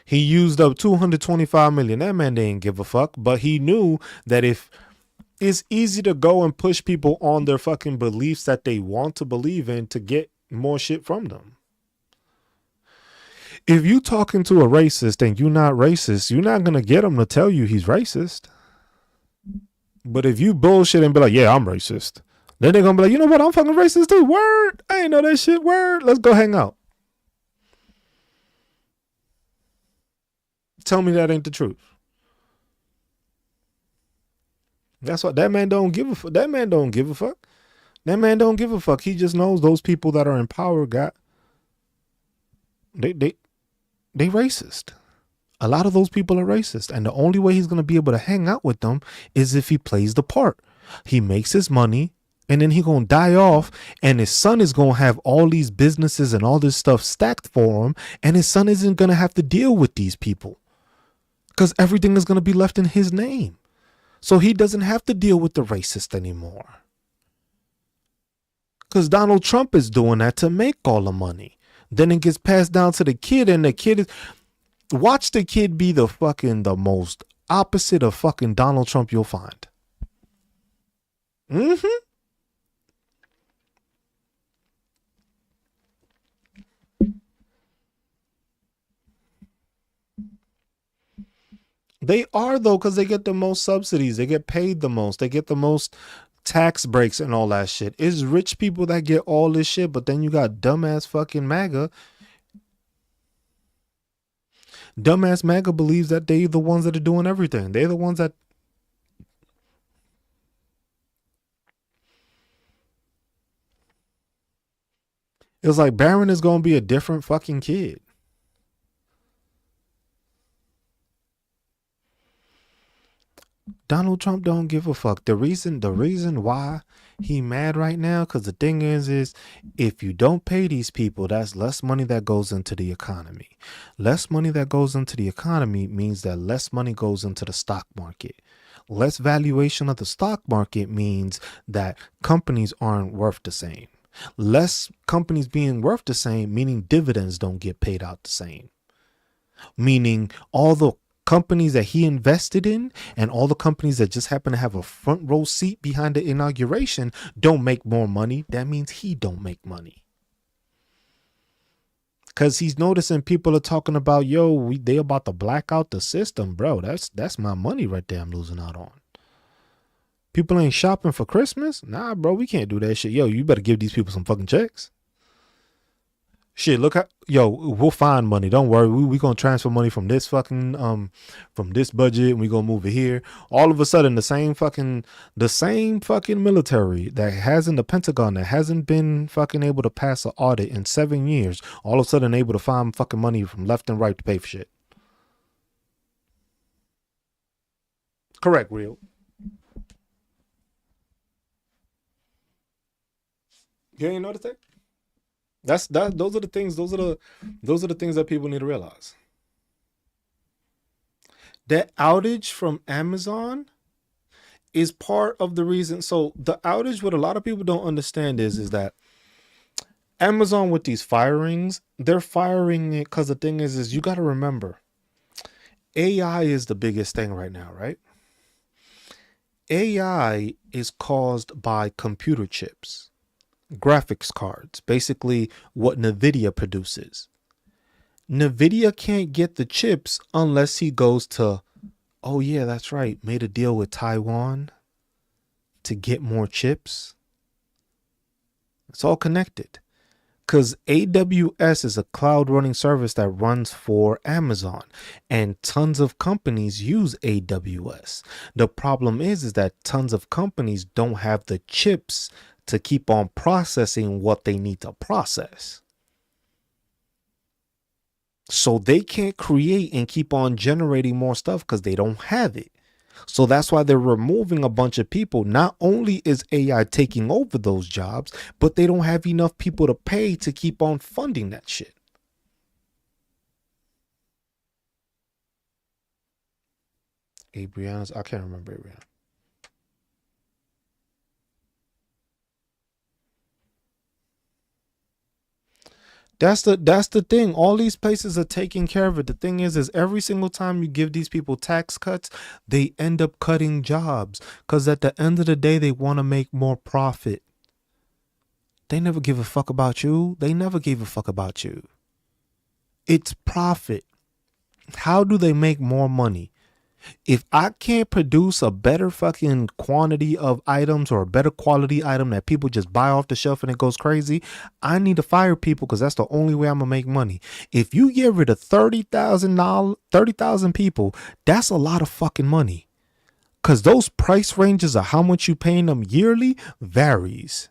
He used up $225 million. That man didn't give a fuck. But he knew that if it's easy to go and push people on their fucking beliefs that they want to believe in to get more shit from them. If you talking to a racist and you're not racist, you're not going to get him to tell you he's racist. But if you bullshit and be like, yeah, I'm racist, then they're going to be like, you know what? I'm fucking racist too. Word. I ain't know that shit. Word. Let's go hang out. Tell me that ain't the truth. That's what that man don't give a fuck. That man don't give a fuck. That man don't give a fuck. He just knows those people that are in power they racist. A lot of those people are racist. And the only way he's going to be able to hang out with them is if he plays the part. He makes his money and then he going to die off and his son is going to have all these businesses and all this stuff stacked for him. And his son isn't going to have to deal with these people because everything is going to be left in his name. So he doesn't have to deal with the racist anymore. Because Donald Trump is doing that to make all the money. Then it gets passed down to the kid and the kid is... Watch the kid be the most opposite of fucking Donald Trump you'll find. Mm-hmm. They are though, because they get the most subsidies. They get paid the most. They get the most tax breaks and all that shit. It's rich people that get all this shit, but then you got dumbass fucking MAGA. Dumbass MAGA believes that they're the ones that are doing everything. They're the ones that... It's like Barron is going to be a different fucking kid. Donald Trump don't give a fuck. The reason why he mad right now, because the thing is if you don't pay these people, that's less money that goes into the economy. Less money that goes into the economy means that less money goes into the stock market. Less valuation of the stock market means that companies aren't worth the same. Less companies being worth the same, meaning dividends don't get paid out the same. Meaning all the companies that he invested in and all the companies that just happen to have a front row seat behind the inauguration don't make more money. That means he don't make money. Because he's noticing people are talking about, they about to black out the system, bro. That's my money right there I'm losing out on. People ain't shopping for Christmas? Nah, bro, we can't do that shit. You better give these people some fucking checks. Shit, look how, we'll find money. Don't worry. We gonna transfer money from this fucking from this budget and we gonna move it here. All of a sudden the same fucking military that has in the Pentagon that hasn't been fucking able to pass an audit in 7 years, all of a sudden able to find fucking money from left and right to pay for shit. Correct, real. You ain't noticed that? Those are the things that people need to realize. That outage from Amazon is part of the reason. So the outage, what a lot of people don't understand is that Amazon with these firings, they're firing it because the thing is you got to remember, AI is the biggest thing right now, right? AI is caused by computer chips. Graphics cards, basically what NVIDIA produces. NVIDIA can't get the chips unless he goes to, oh yeah, that's right, made a deal with Taiwan to get more chips. It's all connected. Because AWS is a cloud running service that runs for Amazon, and tons of companies use AWS. The problem is that tons of companies don't have the chips to keep on processing what they need to process. So they can't create and keep on generating more stuff because they don't have it. So that's why they're removing a bunch of people. Not only is AI taking over those jobs, but they don't have enough people to pay to keep on funding that shit. Abriana's, I can't remember Abriana. That's the thing. All these places are taking care of it. The thing is every single time you give these people tax cuts, they end up cutting jobs. Cause at the end of the day, they want to make more profit. They never give a fuck about you. They never gave a fuck about you. It's profit. How do they make more money? If I can't produce a better fucking quantity of items or a better quality item that people just buy off the shelf and it goes crazy, I need to fire people because that's the only way I'm gonna make money. If you get rid of $30,000 people, that's a lot of fucking money. Cause those price ranges of how much you paying them yearly varies.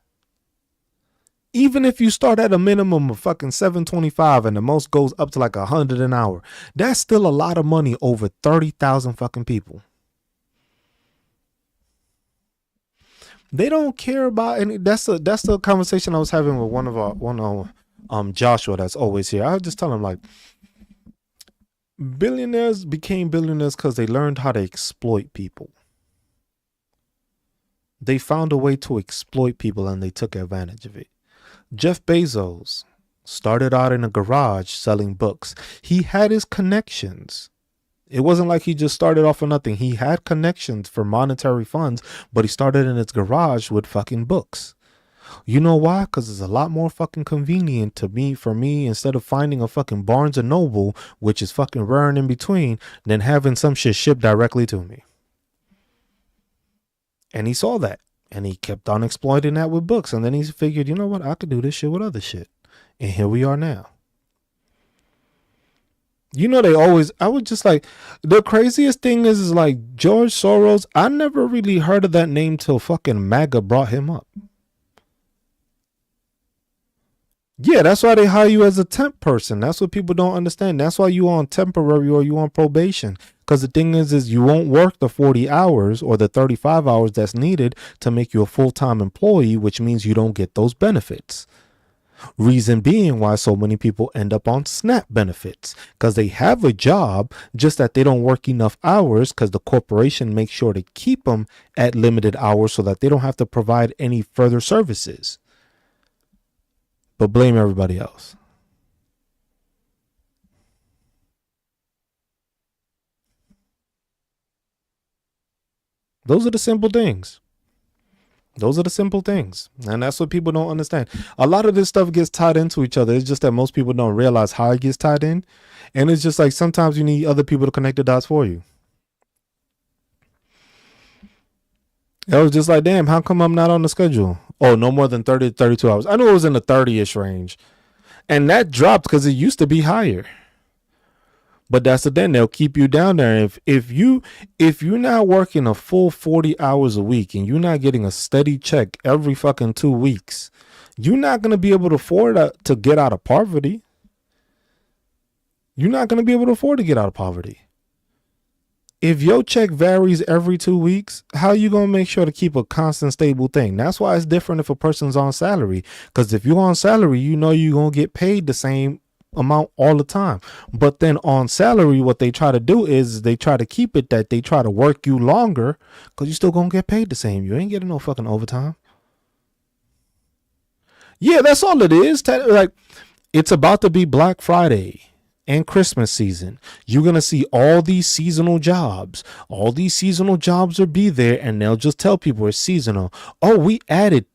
Even if you start at a minimum of fucking 725 and the most goes up to like 100 an hour, that's still a lot of money over 30,000 fucking people. They don't care about any. That's the conversation I was having with one of Joshua that's always here. I was just telling him like billionaires became billionaires because they learned how to exploit people. They found a way to exploit people and they took advantage of it. Jeff Bezos started out in a garage selling books. He had his connections. It wasn't like he just started off with nothing. He had connections for monetary funds, but he started in his garage with fucking books. You know why? Because it's a lot more fucking convenient for me, instead of finding a fucking Barnes and Noble, which is fucking rare and in between, than having some shit shipped directly to me. And he saw that. And he kept on exploiting that with books. And then he figured, you know what? I could do this shit with other shit. And here we are now. You know, I was just like, the craziest thing is like George Soros. I never really heard of that name till fucking MAGA brought him up. Yeah, that's why they hire you as a temp person. That's what people don't understand. That's why you on temporary or you on probation. Because the thing is you won't work the 40 hours or the 35 hours that's needed to make you a full-time employee, which means you don't get those benefits. Reason being why so many people end up on SNAP benefits, because they have a job, just that they don't work enough hours because the corporation makes sure to keep them at limited hours so that they don't have to provide any further services. But blame everybody else. Those are the simple things. Those are the simple things. And that's what people don't understand. A lot of this stuff gets tied into each other. It's just that most people don't realize how it gets tied in. And it's just like sometimes you need other people to connect the dots for you. I was just like, damn, how come I'm not on the schedule? Oh, no more than 30 to 32 hours. I knew it was in the 30-ish range. And that dropped because it used to be higher. But that's the thing, they'll keep you down there. If you're not working a full 40 hours a week and you're not getting a steady check every fucking 2 weeks, you're not gonna be able to afford to get out of poverty. You're not gonna be able to afford to get out of poverty. If your check varies every 2 weeks, how are you gonna make sure to keep a constant stable thing? That's why it's different if a person's on salary. Because if you're on salary, you know you're gonna get paid the same amount all the time. But then on salary, what they try to do is they try to keep it that they try to work you longer because you still gonna get paid the same. You ain't getting no fucking overtime. Yeah, that's all it is. Like, it's about to be Black Friday and Christmas season. You're gonna see all these seasonal jobs. All these seasonal jobs will be there, and they'll just tell people it's seasonal. Oh, we added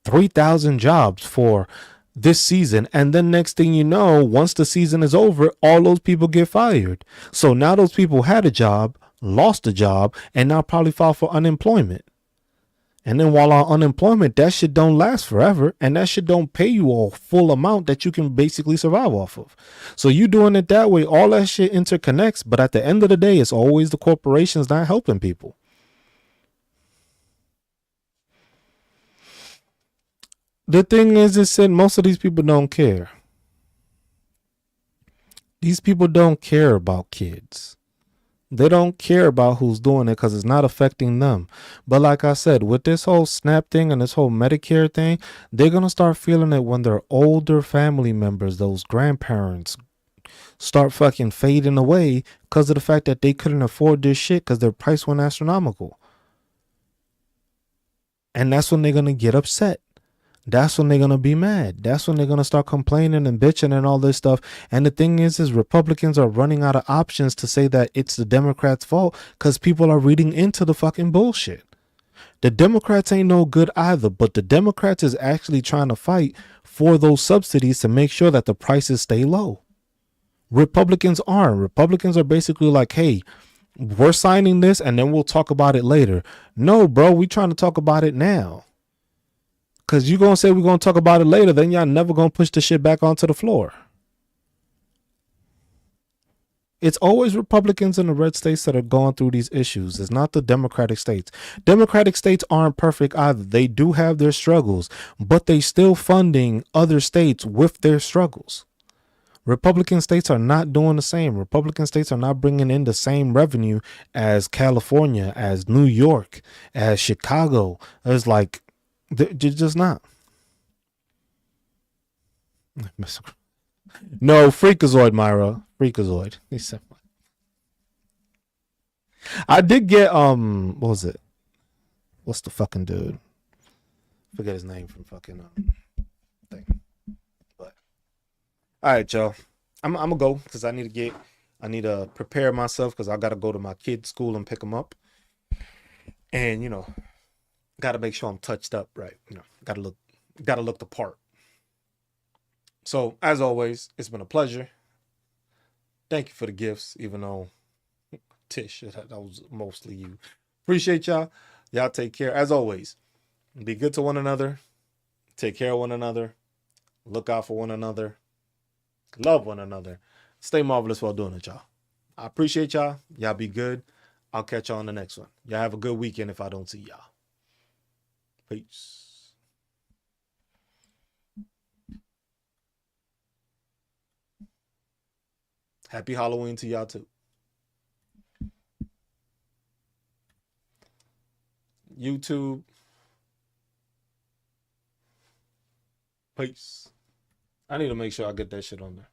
3,000 jobs for this season, and then next thing you know, once the season is over, all those people get fired. So now those people had a job, lost a job, and now probably file for unemployment. And then while on unemployment, that shit don't last forever, and that shit don't pay you a full amount that you can basically survive off of. So you doing it that way, all that shit interconnects, but at the end of the day, it's always the corporations not helping people. The thing is that most of these people don't care. These people don't care about kids. They don't care about who's doing it because it's not affecting them. But like I said, with this whole SNAP thing and this whole Medicare thing, they're going to start feeling it when their older family members, those grandparents, start fucking fading away because of the fact that they couldn't afford this shit because their price went astronomical. And that's when they're going to get upset. That's when they're going to be mad. That's when they're going to start complaining and bitching and all this stuff. And the thing is Republicans are running out of options to say that it's the Democrats' fault because people are reading into the fucking bullshit. The Democrats ain't no good either, but the Democrats is actually trying to fight for those subsidies to make sure that the prices stay low. Republicans aren't. Republicans are basically like, hey, we're signing this and then we'll talk about it later. No, bro, we trying to talk about it now. Because you're going to say we're going to talk about it later, then y'all never going to push the shit back onto the floor. It's always Republicans in the red states that are going through these issues. It's not the Democratic states. Democratic states aren't perfect either. They do have their struggles, but they still funding other states with their struggles. Republican states are not doing the same. Republican states are not bringing in the same revenue as California, as New York, as Chicago. It's like, they're just not. No, Freakazoid, Myra. Freakazoid. He said, I did get, what was it? What's the fucking dude? Forget his name from fucking thing. But all right, y'all. I'm gonna go because I need to prepare myself because I gotta go to my kid's school and pick them up. And gotta make sure I'm touched up right. Gotta look the part. So as always, it's been a pleasure. Thank you for the gifts, even though Tish, that was mostly you. Appreciate y'all. Y'all take care. As always, be good to one another. Take care of one another. Look out for one another. Love one another. Stay marvelous while doing it, y'all. I appreciate y'all. Y'all be good. I'll catch y'all on the next one. Y'all have a good weekend if I don't see y'all. Peace. Happy Halloween to y'all too. YouTube. Peace. I need to make sure I get that shit on there.